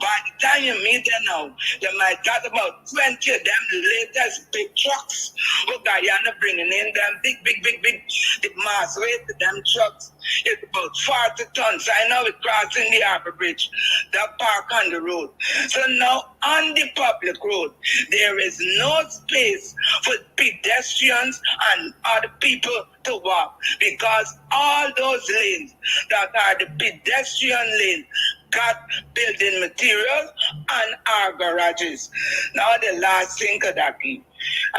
By the time you meet them now, they might got about 20 of them latest big trucks. Who Guyana bringing in them big, the mass weight of them trucks. It's about 40 tons. I know it's crossing the Harbour Bridge. That park on the road. So now on the public road, there is no space for pedestrians and other people to walk because all those lanes that are the pedestrian lane got building materials and our garages. Now the last thing, Kadaki.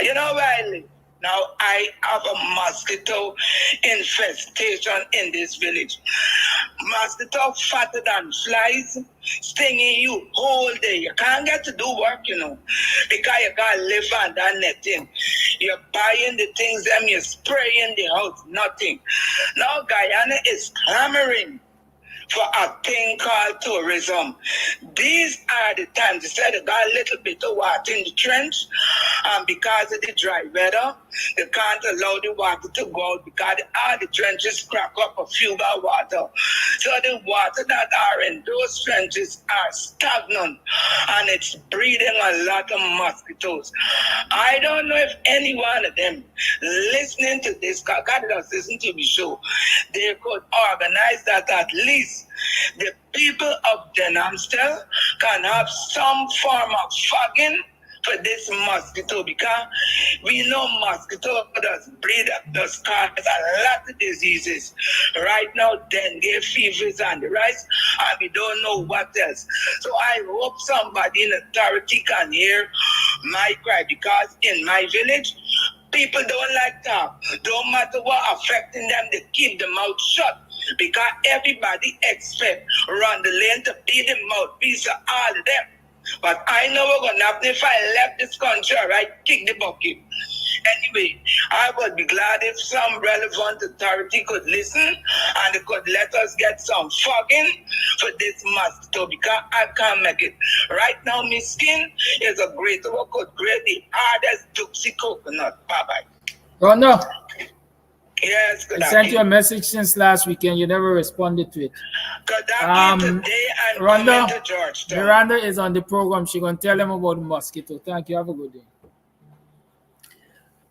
You know where I live? Now I have a mosquito infestation in this village. Mosquito fatter than flies, stinging you all day. You can't get to do work, you know, because you can't live under netting. You're buying the things, them you're spraying the house, nothing. Now Guyana is clamoring for a thing called tourism. These are the times, they said they got a little bit of water in the trench, and because of the dry weather, they can't allow the water to go out because all the trenches crack up a few bar water. So the water that are in those trenches are stagnant, and it's breeding a lot of mosquitoes. I don't know if any one of them listening to this, God does listen to the show, they could organize that at least the people of Denhamstel can have some form of fogging for this mosquito because we know mosquito does breed, does cause a lot of diseases. Right now, dengue fevers and the rest, and we don't know what else. So I hope somebody in authority can hear my cry because in my village, people don't like talk. Don't matter what affecting them, they keep the mouth shut. Because everybody expect run the lane to be the mouthpiece of all of them. But I know what's going to happen if I left this country, right? Kick the bucket. Anyway, I would be glad if some relevant authority could listen and they could let us get some fogging for this mosquito because I can't make it. Right now, my skin is a great what could grade the hardest Duxie coconut. Bye-bye. Oh, no. Yes, good I sent you a message since last weekend. You never responded to it. Rhonda, Miranda is on the program. She's going to tell them about the mosquito. Thank you. Have a good day.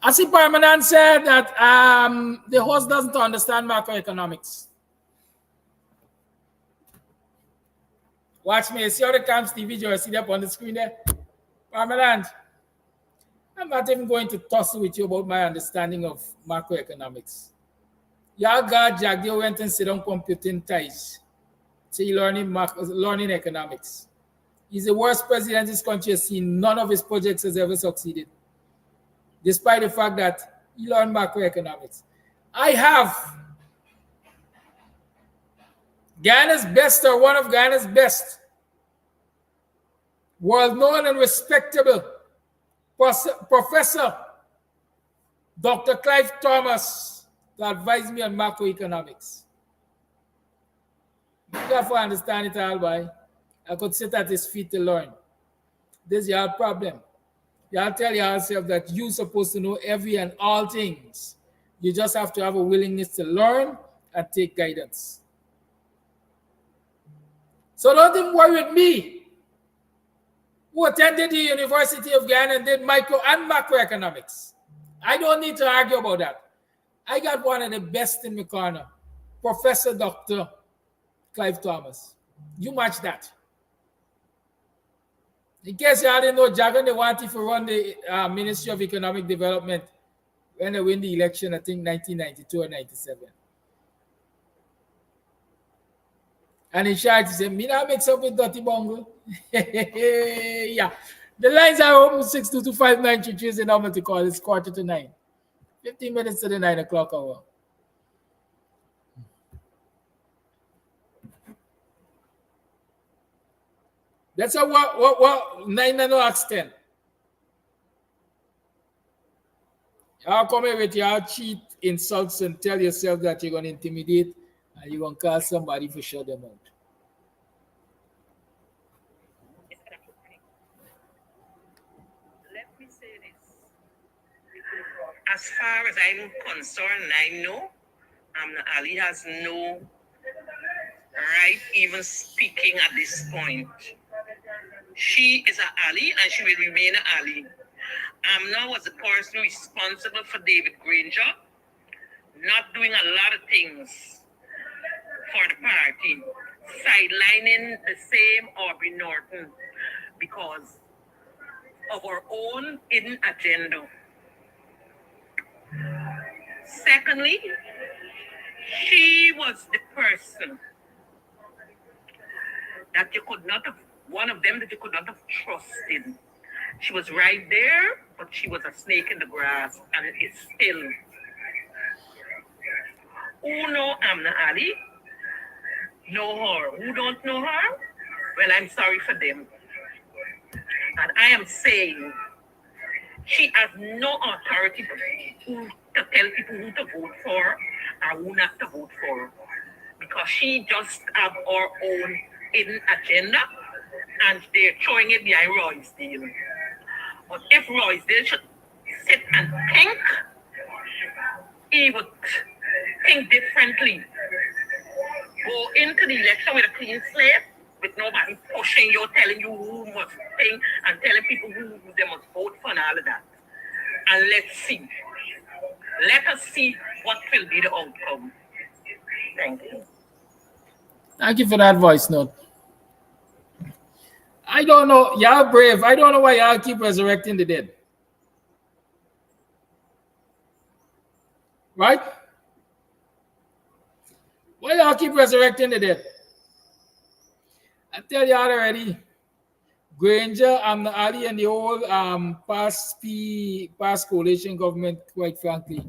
Asi Parmanan said that the host doesn't understand macroeconomics. Watch me. See how the Camps TV you see up on the screen there? Parmanan, I'm not even going to tussle with you about my understanding of macroeconomics. Your guy Jack, they went and sit on computing ties. See, learning economics. He's the worst president this country has seen. None of his projects has ever succeeded. Despite the fact that he learned macroeconomics. I have Guyana's best or one of Guyana's best, world-known and respectable Professor Dr. Clive Thomas to advise me on macroeconomics. You have to understand it all, boy. I could sit at his feet to learn. This is your problem. Y'all tell yourself that you're supposed to know every and all things. You just have to have a willingness to learn and take guidance. So don't even worry with me, who attended the University of Guyana and did micro and macroeconomics. I don't need to argue about that. I got one of the best in my corner, Professor Dr. Clive Thomas. You match that. In case you didn't know, Jagan, they wanted to run the Ministry of Economic Development when they win the election, I think 1992 or 97. And in short, he said, me not mix up with Dirty Bongo. Yeah. The lines are open 6225933 is the number to call. It's 8:45. 15 minutes to the 9 o'clock hour. That's a what 9 and no 10. Y'all come here with your cheat insults and tell yourself that you're going to intimidate and you're going to call somebody for shut them out. Let me say this. As far as I'm concerned, I know Ali has no right even speaking at this point. She is an ally and she will remain an ally. Now as the person responsible for David Granger, not doing a lot of things for the party, sidelining the same Aubrey Norton because of our own hidden agenda. Secondly, she was the person that you could not have, one of them that you could not have trusted. She was right there, but she was a snake in the grass, and it is still. Who know Amna Ali? Know her. Who don't know her? Well, I'm sorry for them. And I am saying she has no authority to tell people who to vote for or who not to vote for. Because she just have her own hidden agenda and they're throwing it behind Roysdale. But if Roysdale should sit and think, he would think differently. Go into the election with a clean slate, with nobody pushing you, telling you who must think, and telling people who they must vote for and all of that. And let's see. Let us see what will be the outcome. Thank you. Thank you for that voice note. I don't know. Y'all brave. I don't know why y'all keep resurrecting the dead. Right? Why y'all keep resurrecting the dead? I tell y'all already. Granger, the Ali, and the whole past coalition government, quite frankly.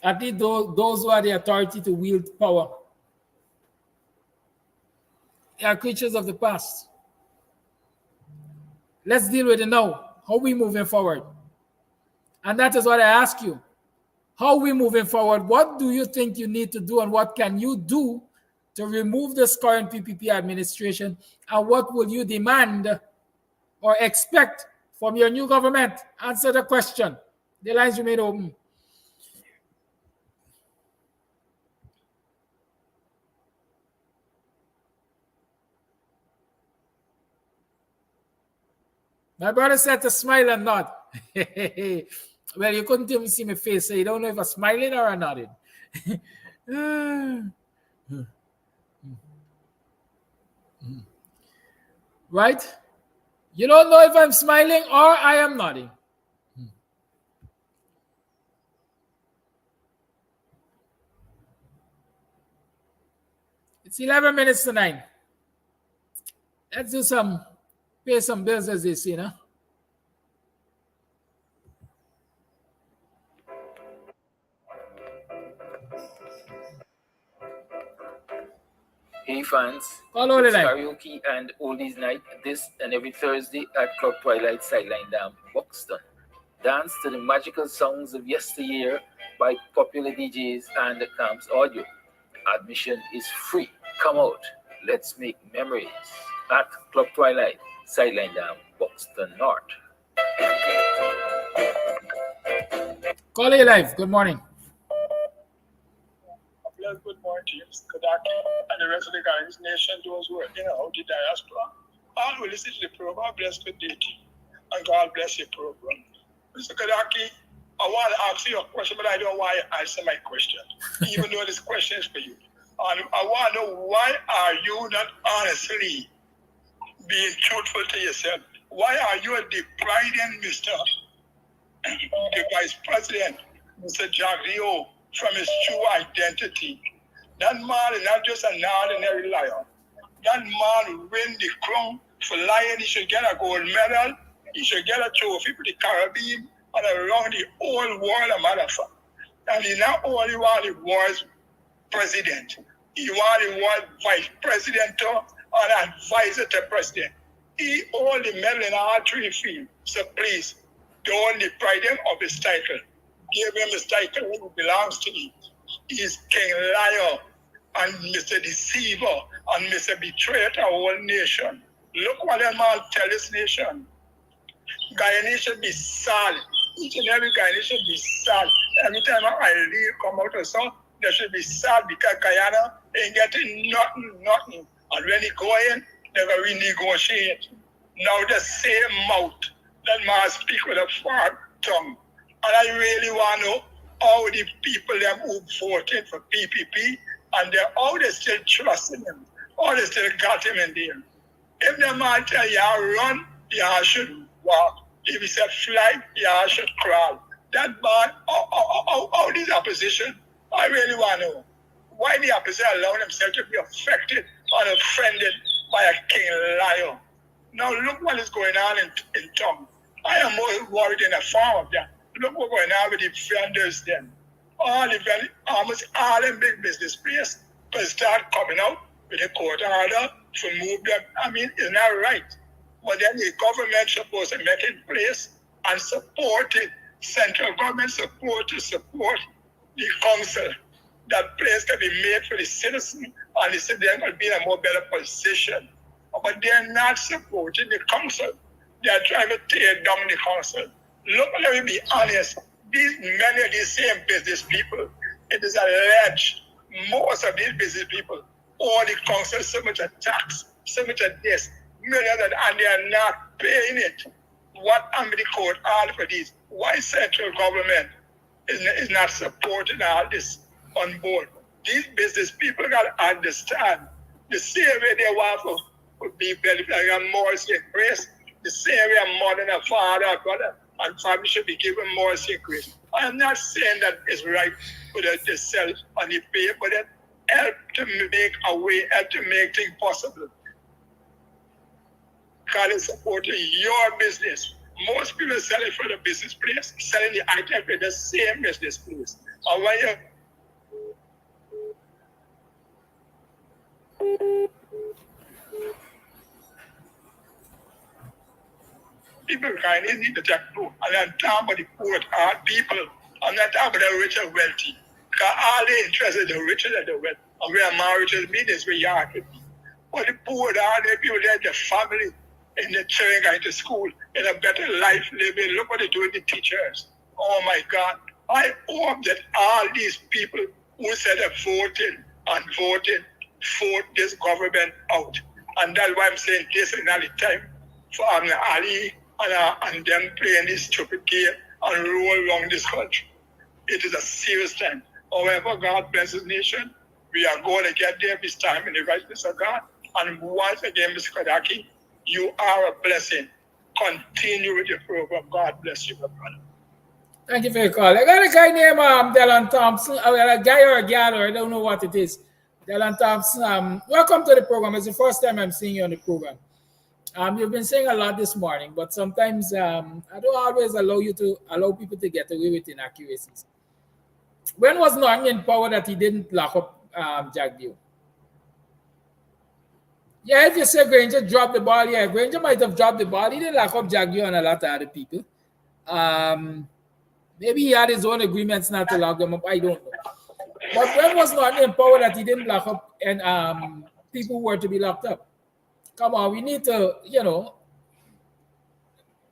At least those who are the authority to wield power. They are creatures of the past. Let's deal with it now. How are we moving forward? And that is what I ask you. How are we moving forward? What do you think you need to do and what can you do to remove this current PPP administration? And what will you demand or expect from your new government? Answer the question. The lines remain open. My brother said to smile and nod. Well, you couldn't even see my face, so you don't know if I'm smiling or I'm nodding. Right? You don't know if I'm smiling or I am nodding. It's 11 minutes to 9. Let's do pay some bills as they say, you know? Hey fans, Follow the it's line. karaoke and oldies night this and every Thursday at Club Twilight Sideline Dam, Buxton. Dance to the magical songs of yesteryear by popular DJs and the Camps Audio. Admission is free. Come out. Let's make memories at Club Twilight Sideline Dam, Buxton North. Call it live. Good morning. Good morning to you, Mr. Kadaki, and the rest of the Guyanese nation, those who are out the diaspora. All will listen to the program. Bless good day to you, and God bless your program. Mr. Kadaki, I want to ask you a question, but I don't want to answer my question, even though this question is for you. And I want to know, why are you not honestly being truthful to yourself? Why are you depriving Mr. the Vice President, Mr. Jack Rio, from his true identity? That man is not just an ordinary liar. That man win the crown for lying. He should get a gold medal. He should get a trophy for the Caribbean and around the whole world, a matter of fact. And he not only want the world's president, he want the world vice president and advisor to president. He hold the medal in all three fields. So please, don't deprive him of his title. Give him his title who belongs to him. He is King Liar and Mr. Deceiver and Mr. Betrayer to our whole nation. Look what that man tell this nation. Guyanese should be sad. Each and every Guyanese should be sad. Every time I leave, come out of some, They should be sad because Guyana ain't getting nothing. And when they go in, they're going to renegotiate. Now the same mouth that man speak with a far tongue. And I really want to know how the people them who voted for PPP and how they still trusting him, how they still got him in there. If the man tell you run, you should walk. If he said fly, you should crawl. That man, how this opposition, I really want to know why the opposition allowed themselves to be affected or offended by a king liar. Now look what is going on in town. I am more worried in the farm of that. Look what's going on with the vendors then. Almost all the big business places will start coming out with a court order to move them. I mean, it's not right. But then the government supposed to make it in place and support it. Central government support the council. That place can be made for the citizen and the citizen will be in a more better position. But they're not supporting the council. They're trying to tear down the council. Look, let me be honest. Many of these same business people, it is alleged most of these business people owe the council so much a tax, so much a this, millions, and they are not paying it. What am the court all for this? Why central government is not supporting all this on board? These business people got to understand the same way they want to be benefited and more grace, the same way a mother and a father, a brother, and family should be given more grace. I am not saying that it's right for the self and the pay, but it help to make a way, help to make things possible. Because it's supporting your business. Most people selling for the business place, selling the item for the same business place. And when you people kind of need to take too. And I'm talking about the poor hard people. I'm not talking about the rich and wealthy. Because all they interested in the rich and the wealthy. And where marriage is be, that's where you are to be. But the poor, all the people there, the family, and the children going to school, in a better life living. Look what they do with the teachers. Oh my God. I hope that all these people who said they're voting, vote this government out. And that's why I'm saying this is not the time for Ali and them playing this stupid game and roll along this country. It is a serious time. However, God bless His nation. We are going to get there this time in the righteousness of God. And once again, Mr. Kadaki, you are a blessing. Continue with your program. God bless you, my brother. Thank you for your call. I got a guy named Dylan Thompson. A guy or a gal, or I don't know what it is. Dylan Thompson, welcome to the program. It's the first time I'm seeing you on the program. You've been saying a lot this morning, but sometimes I don't always allow people to get away with inaccuracies. When was Morninng in power that he didn't lock up Jack Dew? Yeah, if you say Granger dropped the ball, yeah, Granger might have dropped the ball. He didn't lock up Jack Dew and a lot of other people. Maybe he had his own agreements not to lock them up. I don't know. But when was Morninng in power that he didn't lock up and people were to be locked up? Come on, we need to,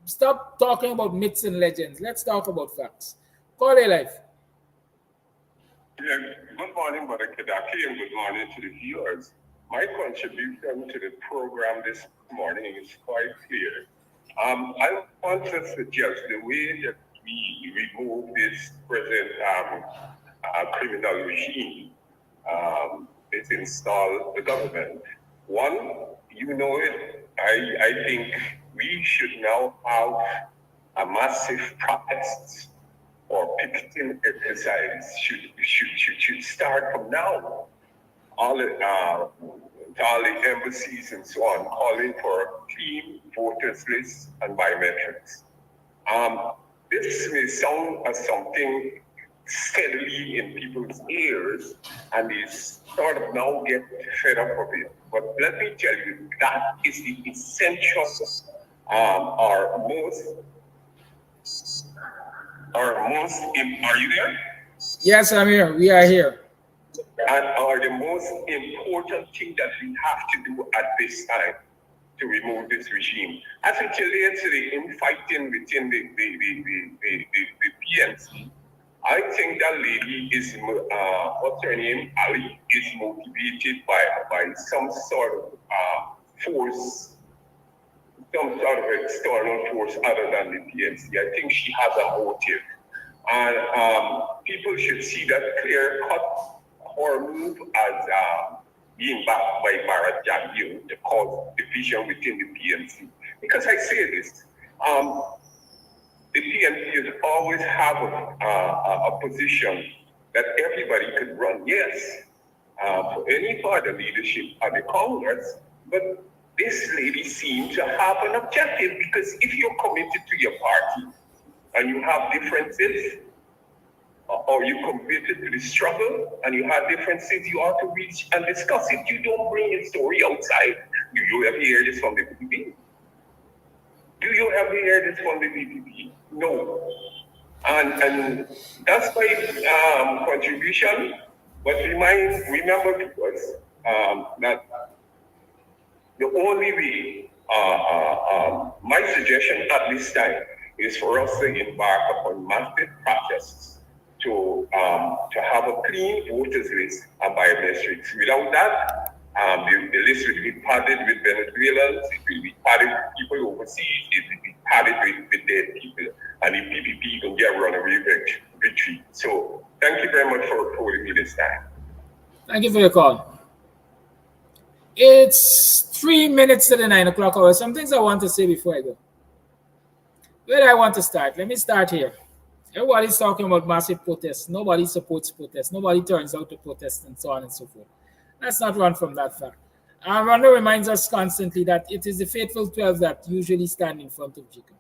stop talking about myths and legends. Let's talk about facts. Call it life. Yeah, good morning, Brother Kadaki, and good morning to the viewers. My contribution to the program this morning is quite clear. I want to suggest the way that we remove this present criminal regime is install the government. One, I think we should now have a massive protest or picketing exercise should start from now. All the embassies and so on calling for clean voters lists and biometrics. This may sound as something steadily in people's ears, and they sort of now get fed up of it. But let me tell you, that is the essential, are you there? Yes, I'm here. We are here. And are the most important thing that we have to do at this time to remove this regime. As it relates to the infighting within the PNC, I think that lady is, what's her name, Ali, is motivated by some sort of force, some sort of external force other than the PNC. I think she has a motive. And people should see that clear cut or move as being backed by Bharat Jagdeo to cause division within the PNC. Because I say this, the PNC has always have a position that everybody could run, yes, for any further leadership of the Congress, but this lady seems to have an objective, because if you're committed to your party and you have differences, or you're committed to the struggle and you have differences, you ought to reach and discuss it. You don't bring your story outside. Do you ever hear this from the PPP? Do you ever hear this from the PPP? No. And that's my contribution. But remember to us that the only way, my suggestion at this time is for us to embark upon massive protests to have a clean voters list and biometrics. Without that, the list will be padded with Venezuelans, it will be padded with people overseas, it will be padded with dead people, and the PPP can get runaway victory. So thank you very much for holding me this time. Thank you for your call. It's 3 minutes to the 9 o'clock hour. Some things I want to say before I go. Where do I want to start? Let me start here. Everybody's talking about massive protests. Nobody supports protests. Nobody turns out to protest and so on and so forth. Let's not run from that fact. Rhonda reminds us constantly that it is the faithful 12 that usually stand in front of Jacob.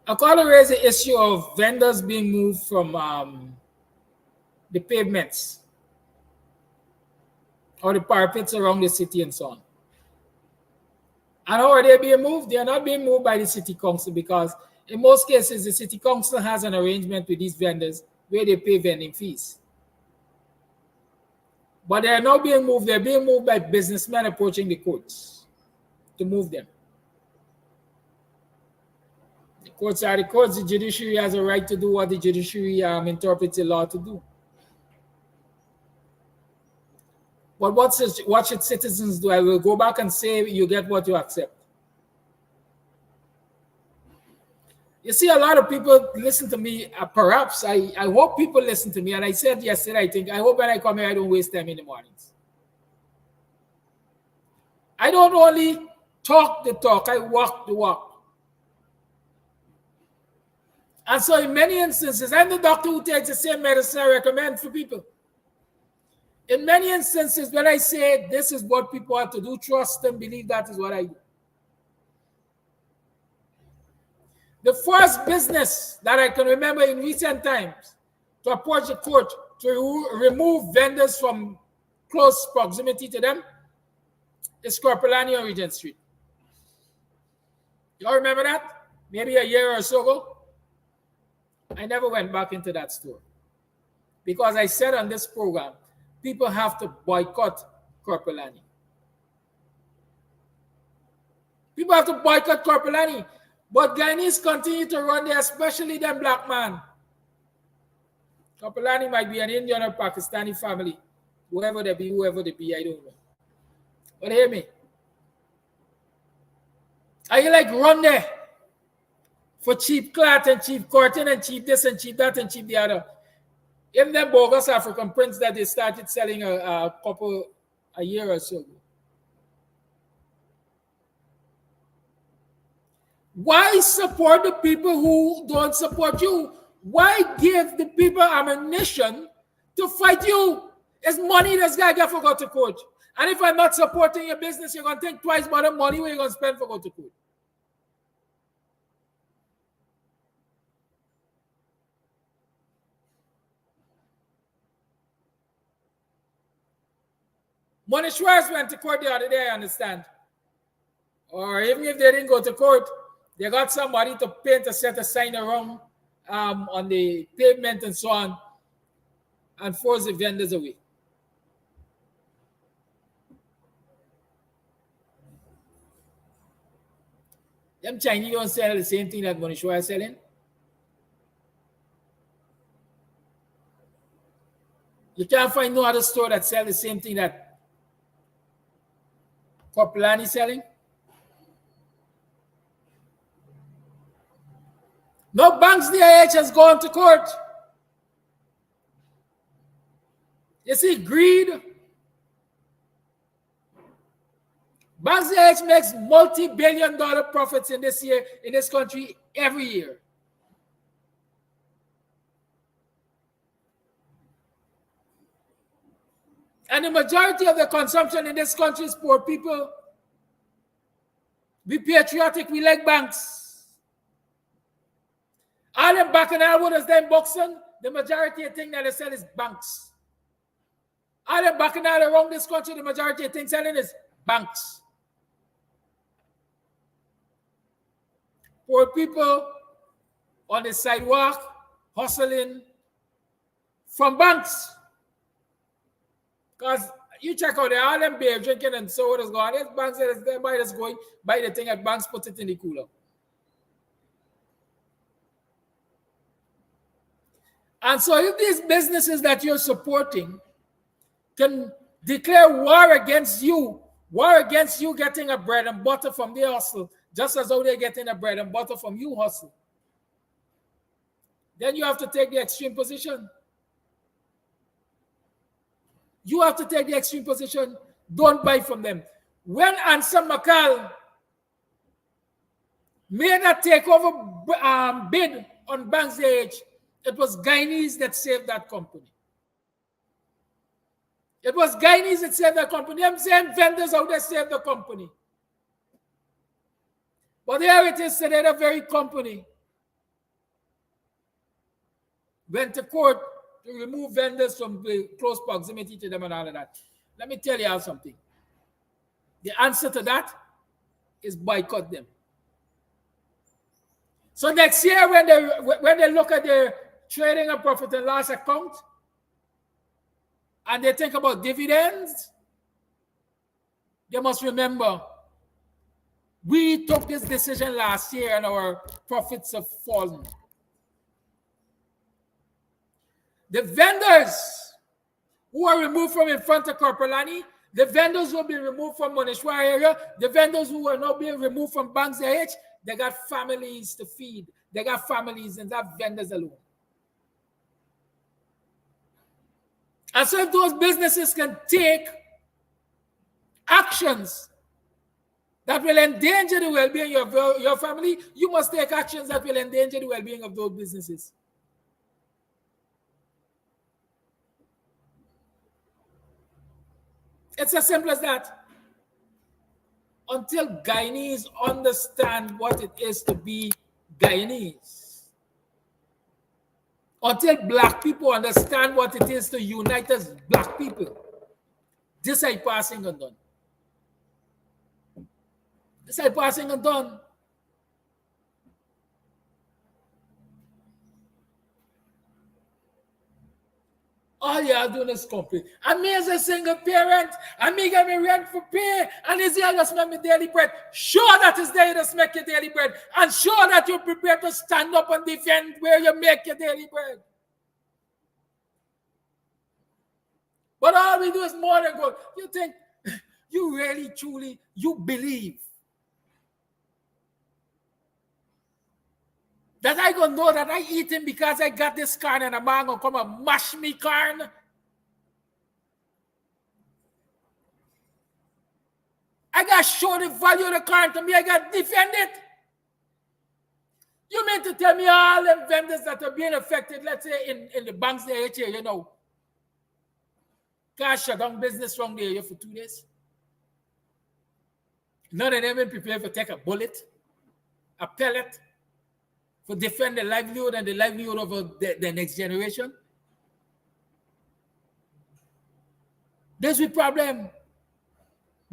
I call to raise the issue of vendors being moved from the pavements or the parapets around the city and so on. And how are they being moved? They are not being moved by the city council, because in most cases, the city council has an arrangement with these vendors where they pay vending fees. But they are not being moved. They're being moved by businessmen approaching the courts to move them. The courts are the courts. The judiciary has a right to do what the judiciary interprets the law to do. But what should citizens do? I will go back and say you get what you accept. You see, a lot of people listen to me. Perhaps I hope people listen to me. And I said yesterday, I hope when I come here, I don't waste time in the mornings. I don't only talk the talk, I walk the walk. And so in many instances, I'm the doctor who takes the same medicine I recommend for people. In many instances, when I say this is what people have to do, trust and believe that is what I do. The first business that I can remember in recent times to approach the court to remove vendors from close proximity to them is Corpolani on Regent Street. You all remember that? Maybe a year or so ago. I never went back into that store because I said on this program, people have to boycott Corpolani. People have to boycott Corpolani. But Guyanese continue to run there, especially them black man. Corpolani might be an Indian or Pakistani family. Whoever they be, I don't know. But hear me. Are you like run there for cheap cloth and cheap curtain and cheap this and cheap that and cheap the other? Even them bogus African prints that they started selling a year or so ago. Why support the people who don't support you? Why give the people ammunition to fight you? It's money this guy got for go to court. And if I'm not supporting your business, you're going to think twice about the money where you're going to spend for go to court. Morninng Schwartz went to court the other day, I understand. Or even if they didn't go to court, they got somebody to paint a set of sign around on the pavement and so on and force the vendors away. Them Chinese don't sell the same thing that Morninng Schwartz is selling. You can't find no other store that sells the same thing that Copland is selling. No banks DIH has gone to court. You see, greed. Banks DIH makes multi-billion-dollar profits in this country every year. And the majority of the consumption in this country is poor people. Be patriotic, we like banks. All them bacchanal owners, them Buxton, the majority of things that they sell is banks. All them bacchanal around this country, the majority of things selling is banks. Poor people on the sidewalk hustling from banks. Because you check out there, all them beer drinking and sodas going. There's banks that everybody that's going, buy the thing at banks, put it in the cooler. And so if these businesses that you're supporting can declare war against you getting a bread and butter from their hustle, just as though they're getting a bread and butter from you hustle, then you have to take the extreme position. You have to take the extreme position. Don't buy from them. When Anson McCall made a takeover bid on Banks DH, it was Guyanese that saved that company. It was Guyanese that saved that company. I'm saying vendors out there saved the company. But here it is today, the very company went to court to remove vendors from the close proximity to them and all of that. Let me tell you all something. The answer to that is boycott them. So next year, when they look at their trading and profit and loss account, and they think about dividends, they must remember, we took this decision last year and our profits have fallen. The vendors who are removed from in front of Corporalani, the vendors who will be removed from Moneshwar area, the vendors who are not being removed from Banks DH, they got families to feed. They got families and not vendors alone. And so if those businesses can take actions that will endanger the well-being of your family, you must take actions that will endanger the well-being of those businesses. It's as simple as that. Until Guyanese understand what it is to be Guyanese, until black people understand what it is to unite as black people, this ain't passing undone. This ain't passing undone. All y'all doing is complain. And me as a single parent, and me get me rent for pay, and is here just make me daily bread. Sure that is there to make your daily bread, and sure that you're prepared to stand up and defend where you make your daily bread. But all we do is more than good. You think, you really, truly, you believe that I gonna know that I eat him because I got this corn and a man gonna come and mash me corn? I gotta show the value of the corn to me. I gotta defend it. You mean to tell me all them vendors that are being affected, let's say in the Banks DH here, you know, can't shut down business from there for 2 days? None of them been prepared to take a bullet, a pellet, for defend the livelihood and the livelihood of the next generation? There's a problem.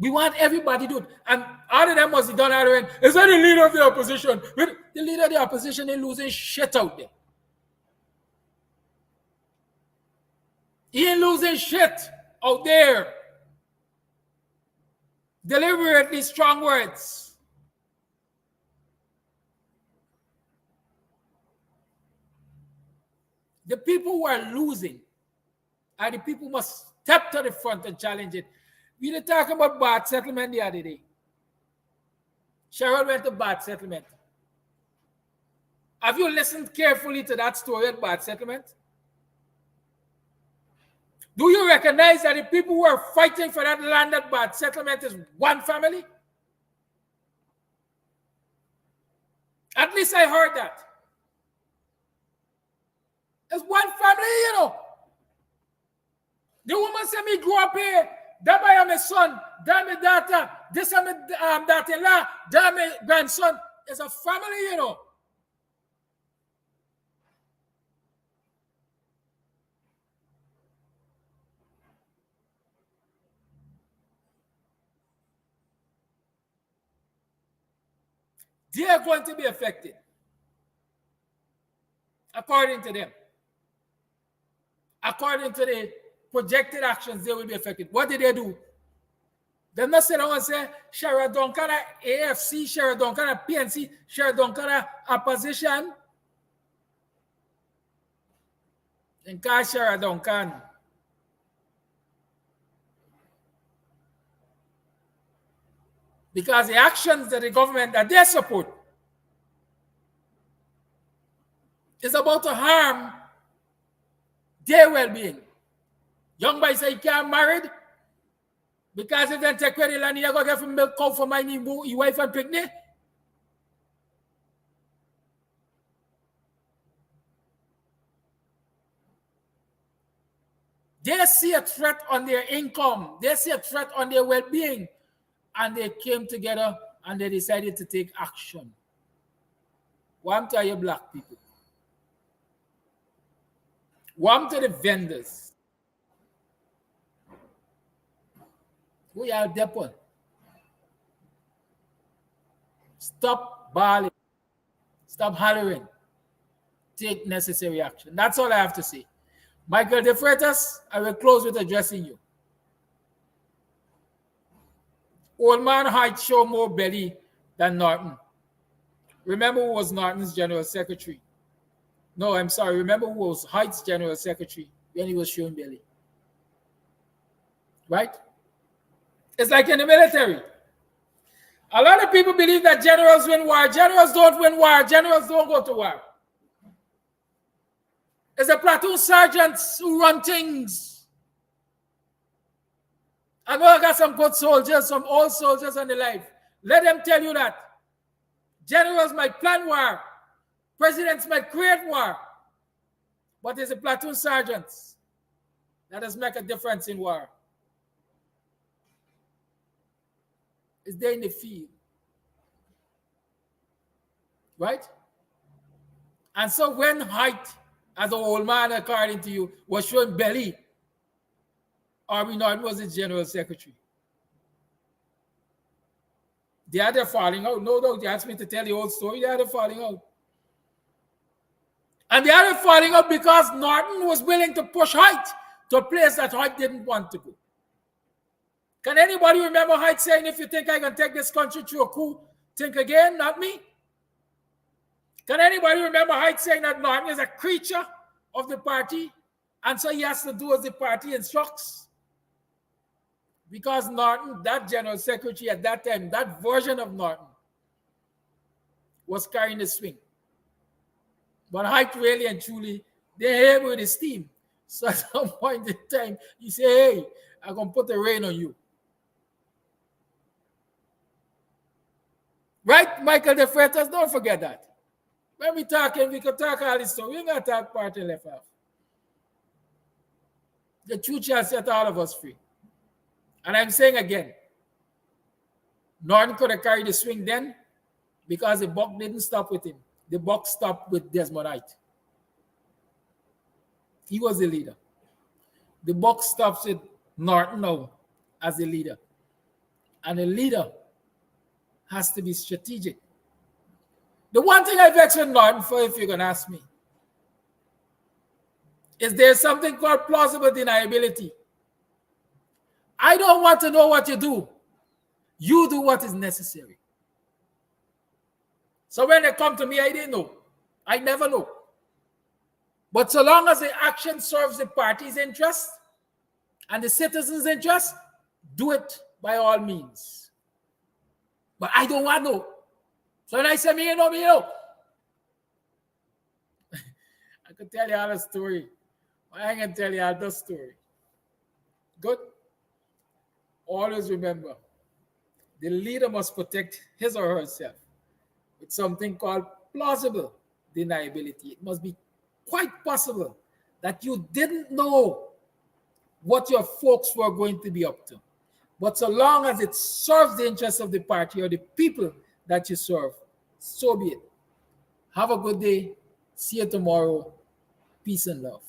We want everybody to do it. And all of them must be done out of it. Is that the leader of the opposition? The leader of the opposition is losing shit out there. He ain't losing shit out there. Deliberately strong words. The people who are losing And the people must step to the front and challenge it. We were talking about bad settlement the other day. Cheryl went to bad settlement. Have you listened carefully to that story at bad settlement? Do you recognize that the people who are fighting for that land at bad settlement is one family? At least I heard that. It's one family, you know. The woman said, me grew up here. That I am my son. That my daughter. This is my daughter-in-law. That my grandson. It's a family, you know. They are going to be affected. According to them. According to the projected actions, they will be affected. What did they do? They not sit down and say, Shara Duncan AFC, Shara Duncan PNC, Shara Duncan opposition. And call Shara Duncan. Because the actions that the government that they support is about to harm their well-being. Young boy say he can't marry because if they take away the land, you're going to get from milk cow for my new wife and picnic. They see a threat on their income. They see a threat on their well-being. And they came together and they decided to take action. One to you black people. One to the vendors. We are depot. Stop bawling. Stop hollering. Take necessary action. That's all I have to say. Michael De Freitas, I will close with addressing you. Old man Hyde show more belly than Norton. Remember who was Norton's general secretary? No, I'm sorry. Remember who was Hyde's general secretary when he was showing belly? Right? It's like in the military. A lot of people believe that generals win war. Generals don't win war. Generals don't go to war. It's the platoon sergeants who run things. I know I got some good soldiers, some old soldiers on the life. Let them tell you that. Generals might plan war. Presidents might create war. But it's the platoon sergeants that does make a difference in war. It's there in the field. Right? And so when Height, as an old man, according to you, was showing belly, Army Norton was his general secretary. They had their falling out. No doubt, you asked me to tell the old story. They had a falling out. And they had a falling out because Norton was willing to push Height to a place that Height didn't want to go. Can anybody remember Height saying, if you think I can take this country through a coup, think again, not me? Can anybody remember Height saying that Norton is a creature of the party, and so he has to do as the party instructs? Because Norton, that general secretary at that time, that version of Norton, was carrying the swing. But Height really and truly, they're here with his team. So at some point in time, he say, hey, I'm going to put the rain on you. Right, Michael De Freitas? Don't forget that. When we talking, we can talk all this stuff. We ain't got to talk party left off. The truth shall set all of us free. And I'm saying again, Norton could have carried the swing then because the buck didn't stop with him. The buck stopped with Desmond Height. He was the leader. The buck stops with Norton now as the leader. And the leader has to be strategic. The one thing I vex with Norton for, if you're going to ask me, is there something called plausible deniability. I don't want to know what you do. You do what is necessary. So when they come to me, I didn't know. I never know. But so long as the action serves the party's interest, and the citizens' interest, do it by all means. But I don't want to. So when I say me know. I could tell you all a story. I can tell you all the story. Good. Always remember, the leader must protect his or herself with something called plausible deniability. It must be quite possible that you didn't know what your folks were going to be up to. But so long as it serves the interests of the party or the people that you serve, so be it. Have a good day. See you tomorrow. Peace and love.